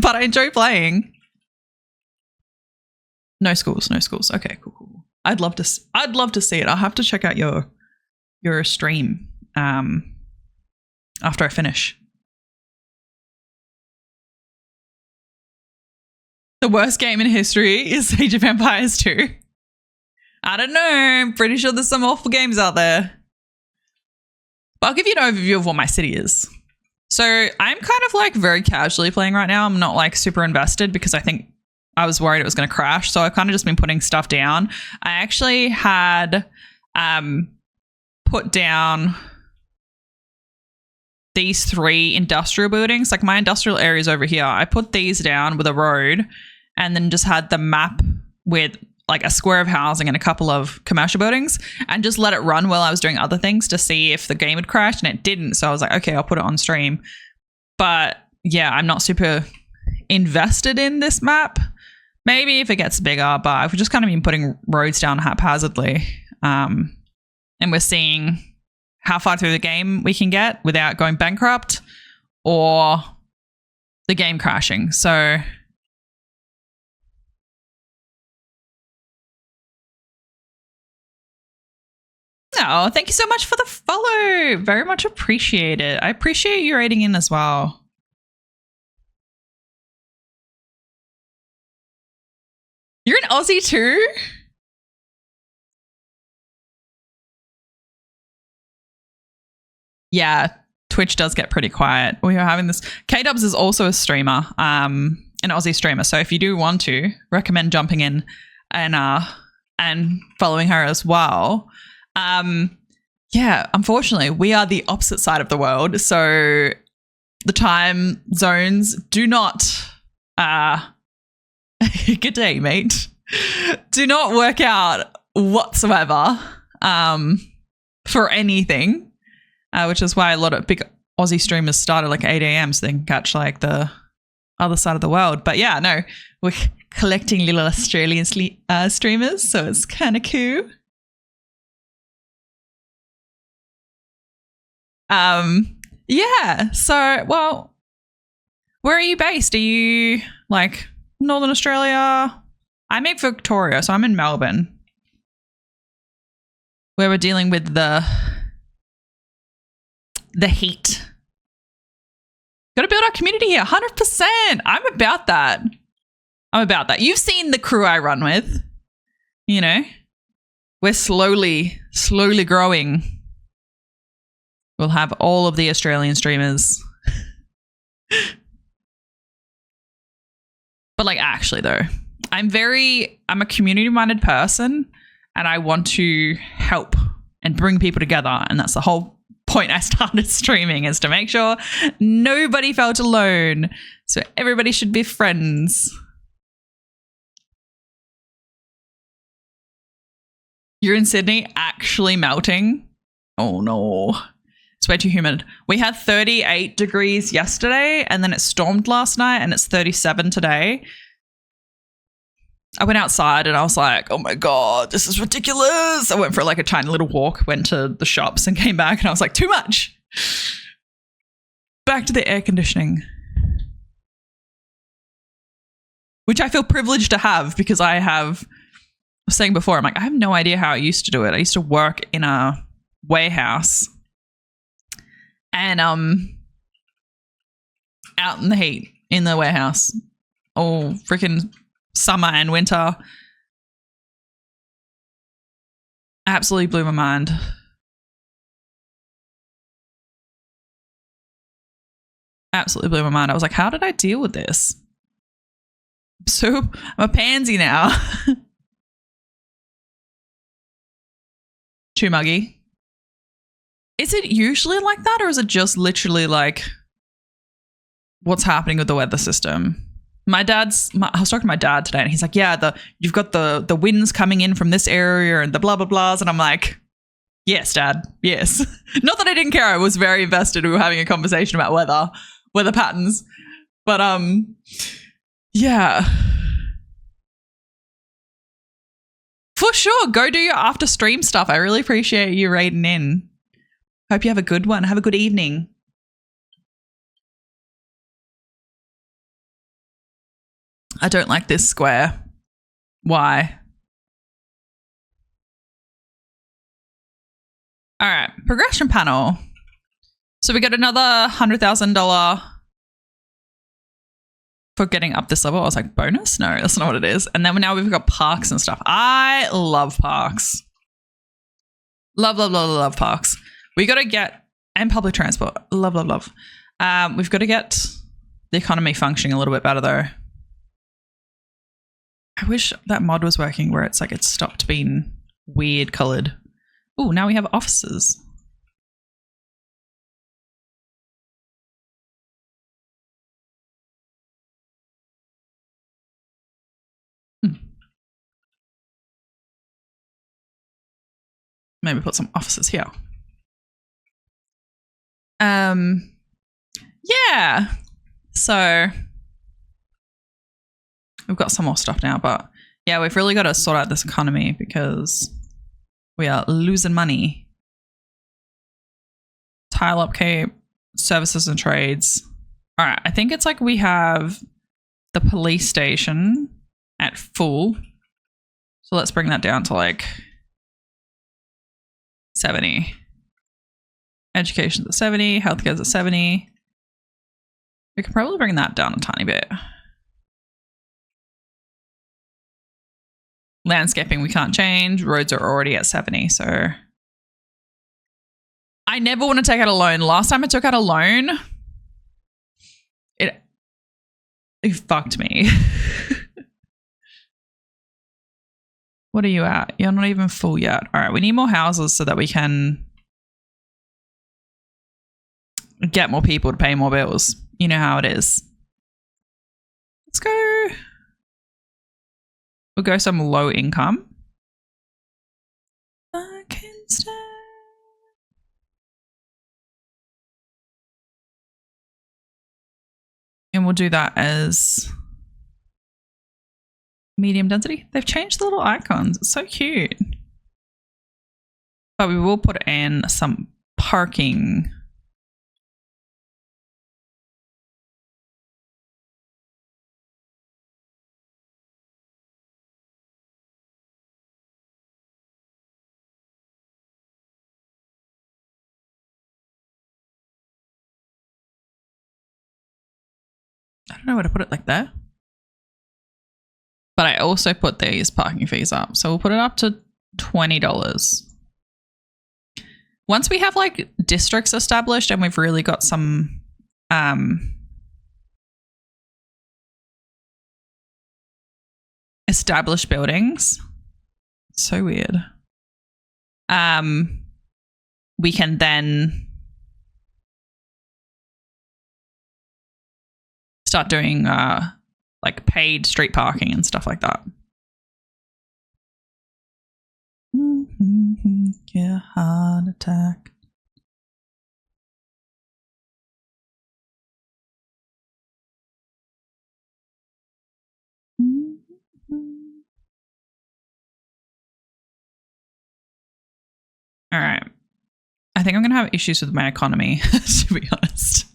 but I enjoy playing. No schools. Okay, cool. I'd love to see it. I'll have to check out your stream after I finish. The worst game in history is Age of Empires 2. I don't know. I'm pretty sure there's some awful games out there. But I'll give you an overview of what my city is. So I'm kind of like very casually playing right now. I'm not like super invested because I think I was worried it was going to crash. So I've kind of just been putting stuff down. I actually had put down these 3 industrial buildings. Like my industrial area is over here. I put these down with a road and then just had the map with like a square of housing and a couple of commercial buildings and just let it run while I was doing other things to see if the game had crashed, and it didn't. So I was like, okay, I'll put it on stream. But yeah, I'm not super invested in this map. Maybe if it gets bigger, but I've just kind of been putting roads down haphazardly. And we're seeing how far through the game we can get without going bankrupt or the game crashing. So oh, thank you so much for the follow. Very much appreciate it. I appreciate you rating in as well. You're an Aussie too? Yeah, Twitch does get pretty quiet. We are having this. K-Dubs is also a streamer, an Aussie streamer. So if you do want to, recommend jumping in and following her as well. Yeah, unfortunately, we are the opposite side of the world. So the time zones do not good day, mate. Do not work out whatsoever for anything, which is why a lot of big Aussie streamers start at like 8 a.m. so they can catch like the other side of the world. But yeah, no, we're collecting little Australian streamers, so it's kind of cool. Yeah, so, well, where are you based? Are you like Northern Australia? I'm in Victoria, so I'm in Melbourne, where we're dealing with the heat. Got to build our community here. 100%. I'm about that. You've seen the crew I run with. You know, we're slowly growing. We'll have all of the Australian streamers. But like, actually though, I'm a community-minded person and I want to help and bring people together. And that's the whole point I started streaming, is to make sure nobody felt alone. So everybody should be friends. You're in Sydney, actually melting. Oh no. It's way too humid. We had 38 degrees yesterday and then it stormed last night and it's 37 today. I went outside and I was like, oh my God, this is ridiculous. I went for like a tiny little walk, went to the shops and came back and I was like, too much. Back to the air conditioning. Which I feel privileged to have because I was saying before, I'm like, I have no idea how I used to do it. I used to work in a warehouse and out in the heat in the warehouse all freaking summer and winter. Absolutely blew my mind. Absolutely blew my mind. I was like, how did I deal with this? So I'm a pansy now. Too muggy. Is it usually like that or is it just literally like what's happening with the weather system? I was talking to my dad today and he's like, yeah, you've got the winds coming in from this area and the blah, blah, blahs. And I'm like, yes, Dad, yes. Not that I didn't care. I was very invested. We were having a conversation about weather patterns. But yeah. For sure. Go do your after stream stuff. I really appreciate you raiding in. Hope you have a good one. Have a good evening. I don't like this square. Why? All right. Progression panel. So we got another $100,000 for getting up this level. I was like, bonus? No, that's not what it is. And then now we've got parks and stuff. I love parks. Love, love, love, love parks. We got to get, and public transport. Love, love, love. We've got to get the economy functioning a little bit better though. I wish that mod was working where it's like it stopped being weird colored. Oh, now we have offices. Maybe put some offices here. Yeah. So we've got some more stuff now, but yeah, we've really got to sort out this economy because we are losing money. Tile upkeep, services and trades. All right, I think it's like we have the police station at full. So let's bring that down to like 70. Education's at 70, healthcare's at 70. We could probably bring that down a tiny bit. Landscaping we can't change. Roads are already at 70, so I never want to take out a loan. Last time I took out a loan, it fucked me. What are you at? You're not even full yet. All right, we need more houses so that we can get more people to pay more bills. You know how it is. Let's go. We'll go some low income. I can stand. And we'll do that as medium density. They've changed the little icons. It's so cute. But we will put in some parking. I don't know where to put it, like there. But I also put these parking fees up. So we'll put it up to $20. Once we have like districts established and we've really got some established buildings, so weird, we can then start doing like paid street parking and stuff like that. Get a heart attack. All right. I think I'm going to have issues with my economy, to be honest.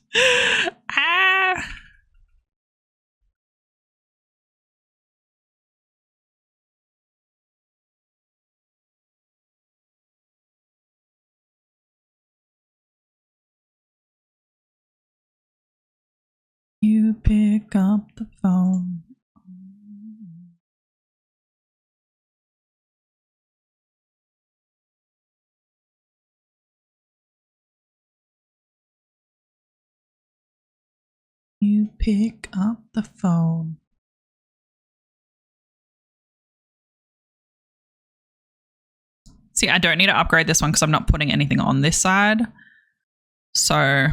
You pick up the phone. You pick up the phone. See, I don't need to upgrade this one because I'm not putting anything on this side. So...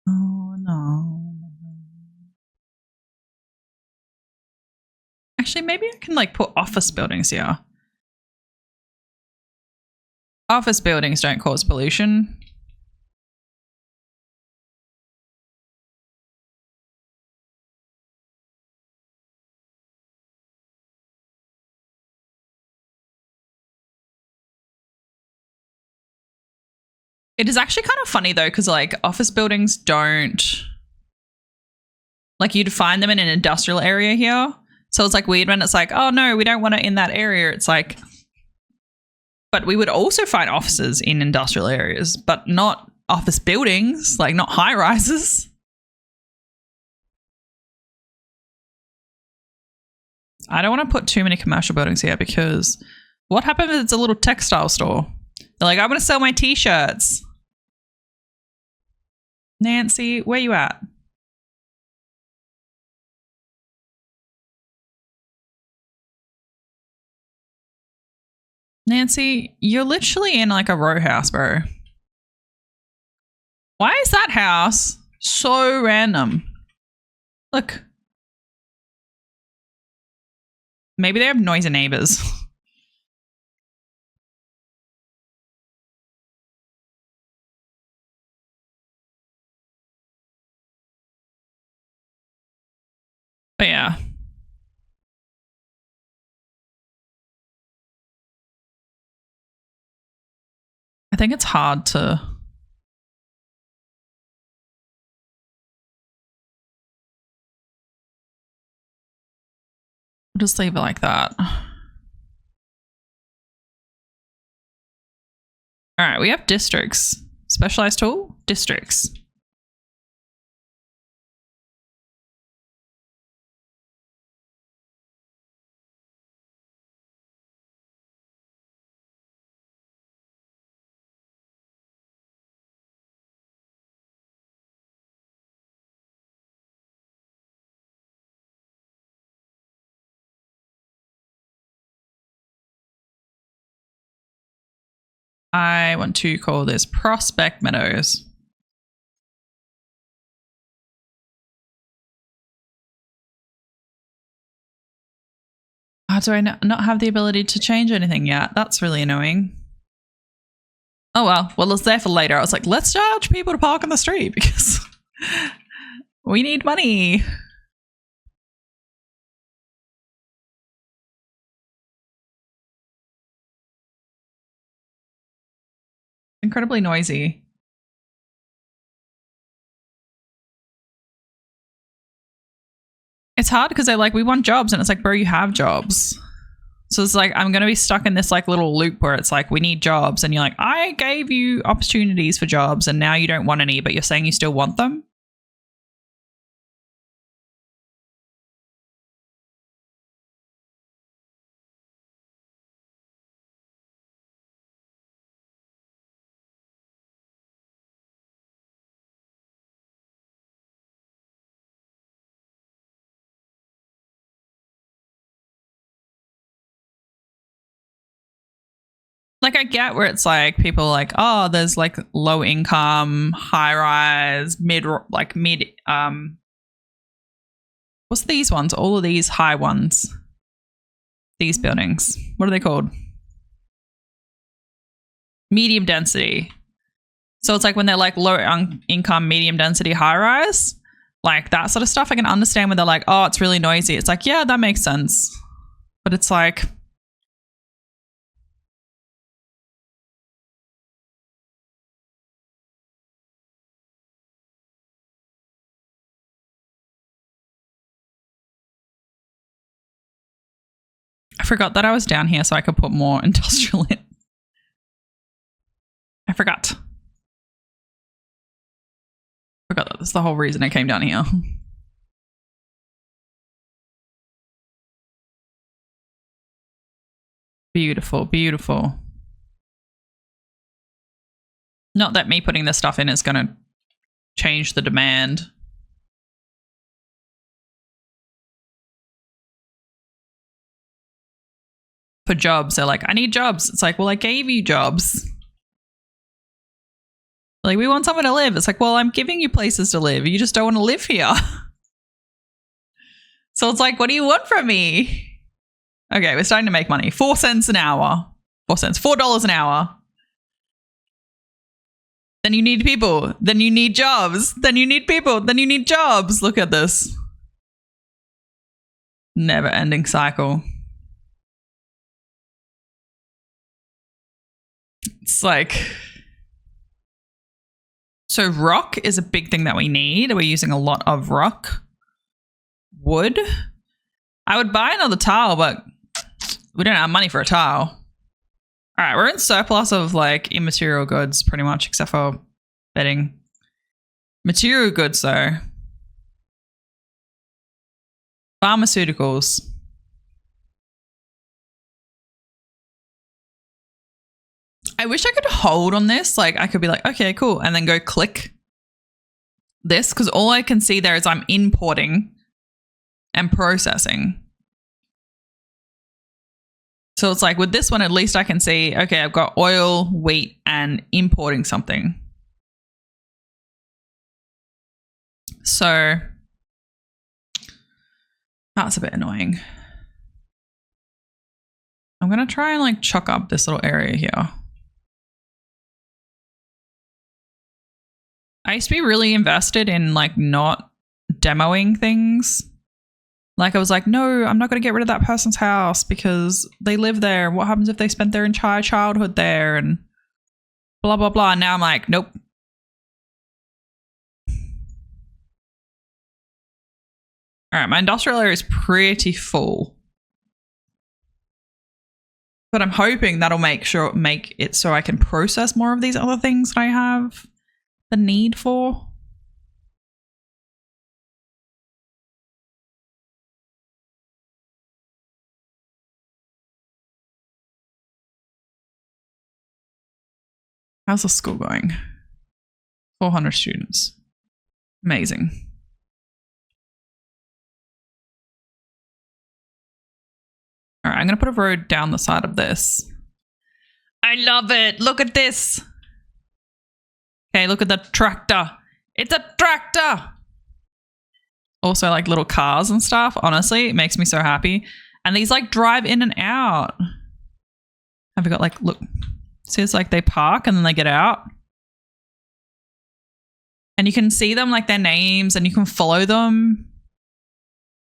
oh, no. Actually, maybe I can like put office buildings here. Office buildings don't cause pollution. It is actually kind of funny though, because like office buildings don't, like you'd find them in an industrial area here. So it's like weird when it's like, oh no, we don't want it in that area. It's like, but we would also find offices in industrial areas, but not office buildings, like not high rises. I don't want to put too many commercial buildings here because what happens if it's a little textile store? They're like, I want to sell my t-shirts. Nancy, where you at? Nancy, you're literally in like a row house, bro. Why is that house so random? Look. Maybe they have noisy neighbors. But yeah. I think it's hard to... I'll just leave it like that. All right, we have districts. Specialized tool, districts. I want to call this Prospect Meadows. Do I not have the ability to change anything yet? That's really annoying. Oh well, it's there for later. I was like, let's charge people to park on the street because we need money. Incredibly noisy. It's hard because they're like, we want jobs, and it's like, bro, you have jobs. So it's like, I'm going to be stuck in this like little loop where it's like, we need jobs, and you're like, I gave you opportunities for jobs and now you don't want any, but you're saying you still want them. Like, I get where it's like people are like, oh, there's like low income, high rise, mid, what's these ones? All of these high ones. These buildings. What are they called? Medium density. So it's like when they're like low income, medium density, high rise, like that sort of stuff. I can understand when they're like, oh, it's really noisy. It's like, yeah, that makes sense. But it's like, I forgot that I was down here so I could put more industrial in. I forgot that that's the whole reason I came down here. Beautiful, beautiful. Not that me putting this stuff in is going to change the demand. For jobs, they're like, I need jobs. It's like, well, I gave you jobs. Like, we want somewhere to live. It's like, well, I'm giving you places to live. You just don't want to live here. So it's like, what do you want from me? Okay, we're starting to make money. 4 cents an hour. 4 cents. $4 an hour. Then you need people. Then you need jobs. Then you need people. Then you need jobs. Look at this. Never ending cycle. It's like... So rock is a big thing that we need. We're using a lot of rock. Wood. I would buy another tile, but we don't have money for a tile. All right, we're in surplus of like immaterial goods pretty much, except for bedding. Material goods though. Pharmaceuticals. I wish I could hold on this. Like I could be like, okay, cool. And then go click this because all I can see there is I'm importing and processing. So it's like with this one, at least I can see, okay, I've got oil, wheat, and importing something. So that's a bit annoying. I'm going to try and like chuck up this little area here. I used to be really invested in like not demoing things. Like I was like, no, I'm not going to get rid of that person's house because they live there. What happens if they spent their entire childhood there and blah, blah, blah. And now I'm like, nope. All right, my industrial area is pretty full. But I'm hoping that'll make it so I can process more of these other things that I have the need for. How's the school going? 400 students. Amazing. All right, I'm going to put a road down the side of this. I love it. Look at this. Okay, look at the tractor. It's a tractor. Also, like little cars and stuff. Honestly, it makes me so happy. And these like drive in and out. Have we got like, look, see, it's like they park and then they get out. And you can see them like their names and you can follow them.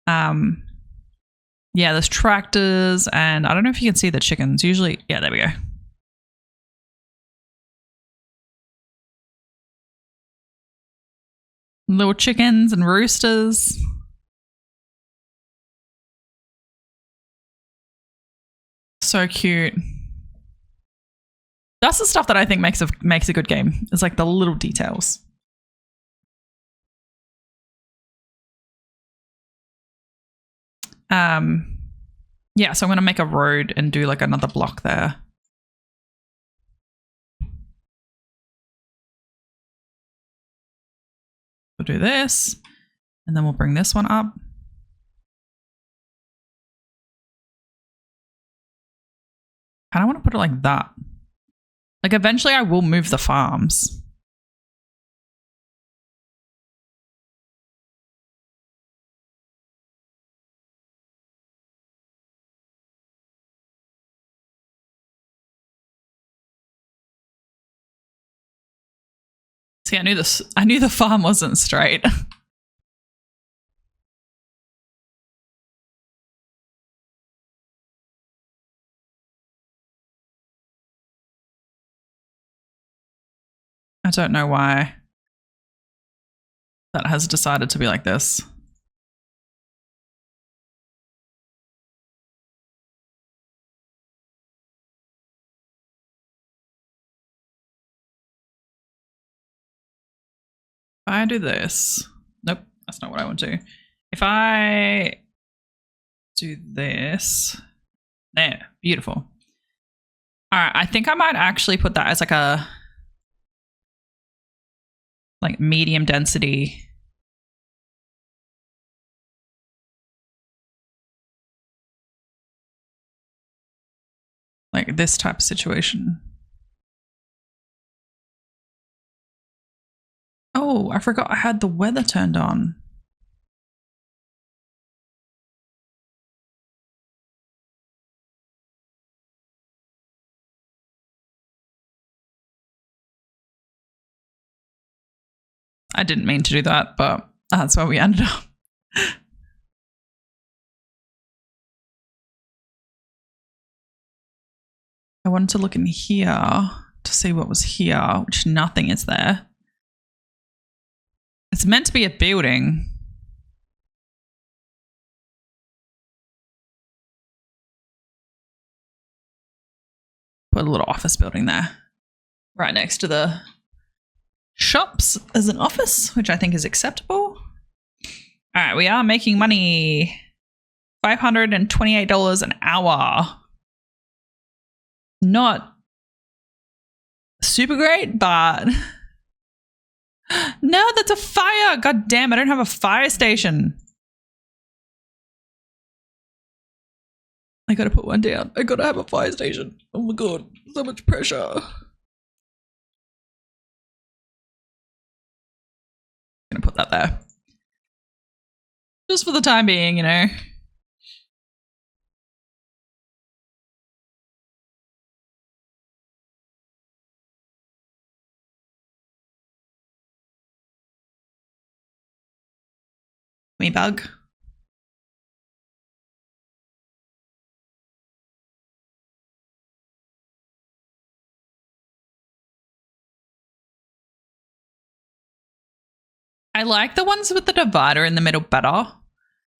Yeah, there's tractors and I don't know if you can see the chickens. Usually, yeah, there we go. Little chickens and roosters. So cute. That's the stuff that I think makes a good game. It's like the little details. Yeah, so I'm going to make a road and do like another block there. We'll do this and then we'll bring this one up. I don't want to put it like that. Like eventually I will move the farms. See, I knew this. I knew the farm wasn't straight. I don't know why that has decided to be like this. If I do this, nope, that's not what I want to do. If I do this, there, beautiful. All right, I think I might actually put that as like a medium density. Like this type of situation. Oh, I forgot I had the weather turned on. I didn't mean to do that, but that's where we ended up. I wanted to look in here to see what was here, which nothing is there. It's meant to be a building. Put a little office building there. Right next to the shops as an office, which I think is acceptable. All right, we are making money. $528 an hour. Not super great, but no, that's a fire. God damn, I don't have a fire station. I gotta put one down. I gotta have a fire station. Oh my god, so much pressure. Gonna put that there. Just for the time being, you know. Me bug. I like the ones with the divider in the middle better.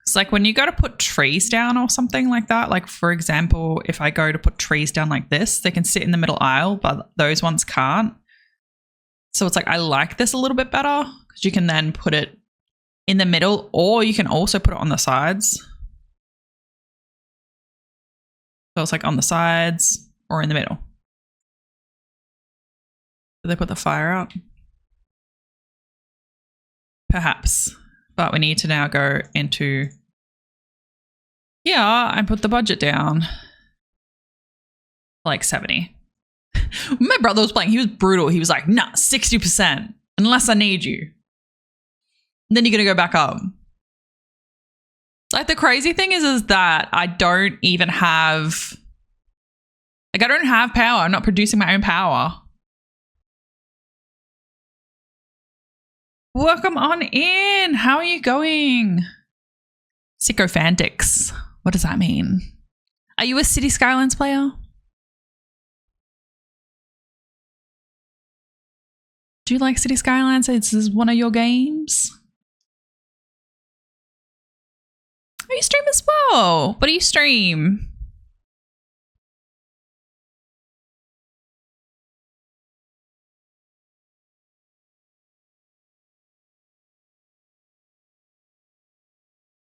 It's like when you go to put trees down or something like that, like for example, if I go to put trees down like this, they can sit in the middle aisle, but those ones can't. So it's like, I like this a little bit better because you can then put it in the middle, or you can also put it on the sides. So it's like on the sides or in the middle. Did they put the fire out? Perhaps. But we need to now go into here and put the budget down. Like 70. My brother was playing, he was brutal. He was like, nah, 60%, unless I need you. And then you're going to go back up. Like the crazy thing is that I don't even have, like I don't have power. I'm not producing my own power. Welcome on in. How are you going? Sycophantics. What does that mean? Are you a City Skylines player? Do you like City Skylines? Is this one of your games? Oh, you stream as well. What do you stream?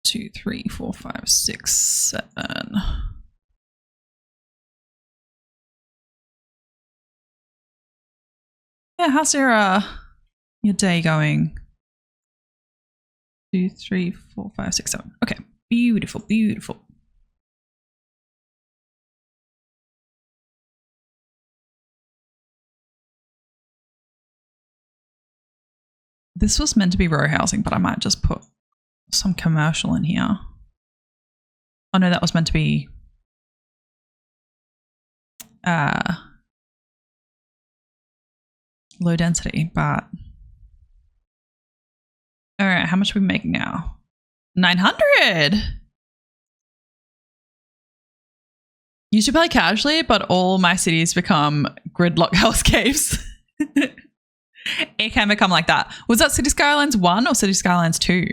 Two, three, four, five, six, 7. Yeah, how's your day going? 2, 3, 4, 5, 6, 7. Okay, beautiful, beautiful. This was meant to be row housing, but I might just put some commercial in here. Oh no, that was meant to be low density, but all right, how much are we making now? 900. Used to play casually, but all my cities become gridlock hellscapes. It can become like that. Was that City Skylines 1 or City Skylines 2?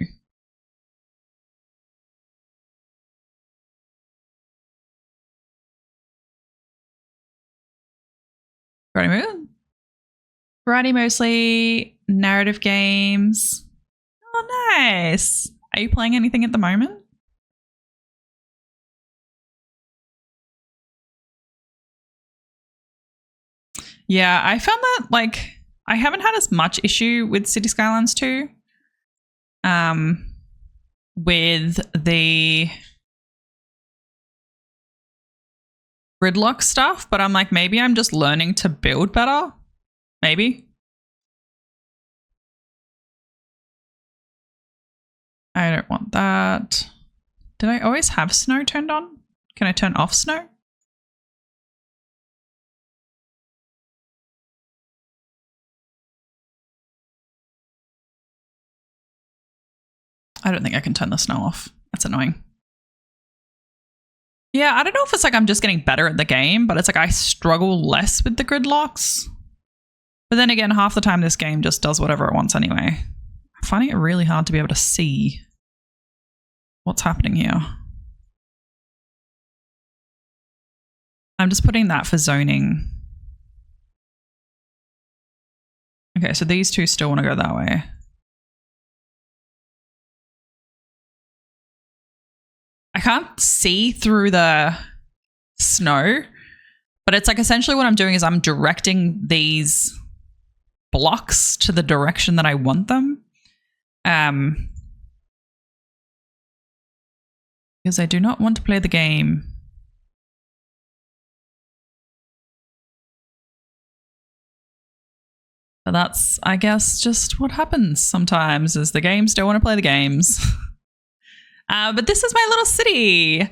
Variety mostly, narrative games. Oh, nice. Are you playing anything at the moment? Yeah, I found that like I haven't had as much issue with City Skylines 2 with the gridlock stuff, but I'm like, maybe I'm just learning to build better. Maybe. I don't want that. Did I always have snow turned on? Can I turn off snow? I don't think I can turn the snow off. That's annoying. Yeah, I don't know if it's like I'm just getting better at the game, but it's like I struggle less with the gridlocks. But then again, half the time this game just does whatever it wants anyway. I'm finding it really hard to be able to see what's happening here. I'm just putting that for zoning. Okay, so these two still want to go that way. I can't see through the snow, but it's like essentially what I'm doing is I'm directing these blocks to the direction that I want them. Because I do not want to play the game. But that's, I guess, just what happens sometimes is the games don't want to play the games. But this is my little city.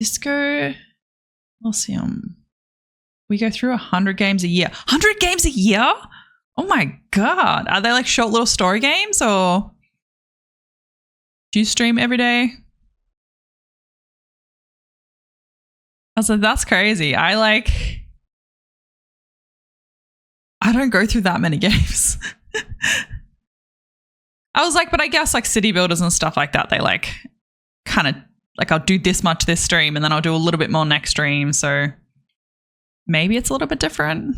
Disco Lyceum. We go through 100 games a year. 100 games a year? Oh my God. Are they like short little story games or do you stream every day? I was like, that's crazy. I don't go through that many games. I was like, but I guess like city builders and stuff like that, they like kind of like I'll do this much this stream and then I'll do a little bit more next stream. So maybe it's a little bit different.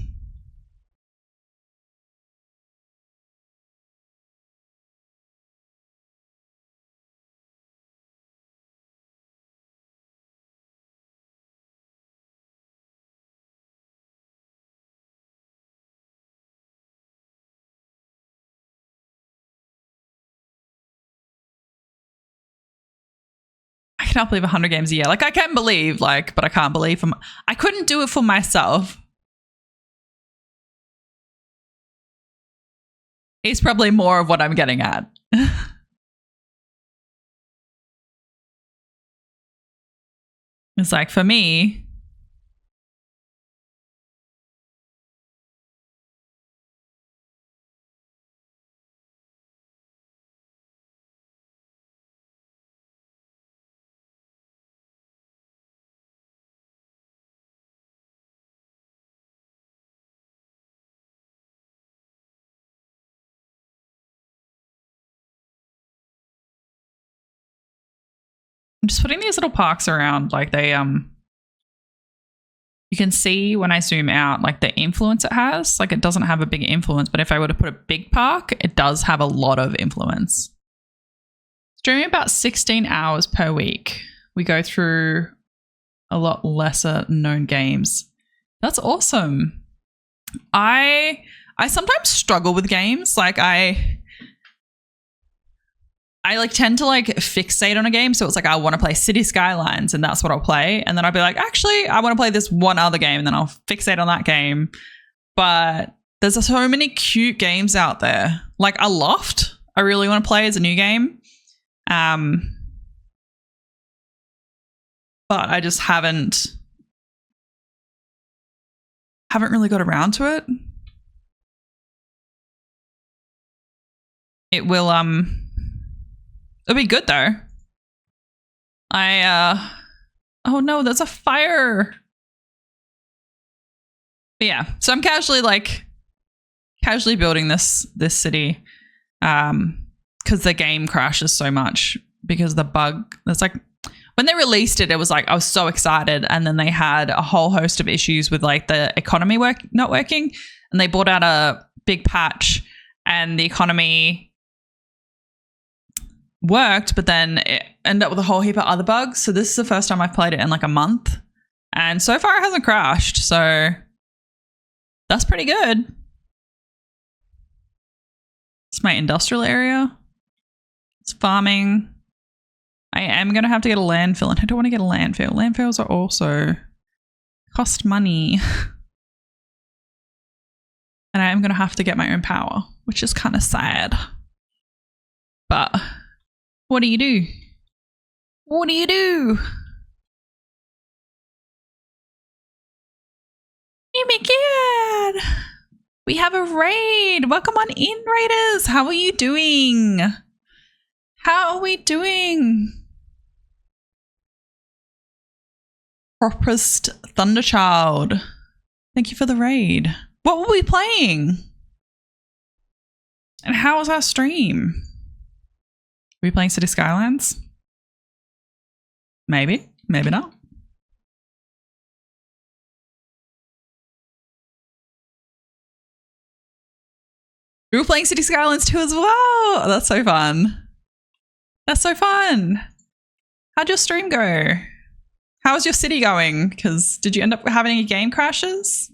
I cannot believe 100 games a year. Like I can believe, like, but I can't believe I couldn't do it for myself. It's probably more of what I'm getting at. It's like for me, I'm just putting these little parks around, like they you can see when I zoom out like the influence it has. Like it doesn't have a big influence, but if I were to put a big park, it does have a lot of influence. Streaming about 16 hours per week. We go through a lot lesser known games. That's awesome. I sometimes struggle with games. Like I like tend to like fixate on a game. So it's like I want to play City Skylines and that's what I'll play. And then I'll be like, actually, I want to play this one other game and then I'll fixate on that game. But there's so many cute games out there. Like Aloft, I really want to play as a new game. But I just haven't really got around to it. It will it'll be good though. Oh no, there's a fire. But yeah, so I'm casually building this city because the game crashes so much because the bug. It's like when they released it, it was like I was so excited, and then they had a whole host of issues with like the economy not working, and they brought out a big patch, and the economy worked, but then it ended up with a whole heap of other bugs. So this is the first time I've played it in like a month, and so far it hasn't crashed. So that's pretty good. It's my industrial area. It's farming. I am going to have to get a landfill, and I don't want to get a landfill. Landfills are also cost money. And I am going to have to get my own power, which is kind of sad. But what do you do? What do you do? Hey, my kid! We have a raid. Welcome on in, raiders. How are you doing? How are we doing? Properest Thunderchild. Thank you for the raid. What were we playing? And how was our stream? Were we playing City Skylines? Maybe. Maybe not. We were playing City Skylines 2 as well. Oh, that's so fun. That's so fun. How'd your stream go? How's your city going? Because did you end up having any game crashes?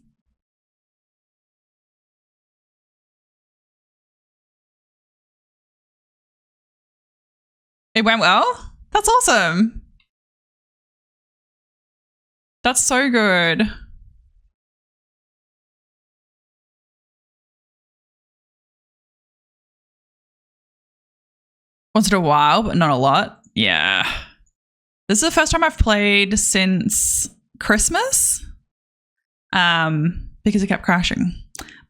It went well? That's awesome. That's so good. Once in a while, but not a lot. Yeah. This is the first time I've played since Christmas. Because it kept crashing.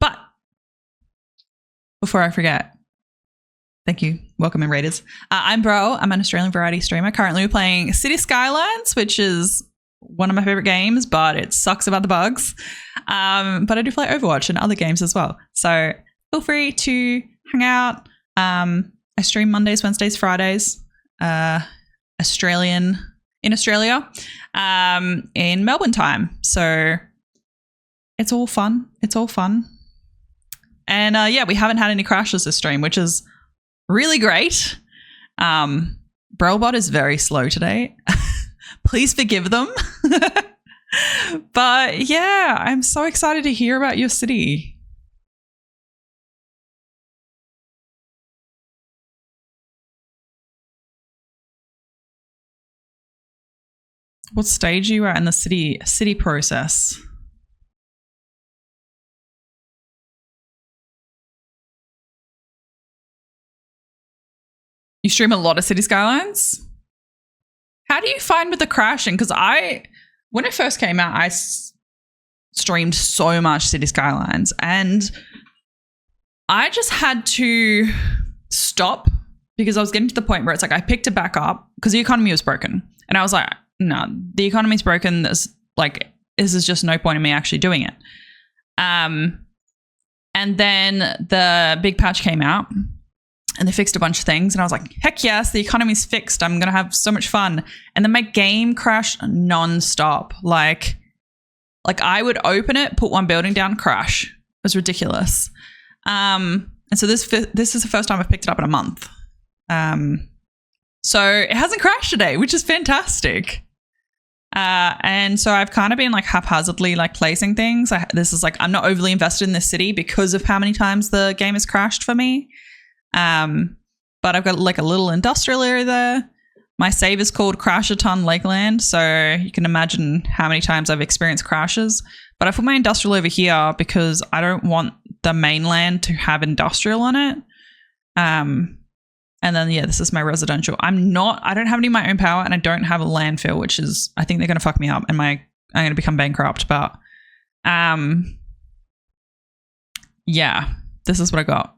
But before I forget, thank you. Welcome in, raiders. I'm Bro. I'm an Australian variety streamer. Currently we're playing City Skylines, which is one of my favorite games, but it sucks about the bugs. But I do play Overwatch and other games as well. So feel free to hang out. I stream Mondays, Wednesdays, Fridays, in Australia, in Melbourne time. So it's all fun. It's all fun. And yeah, we haven't had any crashes this stream, which is really great. Brelbot is very slow today. Please forgive them. But yeah, I'm so excited to hear about your city. What stage are you at in the city process? You stream a lot of City Skylines? How do you find with the crashing? Because when it first came out, I streamed so much City Skylines, and I just had to stop because I was getting to the point where it's like I picked it back up because the economy was broken, and I was like, no, the economy's broken. This is just no point in me actually doing it. And then the big patch came out and they fixed a bunch of things. And I was like, heck yes, the economy's fixed. I'm going to have so much fun. And then my game crashed nonstop. Like I would open it, put one building down, crash. It was ridiculous. And so this is the first time I've picked it up in a month. So it hasn't crashed today, which is fantastic. And so I've kind of been like haphazardly like placing things. This is like, I'm not overly invested in this city because of how many times the game has crashed for me. but I've got like a little industrial area there. My save is called Crash-a-Ton Lakeland, so you can imagine how many times I've experienced crashes. But I put my industrial over here because I don't want the mainland to have industrial on it. And then, yeah, this is my residential. I don't have any of my own power, and I don't have a landfill, which is, I think they're going to fuck me up and I'm going to become bankrupt. But yeah, this is what I got.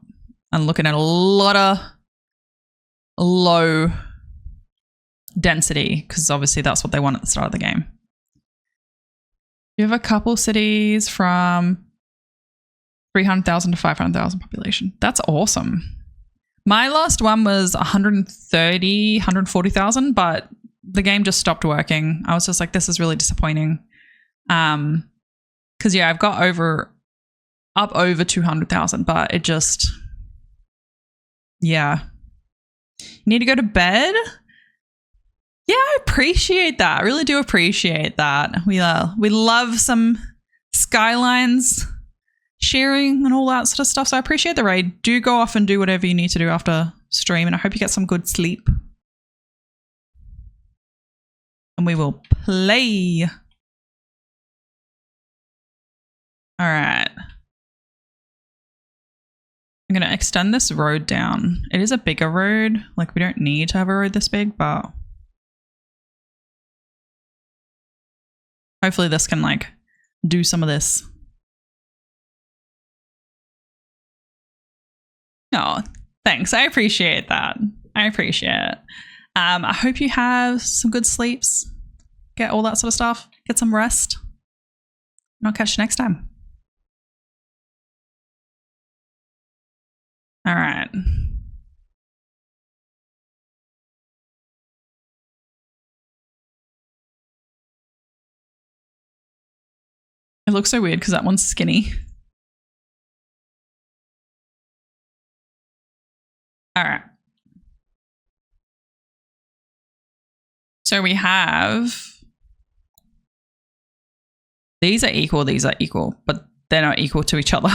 I'm looking at a lot of low density because obviously that's what they want at the start of the game. You have a couple cities from 300,000 to 500,000 population. That's awesome. My last one was 140,000, but the game just stopped working. I was just like, this is really disappointing. Because yeah, I've got up over 200,000, but it just, yeah. You need to go to bed? Yeah, I appreciate that. I really do appreciate that. We love some skylines sharing and all that sort of stuff. So I appreciate the raid. Do go off and do whatever you need to do after stream, and I hope you get some good sleep. And we will play. All right. I'm going to extend this road down. It is a bigger road. Like, we don't need to have a road this big, but hopefully this can like do some of this. Oh, thanks. I appreciate that. I appreciate it. I hope you have some good sleeps. Get all that sort of stuff. Get some rest. And I'll catch you next time. All right. It looks so weird because that one's skinny. All right. So we have, these are equal, but they're not equal to each other.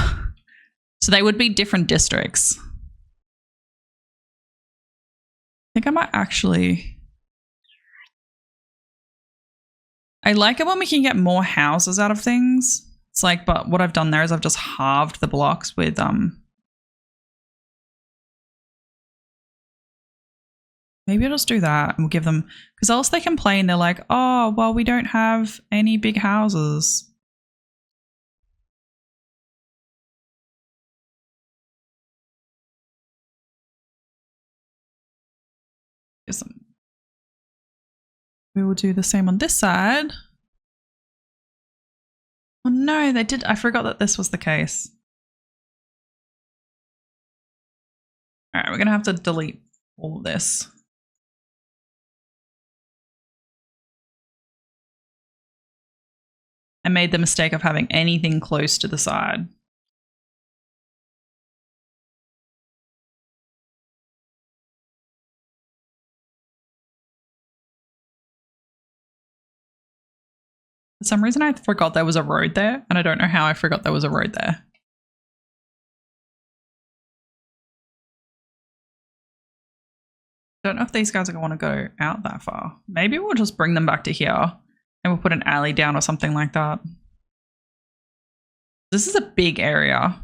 So they would be different districts. I think I might actually, I like it when we can get more houses out of things. It's like, but what I've done there is I've just halved the blocks with maybe I'll just do that and we'll give them, because else they complain. They're like, oh, well, we don't have any big houses. We will do the same on this side. Oh no, they did. I forgot that this was the case. All right, we're going to have to delete all of this. I made the mistake of having anything close to the side. For some reason, I forgot there was a road there, and I don't know how I forgot there was a road there. Don't know if these guys are going to want to go out that far. Maybe we'll just bring them back to here. And we'll put an alley down or something like that. This is a big area.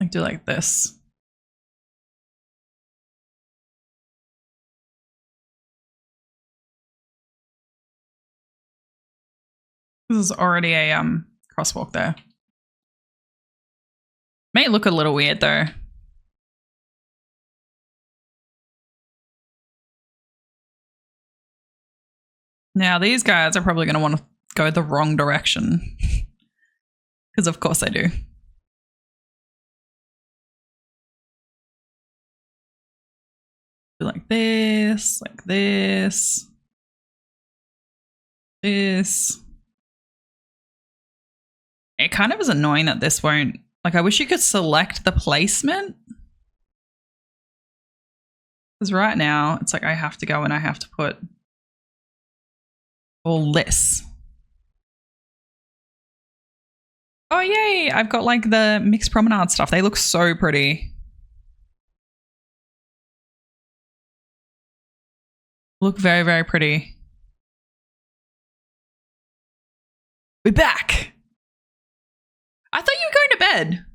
Like do like this. This is already a crosswalk there. May look a little weird though. Now these guys are probably going to want to go the wrong direction. Because of course they do. Like this, like this. This. It kind of is annoying that this won't, like I wish you could select the placement. Because right now, it's like I have to go and I have to put all this. Oh, yay. I've got like the mixed promenade stuff. They look so pretty. Look very, very pretty. We're back. I thought you were going to bed.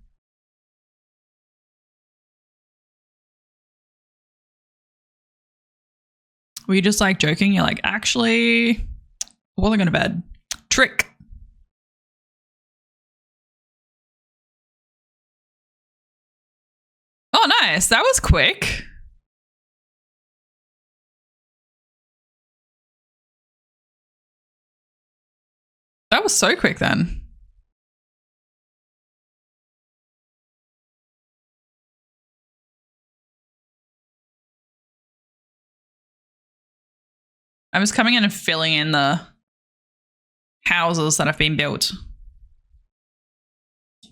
Were you just like joking? You're like, actually, I wasn't going to bed. Trick. Oh, nice. That was quick. That was so quick then. I'm just coming in and filling in the houses that have been built.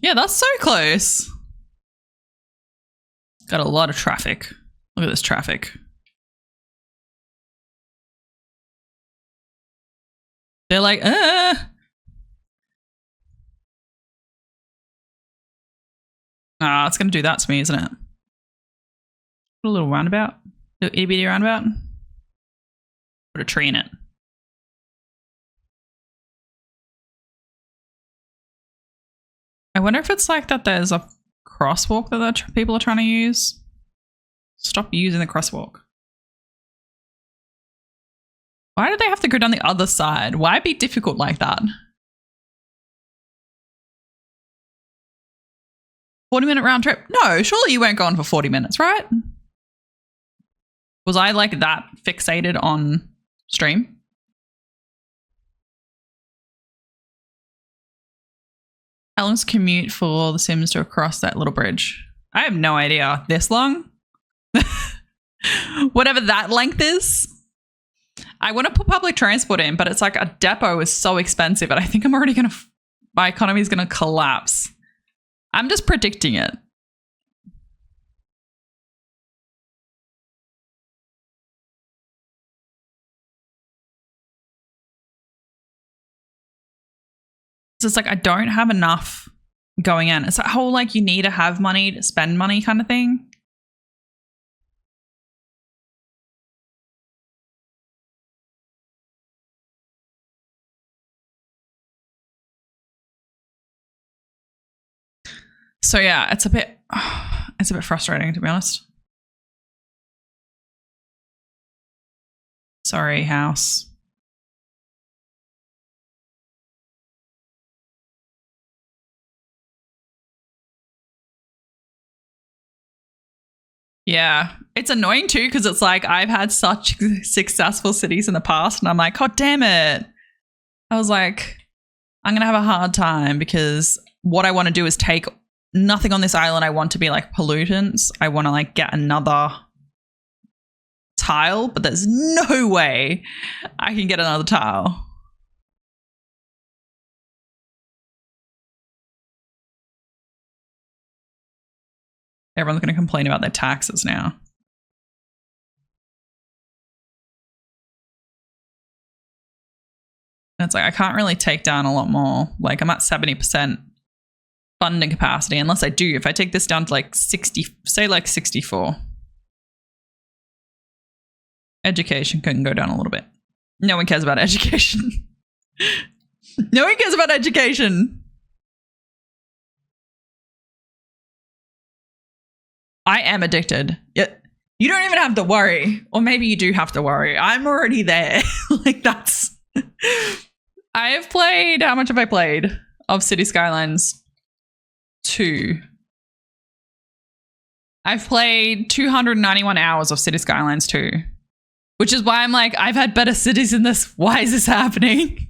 Yeah, that's so close. Got a lot of traffic. Look at this traffic. They're like, Ah, it's going to do that to me, isn't it? Put a little roundabout. A little itty bitty roundabout. Put a tree in it. I wonder if it's like that there's a crosswalk that people are trying to use. Stop using the crosswalk. Why do they have to go down the other side? Why be difficult like that? 40-minute round trip? No, surely you weren't going for 40 minutes, right? Was I like that fixated on stream? How long's commute for the Sims to cross that little bridge? I have no idea. This long? Whatever that length is. I want to put public transport in, but it's like a depot is so expensive, and I think I'm already going to, my economy is going to collapse. I'm just predicting it. So it's like I don't have enough going in. It's that whole like you need to have money to spend money kind of thing. So yeah, it's a bit frustrating, to be honest. Sorry, house. Yeah, it's annoying too because it's like I've had such successful cities in the past and I'm like, God damn it. I was like, I'm going to have a hard time because what I want to do is take nothing on this island I want to be like pollutants. I want to like get another tile, but there's no way I can get another tile. Everyone's going to complain about their taxes now. And it's like, I can't really take down a lot more. Like I'm at 70% funding capacity, unless I do. If I take this down to like 60, say like 64. Education can go down a little bit. No one cares about education. No one cares about education. I am addicted. You don't even have to worry. Or maybe you do have to worry. I'm already there. Like that's... I have played... How much have I played of City Skylines 2? I've played 291 hours of City Skylines 2. Which is why I'm like, I've had better cities than this. Why is this happening?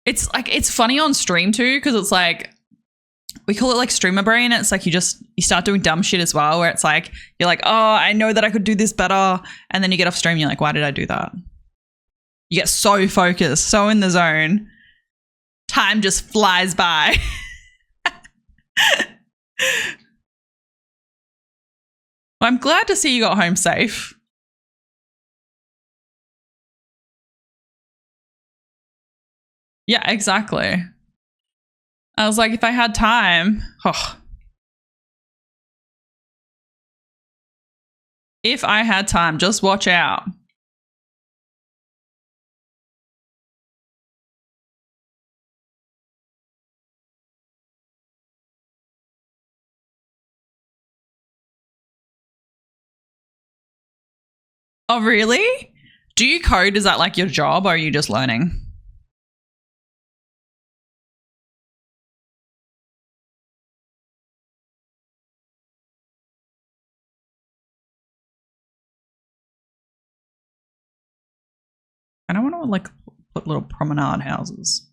It's like, it's funny on stream too, because it's like, we call it like streamer brain. It's like you start doing dumb shit as well, where it's like, you're like, oh, I know that I could do this better. And then you get off stream, you're like, why did I do that? You get so focused, so in the zone. Time just flies by. Well, I'm glad to see you got home safe. Yeah, exactly. I was like, if I had time, if I had time, just watch out. Oh, really? Do you code? Is that like your job, or are you just learning? I don't want to like put little promenade houses.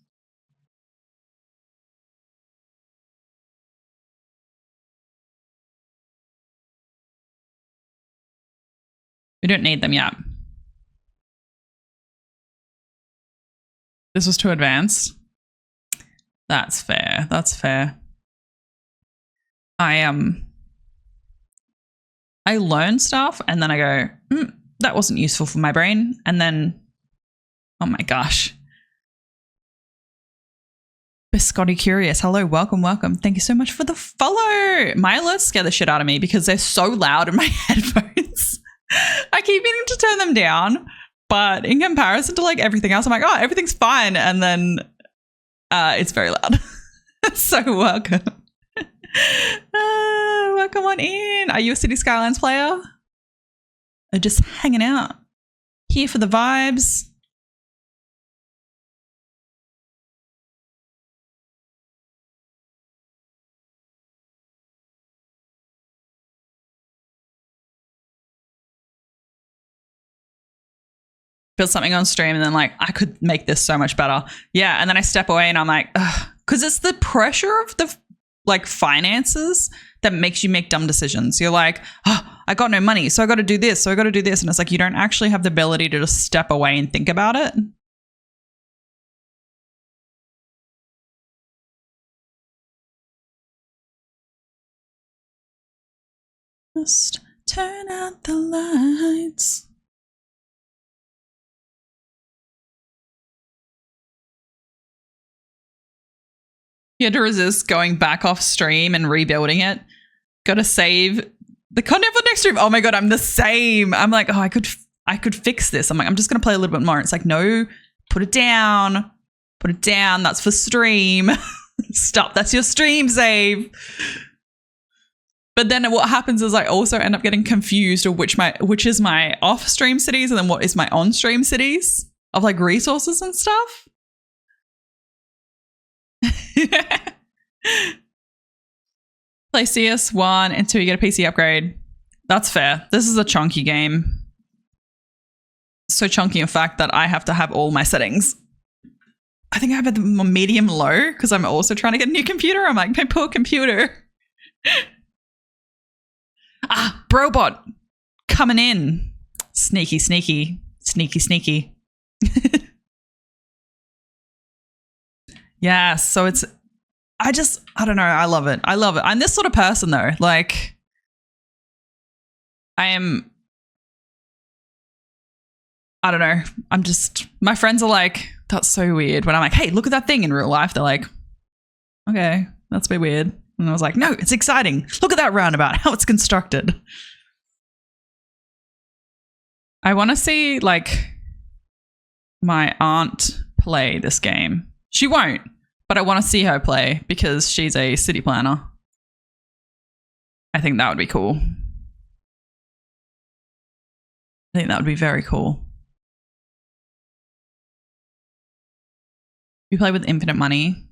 We don't need them yet. This was too advanced. That's fair. That's fair. I learn stuff and then I go, that wasn't useful for my brain. And then, oh my gosh. Biscotti Curious. Hello, welcome, welcome. Thank you so much for the follow. My alerts scare the shit out of me because they're so loud in my headphones. I keep meaning to turn them down, but in comparison to like everything else, I'm like, oh, everything's fine. And then it's very loud. So welcome. Welcome on in. Are you a City Skylines player? Or just hanging out? Here for the vibes? Build something on stream and then like, I could make this so much better. Yeah, and then I step away and I'm like, ugh. Because it's the pressure of the like finances that makes you make dumb decisions. You're like, oh, I got no money, so I got to do this, so I got to do this. And it's like, you don't actually have the ability to just step away and think about it. Just turn out the lights. You had to resist going back off stream and rebuilding it. Got to save the content for next stream. Oh my God, I'm the same. I'm like, oh, I could fix this. I'm like, I'm just going to play a little bit more. It's like, no, put it down. Put it down. That's for stream. Stop. That's your stream save. But then what happens is I also end up getting confused of which is my off stream cities and then what is my on stream cities of like resources and stuff. Play CS 1 until you get a PC upgrade. That's fair. This is a chunky game. So chunky, in fact, that I have to have all my settings. I think I have it medium low because I'm also trying to get a new computer. I'm like, my poor computer. Brobot coming in. Sneaky, sneaky, sneaky, sneaky. Yeah, so it's, I don't know. I love it. I love it. I'm this sort of person though. Like, I don't know. My friends are like, that's so weird. When I'm like, hey, look at that thing in real life. They're like, okay, that's a bit weird. And I was like, no, it's exciting. Look at that roundabout, how it's constructed. I want to see like my aunt play this game. She won't, but I want to see her play because she's a city planner. I think that would be cool. I think that would be very cool. You play with infinite money,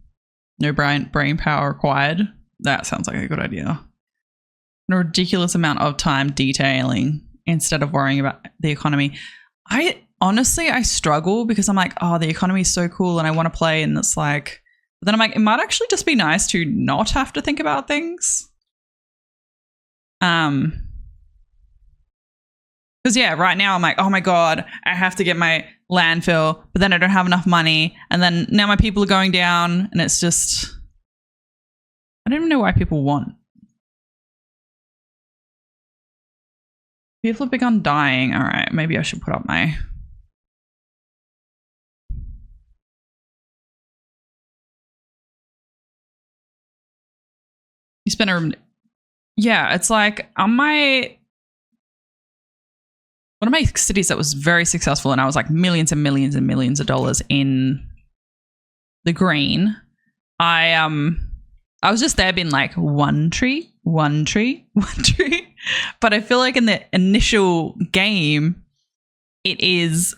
no brain power required. That sounds like a good idea. And a ridiculous amount of time detailing instead of worrying about the economy. I struggle because I'm like, oh, the economy is so cool and I want to play. And it's like, but then I'm like, it might actually just be nice to not have to think about things. Because yeah, right now I'm like, oh my God, I have to get my landfill, but then I don't have enough money. And then now my people are going down and it's just, I don't even know why people want. People have begun dying. All right, maybe I should put up my... You spent a... Yeah, it's like on my... One of my cities that was very successful and I was like millions and millions and millions of dollars in the green. I was just there being like one tree. But I feel like in the initial game, it is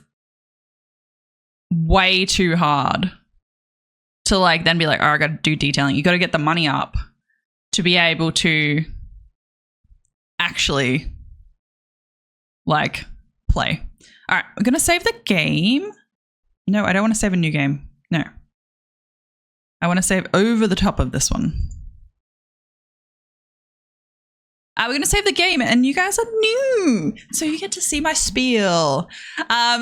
way too hard to like then be like, oh, I got to do detailing. You got to get the money up to be able to actually like play. All right, I'm going to save the game. No, I don't want to save a new game. No. I want to save over the top of this one. We're going to save the game and you guys are new. So you get to see my spiel.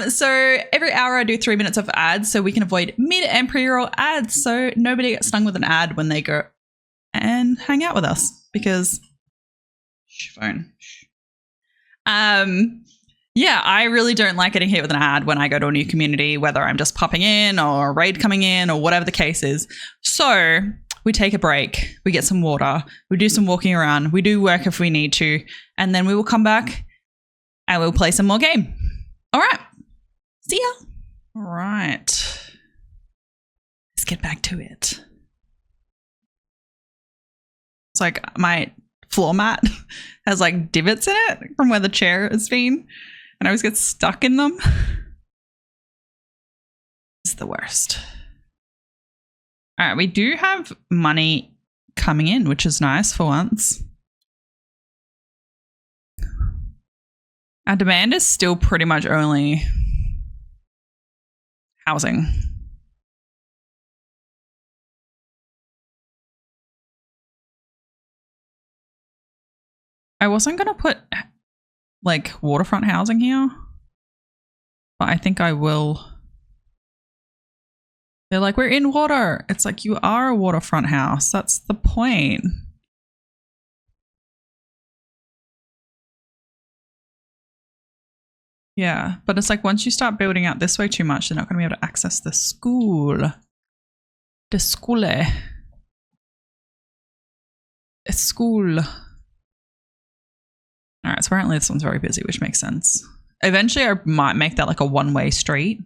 So every hour I do 3 minutes of ads so we can avoid mid and pre-roll ads so nobody gets stung with an ad when they go and hang out with us because phone. Yeah, I really don't like getting hit with an ad when I go to a new community, whether I'm just popping in or a raid coming in or whatever the case is. So we take a break, we get some water, we do some walking around, we do work if we need to, and then we will come back and we'll play some more game. All right. See ya. All right. Let's get back to it. It's like my floor mat has like divots in it from where the chair has been, and I always get stuck in them. It's the worst. All right, we do have money coming in, which is nice for once. Our demand is still pretty much only housing. I wasn't going to put like waterfront housing here, but I think I will. They're like, we're in water. It's like, you are a waterfront house. That's the point. Yeah, but it's like once you start building out this way too much, they're not going to be able to access the school. The school. A school. All right, so apparently this one's very busy, which makes sense. Eventually, I might make that like a one-way street.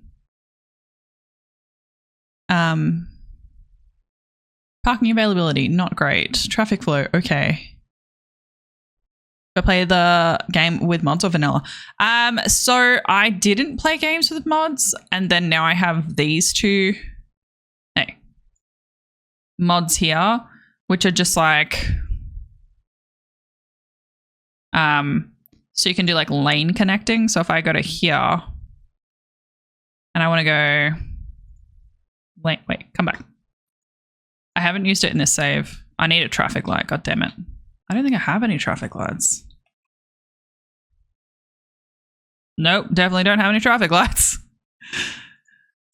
Parking availability, not great. Traffic flow, okay. I play the game with mods or vanilla. So I didn't play games with mods, and then now I have these two mods here, which are just like so you can do like lane connecting. So if I go to here and I want to go wait, come back. I haven't used it in this save. I need a traffic light, god damn it. I don't think I have any traffic lights. Nope, definitely don't have any traffic lights.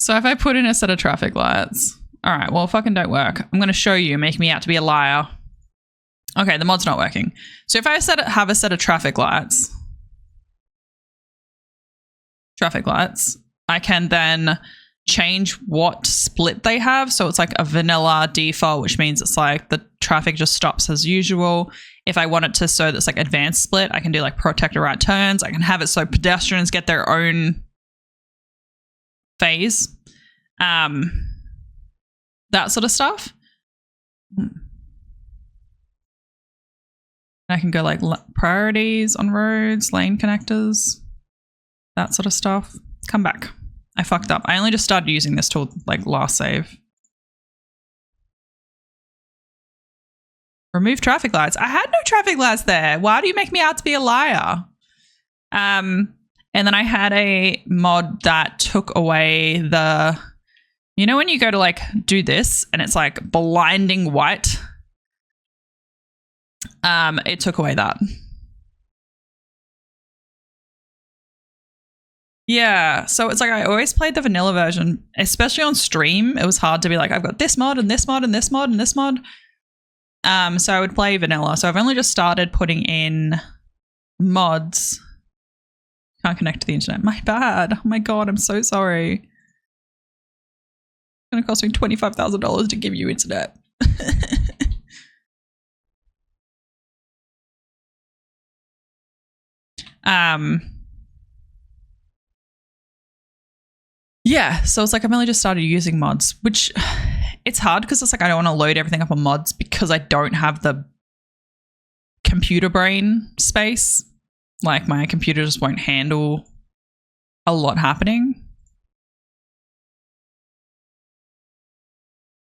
So if I put in a set of traffic lights, all right, well, fucking don't work. I'm going to show you, make me out to be a liar. Okay, the mod's not working. So if I have a set of traffic lights, I can then change what split they have. So it's like a vanilla default, which means it's like the traffic just stops as usual. If I want it to so that's like advanced split, I can do like protector right turns. I can have it so pedestrians get their own phase. That sort of stuff. I can go like priorities on roads, lane connectors, that sort of stuff. Come back. I fucked up. I only just started using this tool like last save. Remove traffic lights. I had no traffic lights there. Why do you make me out to be a liar? And then I had a mod that took away the, you know, when you go to like do this and it's like blinding white. It took away that. Yeah, so it's like I always played the vanilla version, especially on stream. It was hard to be like, I've got this mod and this mod and this mod and this mod. So I would play vanilla. So I've only just started putting in mods Can't connect to the internet. My bad. Oh my god, I'm so sorry. It's gonna cost me $25,000 to give you internet. Yeah, so it's like I've only just started using mods, which it's hard because it's like I don't want to load everything up on mods because I don't have the computer brain space. Like my computer just won't handle a lot happening.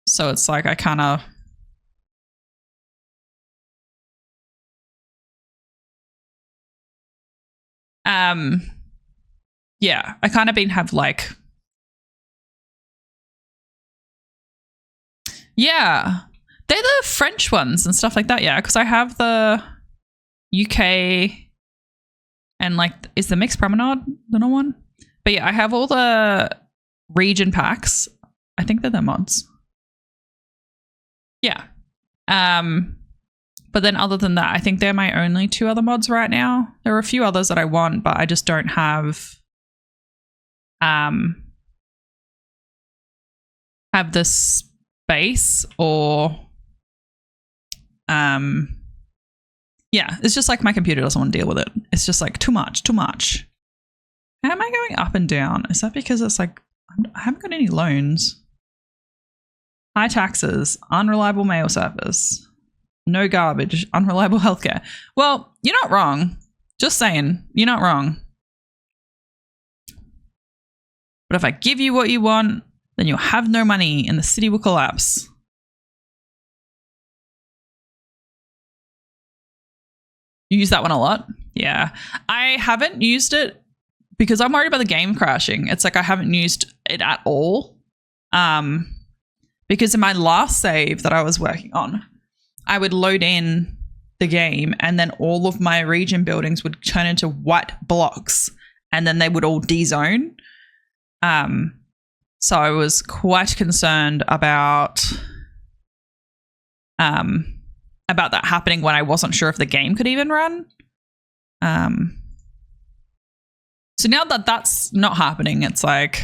So it's like I kind of yeah, I kind of been have like yeah, they're the French ones and stuff like that. Yeah, because I have the UK and like is the Mixed Promenade the no one? But yeah, I have all the region packs. I think they're the mods. Yeah. But then other than that, I think they're my only two other mods right now. There are a few others that I want, but I just don't have the space or yeah, it's just like my computer doesn't want to deal with it. It's just like too much. How am I going up and down? Is that because it's like I haven't got any loans? High taxes, unreliable mail service, no garbage, unreliable healthcare. Well, you're not wrong. Just saying, you're not wrong. But if I give you what you want, then you'll have no money and the city will collapse. You use that one a lot? Yeah. I haven't used it because I'm worried about the game crashing. It's like I haven't used it at all. Because in my last save that I was working on, I would load in the game and then all of my region buildings would turn into white blocks and then they would all de-zone. So I was quite concerned about that happening when I wasn't sure if the game could even run. So now that that's not happening, it's like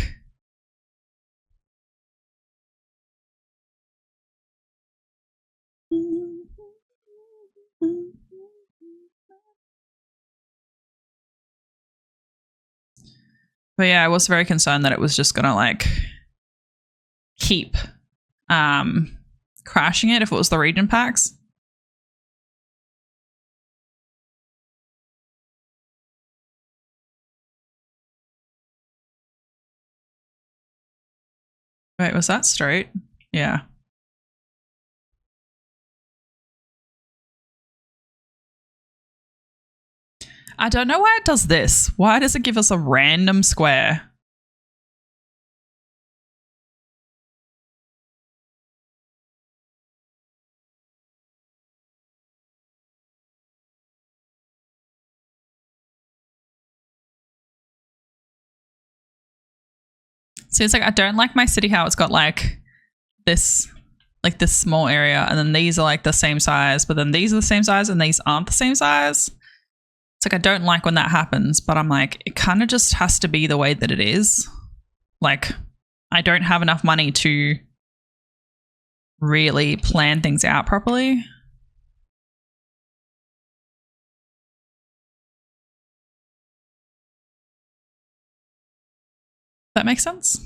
but yeah, I was very concerned that it was just gonna like keep crashing it if it was the region packs. Wait, was that straight? Yeah. I don't know why it does this. Why does it give us a random square? See, it's like I don't like my city how it's got like this small area and then these are like the same size, but then these are the same size and these aren't the same size. It's like I don't like when that happens, but I'm like, it kind of just has to be the way that it is. Like, I don't have enough money to really plan things out properly. That makes sense?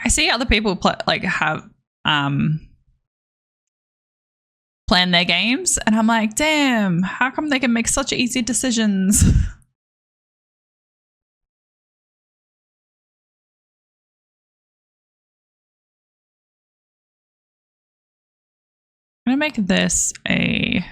I see other people have plan their games and I'm like, damn, how come they can make such easy decisions? I'm gonna make this a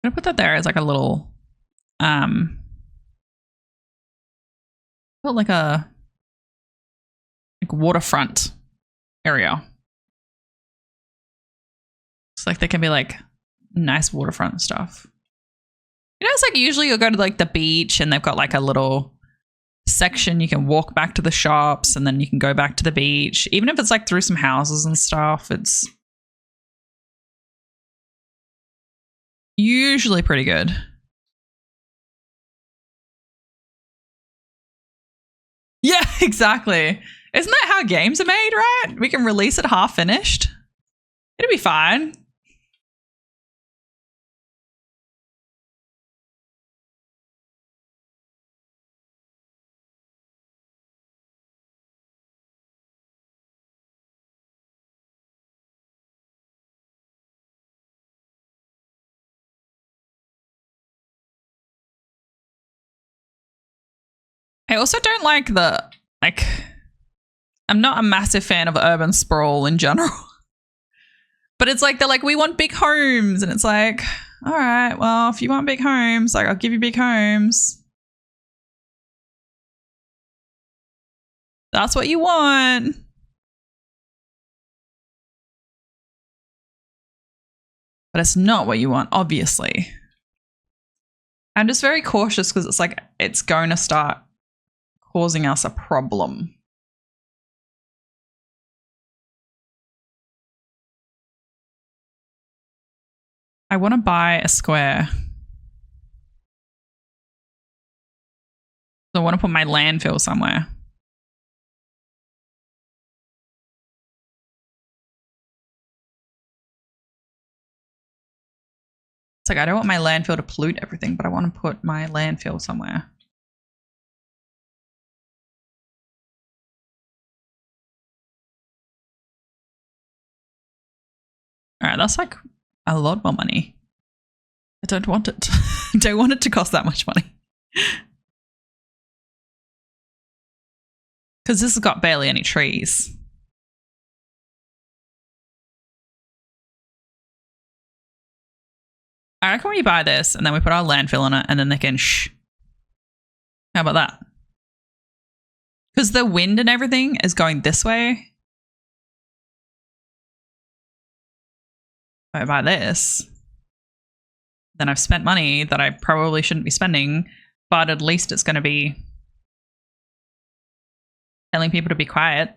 I'm gonna put that there as like a little Built like a waterfront area. It's like there can be like nice waterfront stuff. You know, it's like usually you'll go to like the beach and they've got like a little section you can walk back to the shops and then you can go back to the beach. Even if it's like through some houses and stuff, it's usually pretty good. Yeah, exactly. Isn't that how games are made, right? We can release it half finished. It'll be fine. I also don't like I'm not a massive fan of urban sprawl in general. But it's like they're like, we want big homes. And it's like, all right, well, if you want big homes, like I'll give you big homes. That's what you want. But it's not what you want, obviously. I'm just very cautious because it's like it's going to start causing us a problem. I want to buy a square. So I want to put my landfill somewhere. It's like I don't want my landfill to pollute everything, but I want to put my landfill somewhere. All right, that's like a lot more money. I don't want it. Don't want it to cost that much money. Because this has got barely any trees. I reckon we buy this and then we put our landfill in it and then they can shh. How about that? Because the wind and everything is going this way. If I buy this, then I've spent money that I probably shouldn't be spending, but at least it's going to be telling people to be quiet.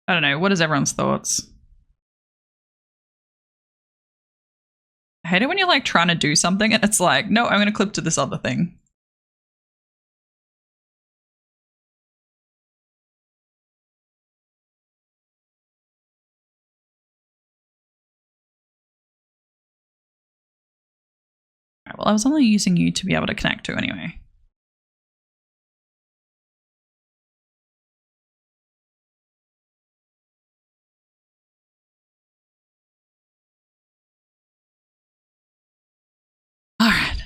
I don't know. What is everyone's thoughts? I hate it when you're like trying to do something and it's like, no, I'm going to clip to this other thing. Right, well, I was only using you to be able to connect to anyway. All right.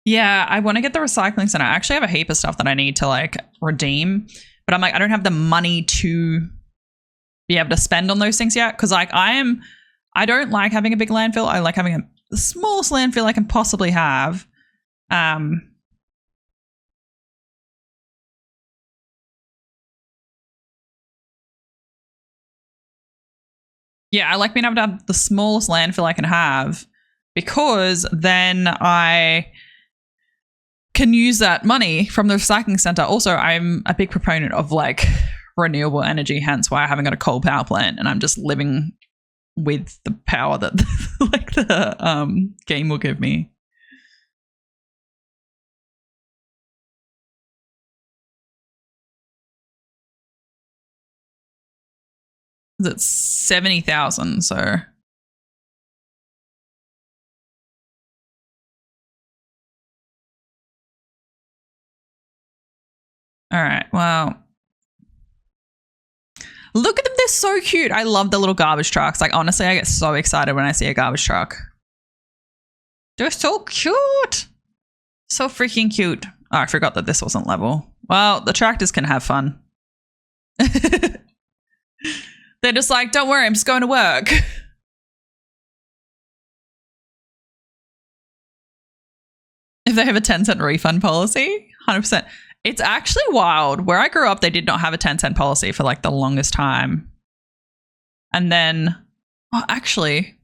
Yeah, I want to get the recycling center. I actually have a heap of stuff that I need to like redeem, but I'm like, I don't have the money to be able to spend on those things yet. Cause like I don't like having a big landfill. I like having the smallest landfill I can possibly have. Yeah, I like being able to have the smallest landfill I can have because then I can use that money from the recycling center. Also, I'm a big proponent of like renewable energy, hence why I haven't got a coal power plant and I'm just living with the power that like the game will give me. It's 70,000, so All right. Well, look at them. They're so cute. I love the little garbage trucks. Like, honestly, I get so excited when I see a garbage truck. They're so cute. So freaking cute. Oh, I forgot that this wasn't level. Well, the tractors can have fun. They're just like, don't worry, I'm just going to work. If they have a 10-cent refund policy, 100%. It's actually wild. Where I grew up, they did not have a 10-cent policy for like the longest time. And then, oh, actually,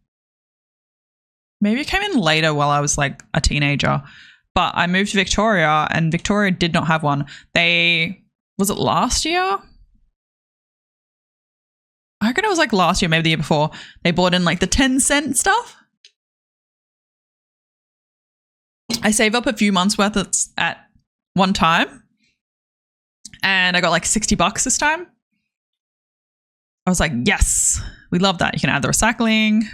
maybe it came in later while I was like a teenager. But I moved to Victoria and Victoria did not have one. Was it last year? I reckon it was like last year, maybe the year before. They bought in like the 10-cent stuff. I save up a few months worth at one time. And I got like $60 this time. I was like, yes, we love that. You can add the recycling.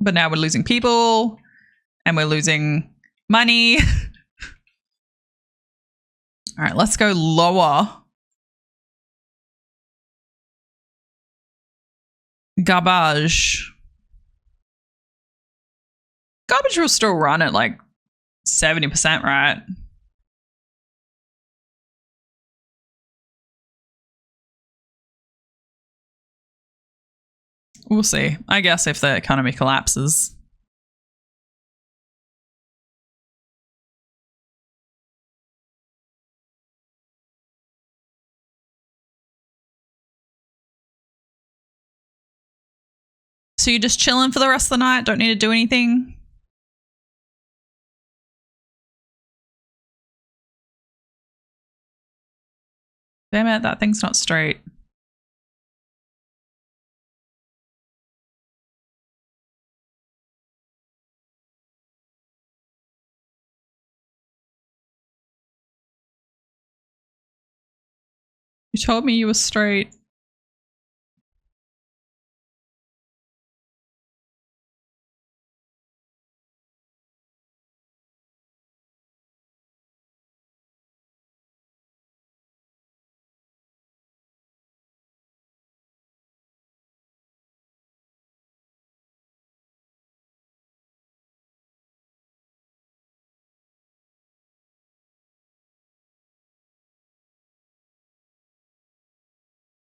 But now we're losing people and we're losing money. All right, let's go lower. Garbage. Garbage will still run at like 70%, right? We'll see. I guess if the economy collapses. So you're just chilling for the rest of the night? Don't need to do anything? Damn it, that thing's not straight. You told me you were straight.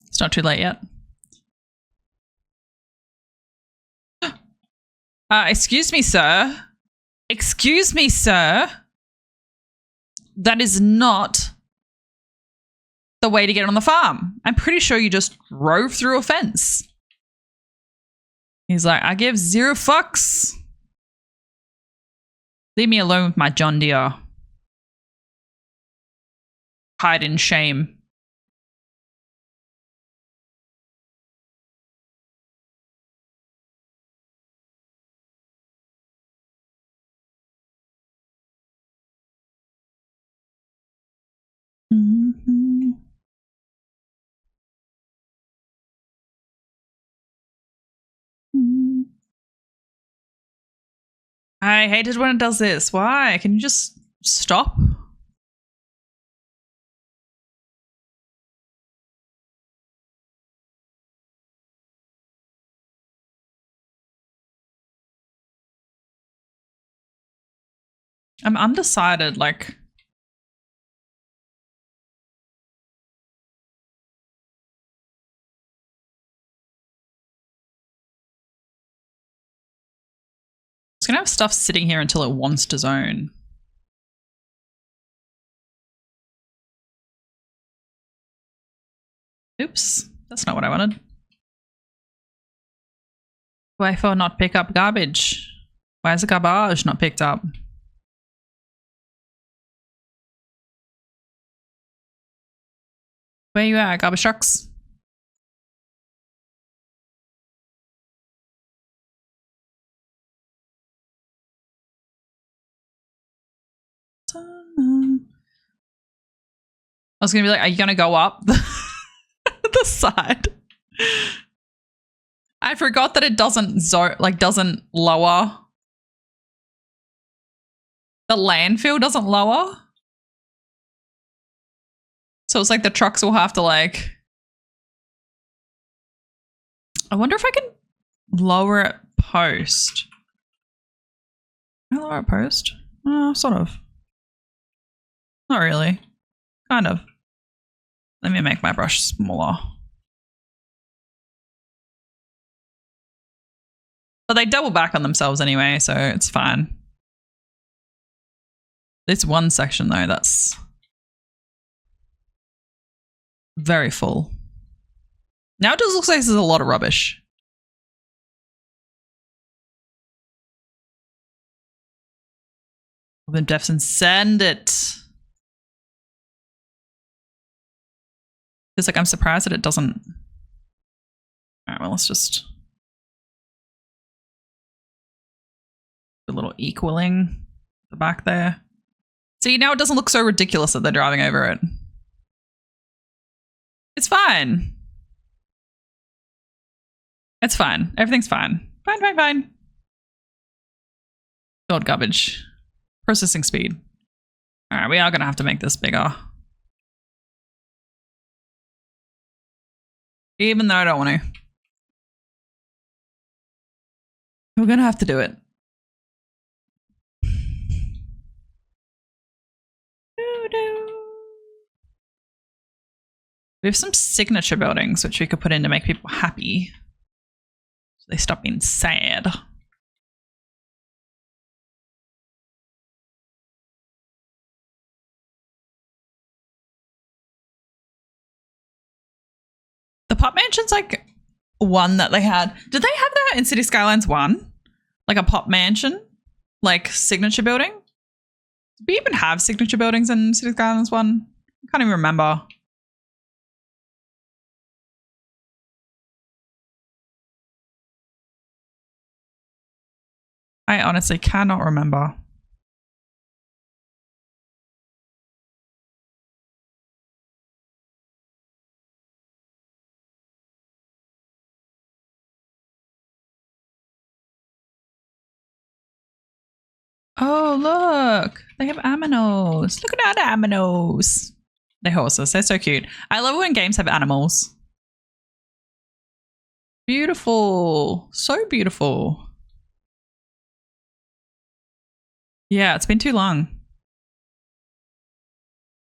It's not too late yet. Excuse me, sir. Excuse me, sir. That is not the way to get on the farm. I'm pretty sure you just drove through a fence. He's like, I give 0 fucks. Leave me alone with my John Deere. Hide in shame. Mm-hmm. Mm-hmm. I hate it when it does this. Why? Can you just stop? I'm undecided, like... It's gonna have stuff sitting here until it wants to zone. Oops, that's not what I wanted. Why for not pick up garbage? Why is the garbage not picked up? Where you at, garbage trucks? I was gonna be like, are you gonna go up the side? I forgot that it doesn't doesn't lower. The landfill doesn't lower. So it's like the trucks will have to like... I wonder if I can lower it post. Can I lower it post? Sort of. Not really. Kind of. Let me make my brush smaller. But they double back on themselves anyway, so it's fine. This one section though, that's very full. Now it just looks like there's a lot of rubbish. Robin Jefferson, send it. It's like I'm surprised that it doesn't. Alright, well let's just a little equaling the back there. See, now it doesn't look so ridiculous that they're driving over it. It's fine. It's fine. Everything's fine. Fine, fine, fine. God, garbage. Processing speed. Alright, we are gonna have to make this bigger. Even though I don't want to. We're gonna have to do it. We have some signature buildings which we could put in to make people happy. So they stop being sad. The Pop Mansion's like one that they had. Did they have that in City Skylines 1? Like a Pop Mansion? Like signature building? Did we even have signature buildings in City Skylines 1? I can't even remember. I honestly cannot remember. Oh, look. They have aminos. Look at all the aminos. They're horses. They're so cute. I love when games have animals. Beautiful. So beautiful. Yeah, it's been too long.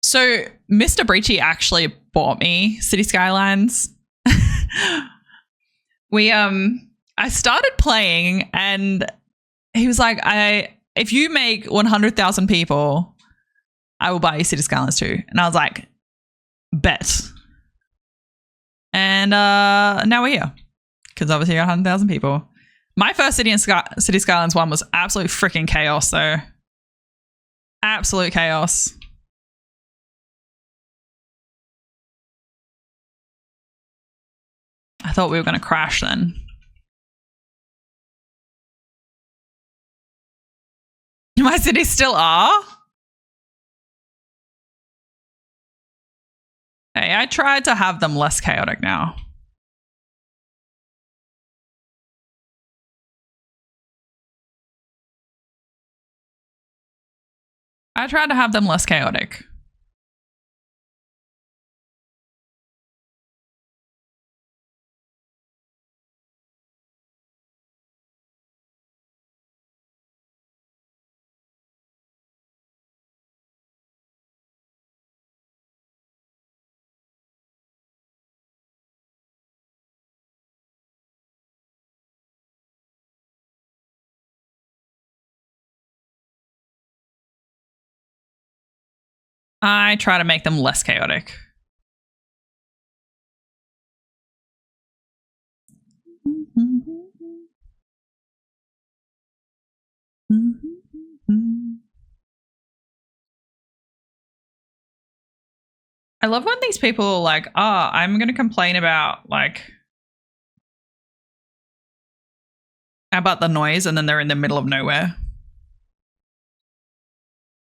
So Mr. Breachy actually bought me City Skylines. I started playing and he was like, if you make 100,000 people, I will buy you City Skylines 2. And I was like, bet. And now we're here. Because obviously 100,000 people. My first City Skylines 1 was absolute freaking chaos, though. Absolute chaos. I thought we were going to crash then. My cities still are? Hey, I tried to have them less chaotic now. I tried to have them less chaotic. I try to make them less chaotic. I love when these people are like, I'm going to complain about the noise, and then they're in the middle of nowhere.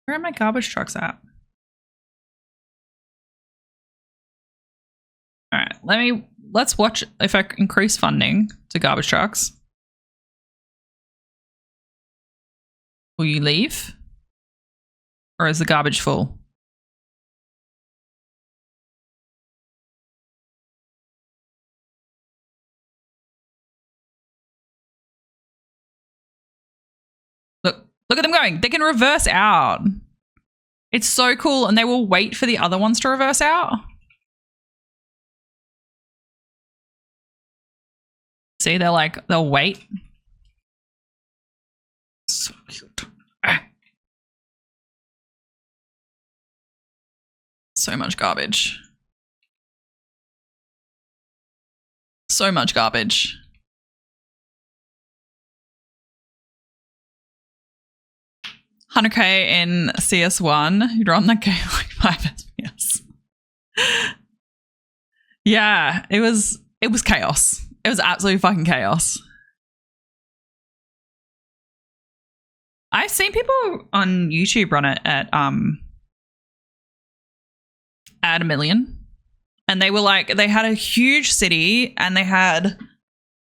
Where are my garbage trucks at? All right, let's watch if I increase funding to garbage trucks. Will you leave? Or is the garbage full? Look at them going. They can reverse out. It's so cool. And they will wait for the other ones to reverse out. See, they'll wait. So cute. So much garbage. So much garbage. $100K in CS1. You'd run that game like 5 FPS. Yeah, it was chaos. It was absolutely fucking chaos. I've seen people on YouTube run it at $1 million. And they were like, they had a huge city and they had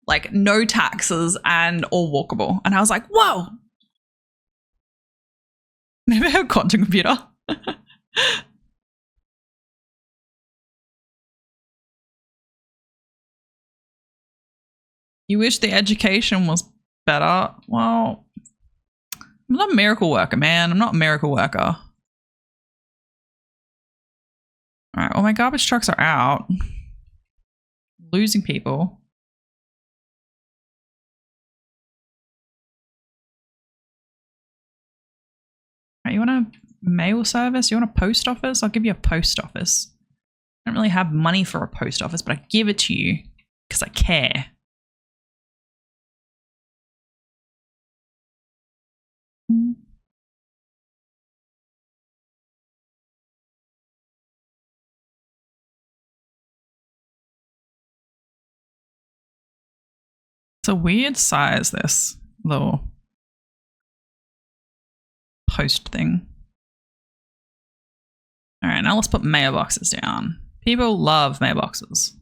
like no taxes and all walkable. And I was like, whoa. Never heard quantum computer. You wish the education was better. Well, I'm not a miracle worker, man. I'm not a miracle worker. All right, well, my garbage trucks are out. Losing people. Right, you want a mail service? You want a post office? I'll give you a post office. I don't really have money for a post office, but I give it to you because I care. It's a weird size, this little post thing. All right, now let's put mailboxes down. People love mailboxes.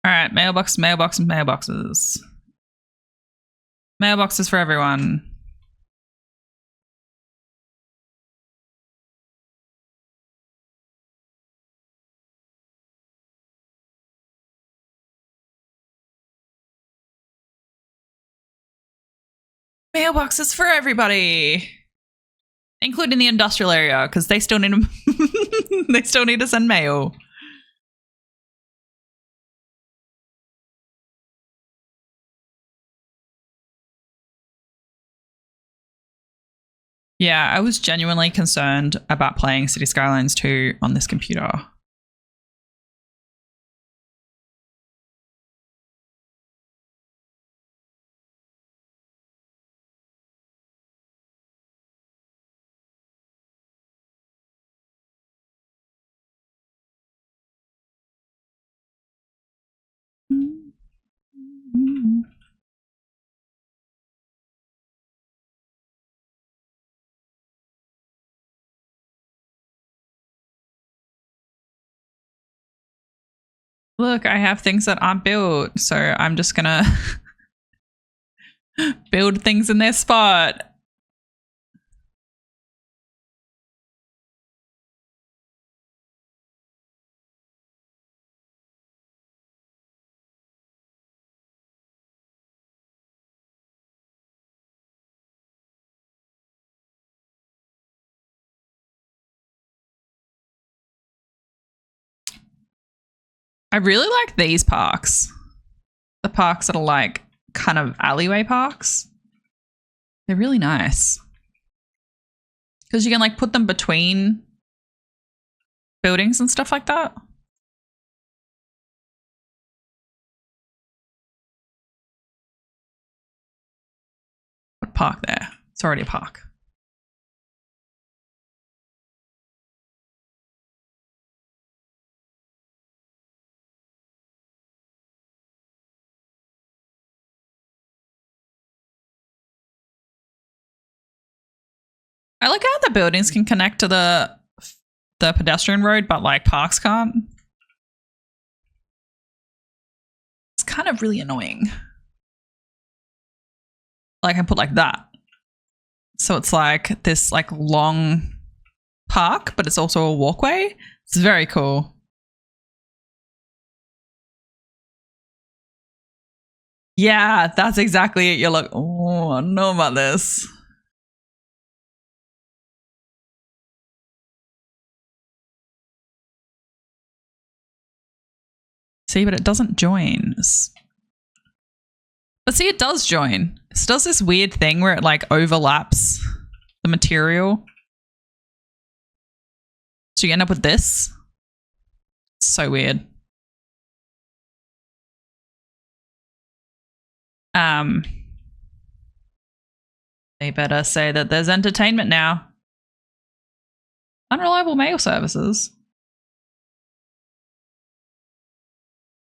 All right, mailboxes. Mailboxes for everyone. Mailboxes for everybody, including the industrial area, because they still need they still need to send mail. Yeah, I was genuinely concerned about playing City Skylines 2 on this computer. Look, I have things that aren't built, so I'm just gonna build things in their spot. I really like these parks. The parks that are like kind of alleyway parks. They're really nice. Because you can like put them between buildings and stuff like that. Put park there. It's already a park. I like how the buildings can connect to the pedestrian road, but like parks can't. It's kind of really annoying. Like I put like that. So it's like this like long park, but it's also a walkway. It's very cool. Yeah, that's exactly it. You're like, oh, I don't know about this. See, but it doesn't join. But see, it does join. It does this weird thing where it like overlaps the material. So you end up with this. It's so weird. They better say that there's entertainment now. Unreliable mail services.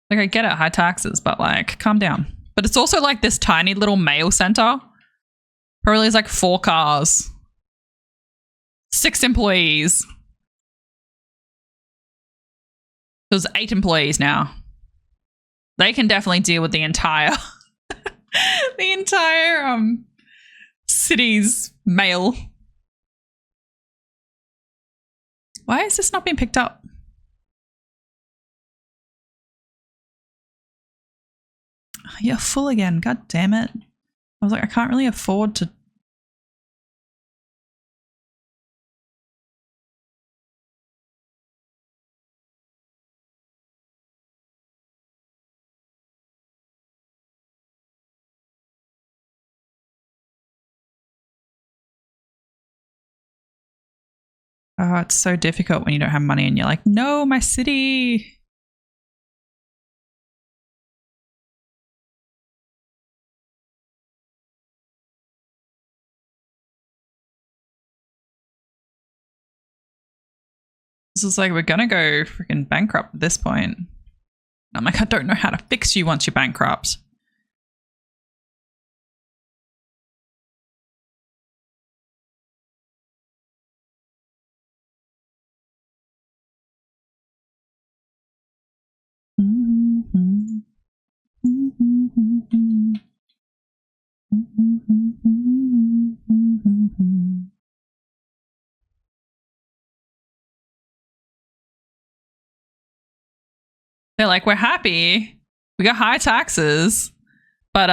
Like, I get it, high taxes, but like, calm down. But it's also like this tiny little mail center. Probably is like 4 cars. 6 employees. There's 8 employees now. They can definitely deal with the entire the entire city's mail. Why is this not being picked up? You're full again. God damn it. I was like, I can't really afford to. Oh, it's so difficult when you don't have money and you're like, no, my city. This is like, we're gonna go freaking bankrupt at this point. I'm like, I don't know how to fix you once you're bankrupt. They're like, we're happy. We got high taxes. But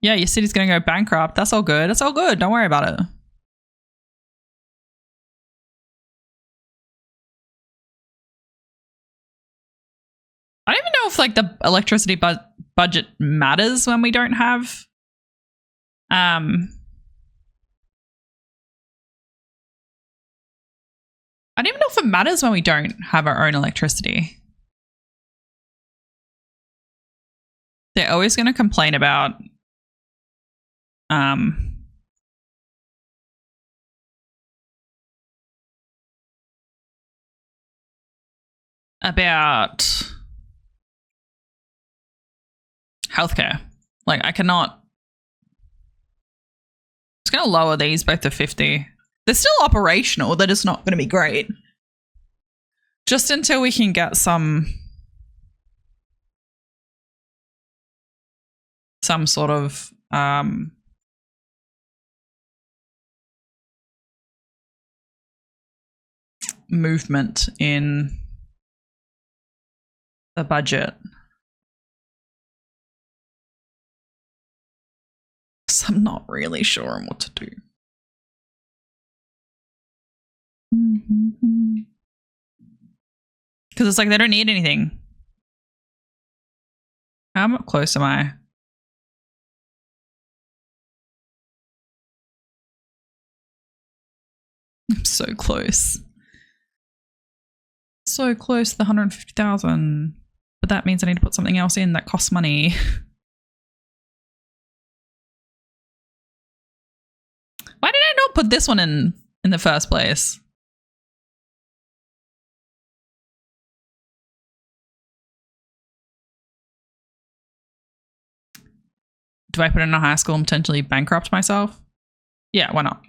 yeah, your city's gonna go bankrupt. That's all good. That's all good. Don't worry about it. I don't even know if like the electricity budget matters when we don't have I don't even know if it matters when we don't have our own electricity. They're always going to complain about healthcare. Like, I cannot. It's going to lower these both to 50. They're still operational. They're just not going to be great. Just until we can get some sort of movement in the budget. So I'm not really sure on what to do. Because it's like they don't need anything. How close am I? I'm so close. So close to the 150,000. But that means I need to put something else in that costs money. hell put this one in the first place? Do I put it in a high school and potentially bankrupt myself? Yeah, why not?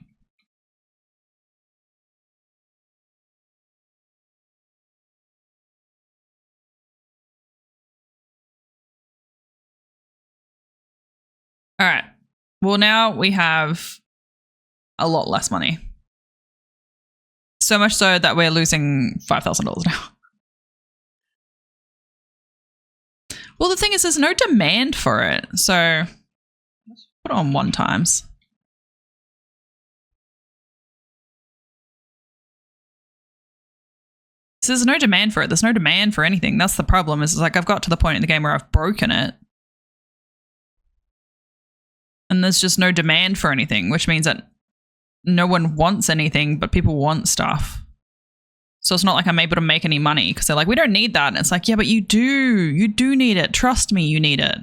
All right. Well, now we have a lot less money. So much so that we're losing $5,000 now. Well, the thing is, there's no demand for it. So let's put it on 1 times. So there's no demand for it. There's no demand for anything. That's the problem. Is like I've got to the point in the game where I've broken it. And there's just no demand for anything, which means that no one wants anything, but people want stuff. So it's not like I'm able to make any money because they're like, we don't need that. And it's like, yeah, but you do. You do need it. Trust me, you need it.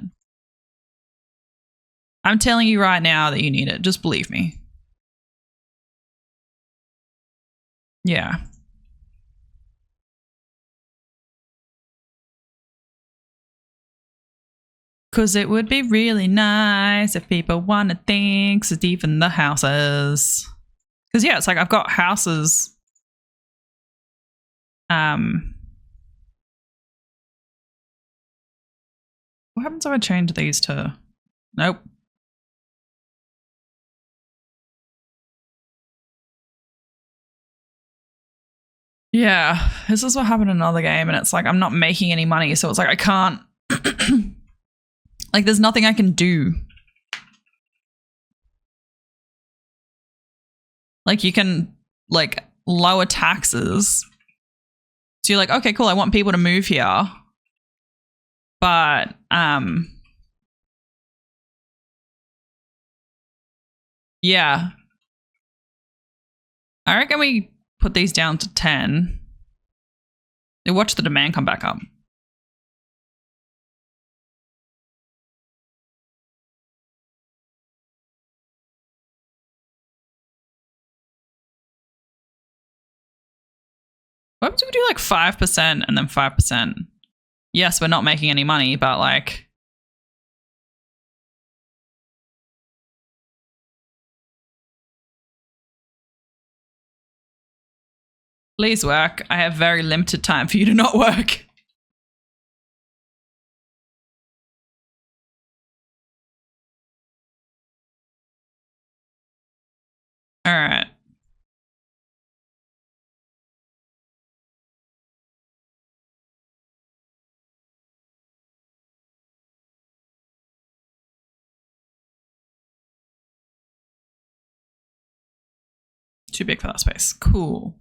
I'm telling you right now that you need it. Just believe me. Yeah. Because it would be really nice if people wanted things, even the houses. Because, yeah, it's like I've got houses. What happens if I change these to... Nope. Yeah, this is what happened in another game, and it's like I'm not making any money, so it's like I can't... like, there's nothing I can do. Like, you can, like, lower taxes. So you're like, okay, cool, I want people to move here. But, yeah. I reckon we put these down to 10. They watch the demand come back up. What happens if we do like 5% and then 5%? Yes, we're not making any money, but like... Please work. I have very limited time for you to not work. All right. Too big for that space. Cool.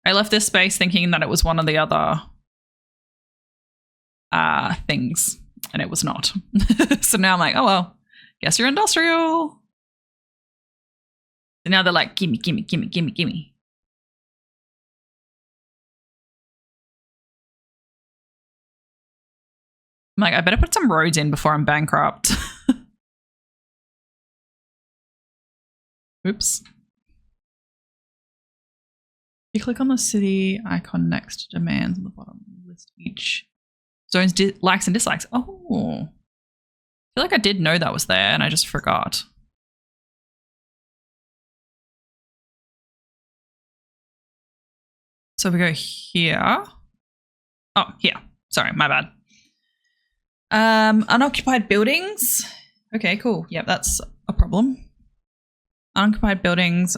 I left this space thinking that it was one of the other things, and it was not. So now I'm like, oh well, guess you're industrial. And now they're like, gimme, gimme, gimme, gimme, gimme. I'm like, I better put some roads in before I'm bankrupt. Oops. You click on the city icon next to demands on the bottom. List each zone's likes and dislikes. Oh. I feel like I did know that was there and I just forgot. So we go here. Oh, here. Sorry, my bad. Unoccupied buildings. Okay, cool. Yep, that's a problem. Unoccupied buildings.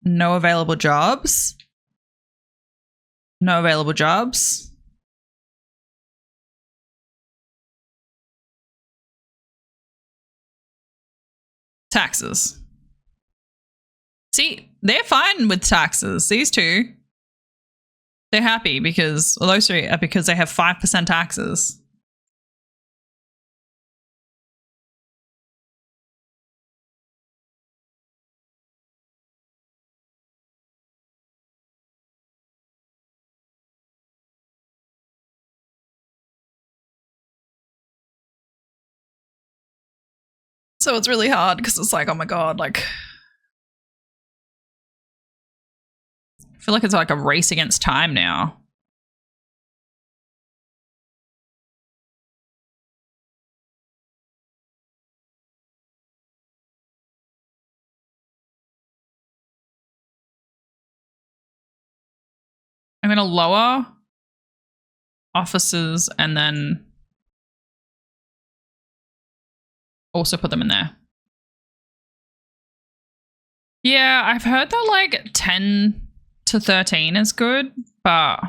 No available jobs. No available jobs. Taxes. See, they're fine with taxes. These two. They're happy because, well, those three are because they have 5% taxes. So it's really hard because it's like, oh my God, like feel like it's like a race against time now. I'm going to lower offices and then also put them in there. Yeah, I've heard that like 10 to 13 is good, but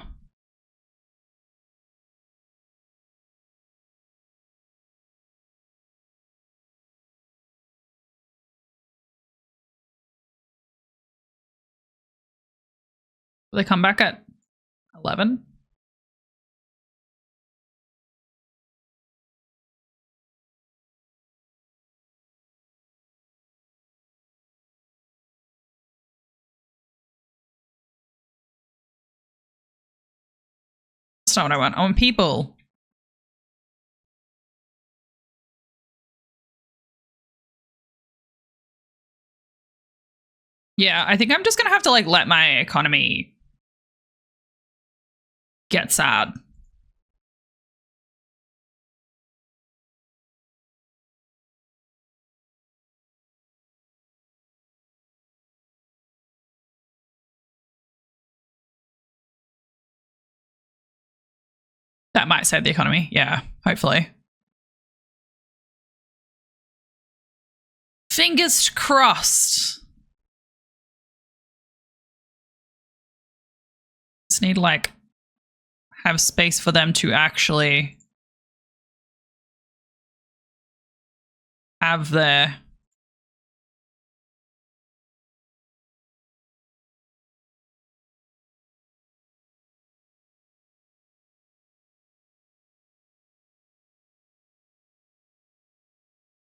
will they come back at 11? That's not what I want. I want people. Yeah, I think I'm just gonna have to like let my economy get sad. That might save the economy. Yeah, hopefully. Fingers crossed. Just need like have space for them to actually have their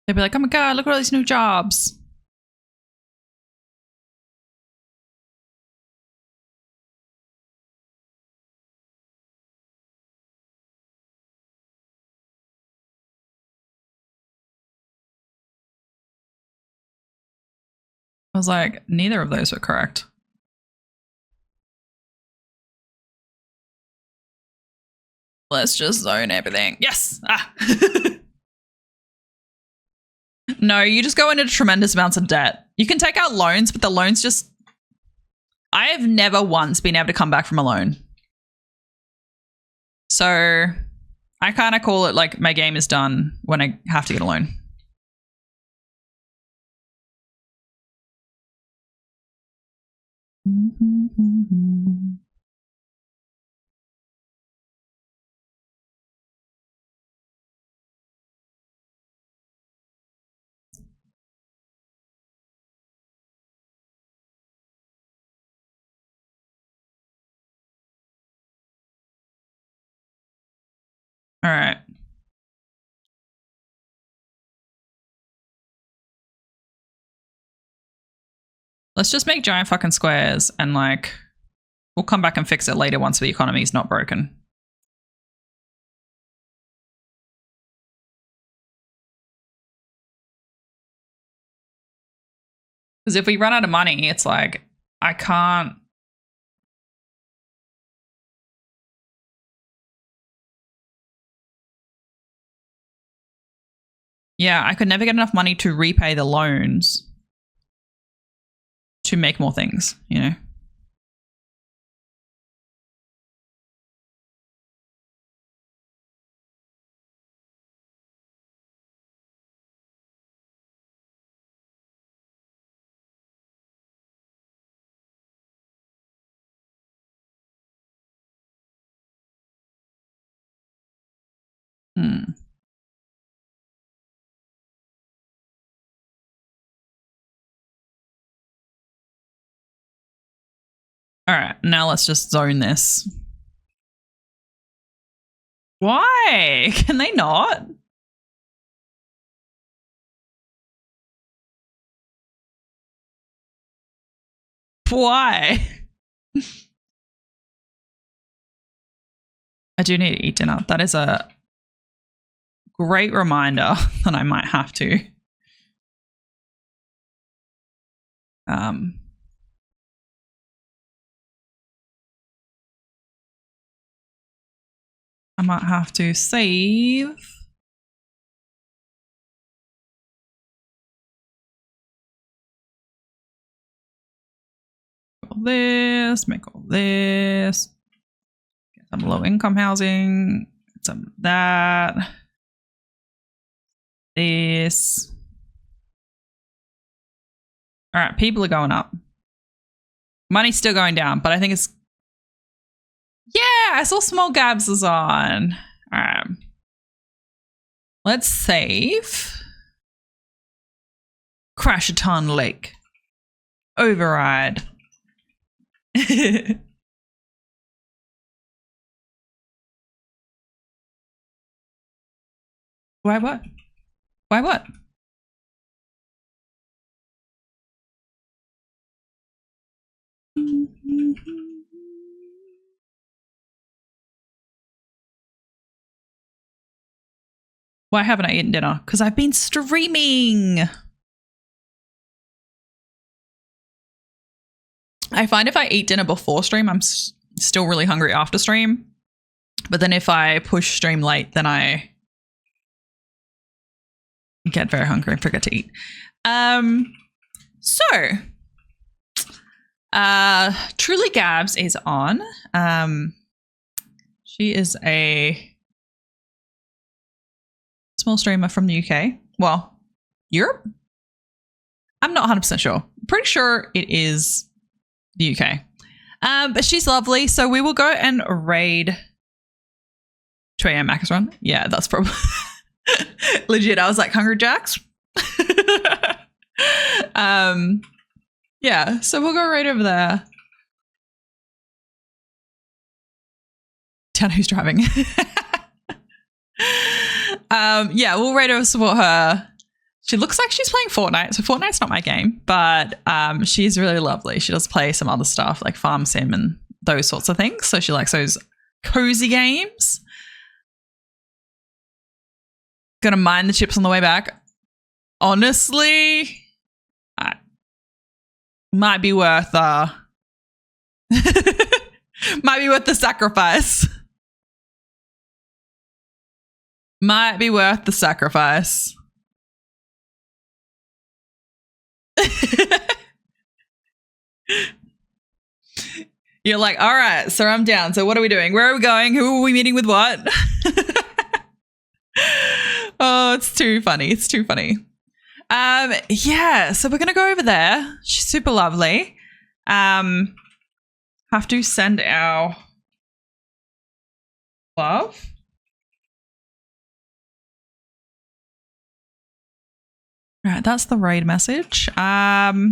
they'd be like, oh my god, look at all these new jobs. I was like, neither of those were correct. Let's just zone everything. Yes. Ah. No, you just go into tremendous amounts of debt. You can take out loans, but the loans just... I have never once been able to come back from a loan. So I kind of call it like my game is done when I have to get a loan. All right. Let's just make giant fucking squares and like we'll come back and fix it later once the economy is not broken. Because if we run out of money, it's like I can't. Yeah, I could never get enough money to repay the loans to make more things, you know? All right, now let's just zone this. Why? Can they not? Why? I do need to eat dinner. That is a great reminder that I might have to. might have to save. All this, make all this. Get some low income housing, some of that. This. All right, people are going up. Money's still going down, but I think it's... Yeah, I saw Small Gabs is on. All right. Let's save. Crash-a-ton Lake. Override. Why what? Why what? Why haven't I eaten dinner? Because I've been streaming. I find if I eat dinner before stream, I'm still really hungry after stream. But then if I push stream late, then I get very hungry and forget to eat. Truly Gabs is on. She is a small streamer from the UK. Well, Europe? I'm not 100% sure. Pretty sure it is the UK. But she's lovely. So we will go and raid 2 a.m. Macca's Run. Yeah, that's probably legit. I was like, Hungry Jacks? Yeah, so we'll go right over there. Tell who's driving. Yeah, we'll right over support her. She looks like she's playing Fortnite. So Fortnite's not my game, but she's really lovely. She does play some other stuff like Farm Sim and those sorts of things. So she likes those cozy games. Gonna mine the chips on the way back. Honestly, might be worth might be worth the sacrifice. Might be worth the sacrifice. You're like, all right, so I'm down. So what are we doing? Where are we going? Who are we meeting with what? Oh, it's too funny. It's too funny. Yeah, so we're going to go over there. She's super lovely. Have to send our love. Right, that's the raid message. That's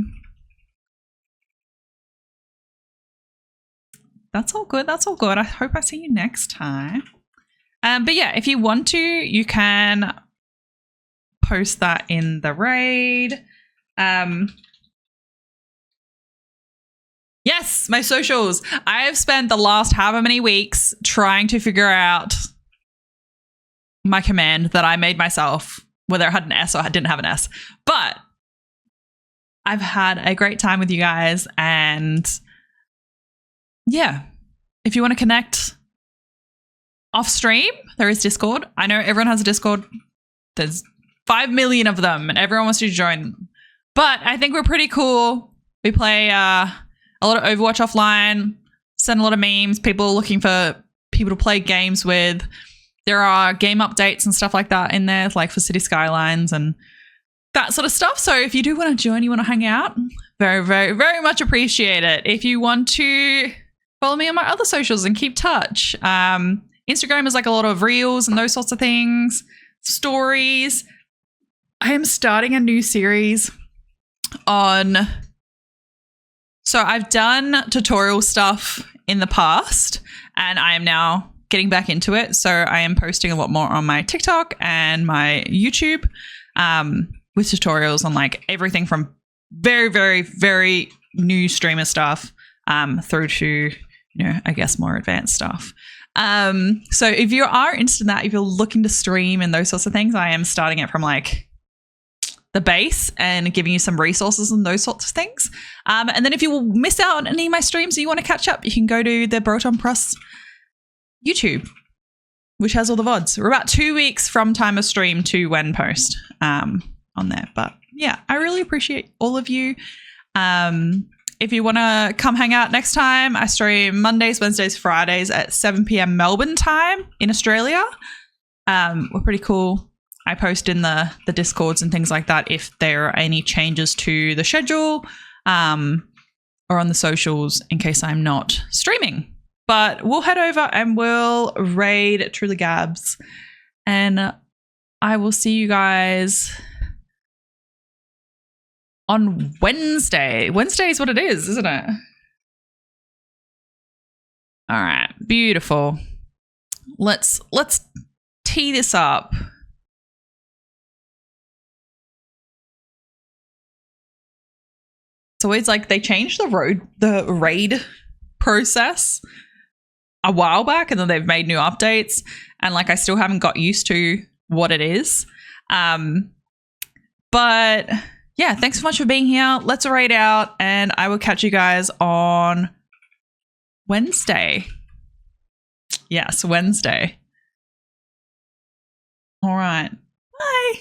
all good. That's all good. I hope I see you next time. But yeah, if you want to, you can post that in the raid. Yes, my socials. I have spent the last however many weeks trying to figure out my command that I made myself, whether it had an S or it didn't have an S. But I've had a great time with you guys. And yeah, if you want to connect off stream, there is Discord. I know everyone has a Discord. There's 5 million of them and everyone wants to join. But I think we're pretty cool. We play a lot of Overwatch offline, send a lot of memes, people looking for people to play games with. There are game updates and stuff like that in there, like for City Skylines and that sort of stuff. So if you do want to join, you want to hang out, very, very, very much appreciate it. If you want to follow me on my other socials and keep touch, Instagram is like a lot of reels and those sorts of things, stories. I am starting a new series on... So I've done tutorial stuff in the past and I am now getting back into it. So I am posting a lot more on my TikTok and my YouTube with tutorials on like everything from very, very, very new streamer stuff through to, you know, I guess more advanced stuff. So if you are interested in that, if you're looking to stream and those sorts of things, I am starting it from like the base and giving you some resources and those sorts of things. And then if you will miss out on any of my streams and you want to catch up, you can go to the Broton Press YouTube. which has all the VODs. We're about 2 weeks from time of stream to when post on there. But yeah, I really appreciate all of you. If you want to come hang out next time, I stream Mondays, Wednesdays, Fridays at 7 p.m. Melbourne time in Australia. We're pretty cool. I post in the Discords and things like that if there are any changes to the schedule or on the socials in case I'm not streaming. But we'll head over and we'll raid Truly Gabs. And I will see you guys on Wednesday. Wednesday is what it is, isn't it? All right, beautiful. Let's tee this up. It's always like they changed the raid process a while back, and then they've made new updates, and like I still haven't got used to what it is. But yeah, thanks so much for being here. Let's raid out, and I will catch you guys on Wednesday. Yes, Wednesday. All right. Bye.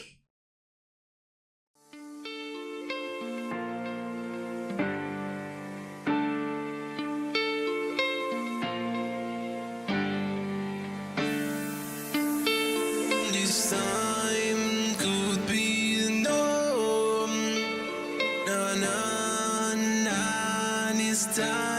This time could be the norm. Nah, nah, nah, this time.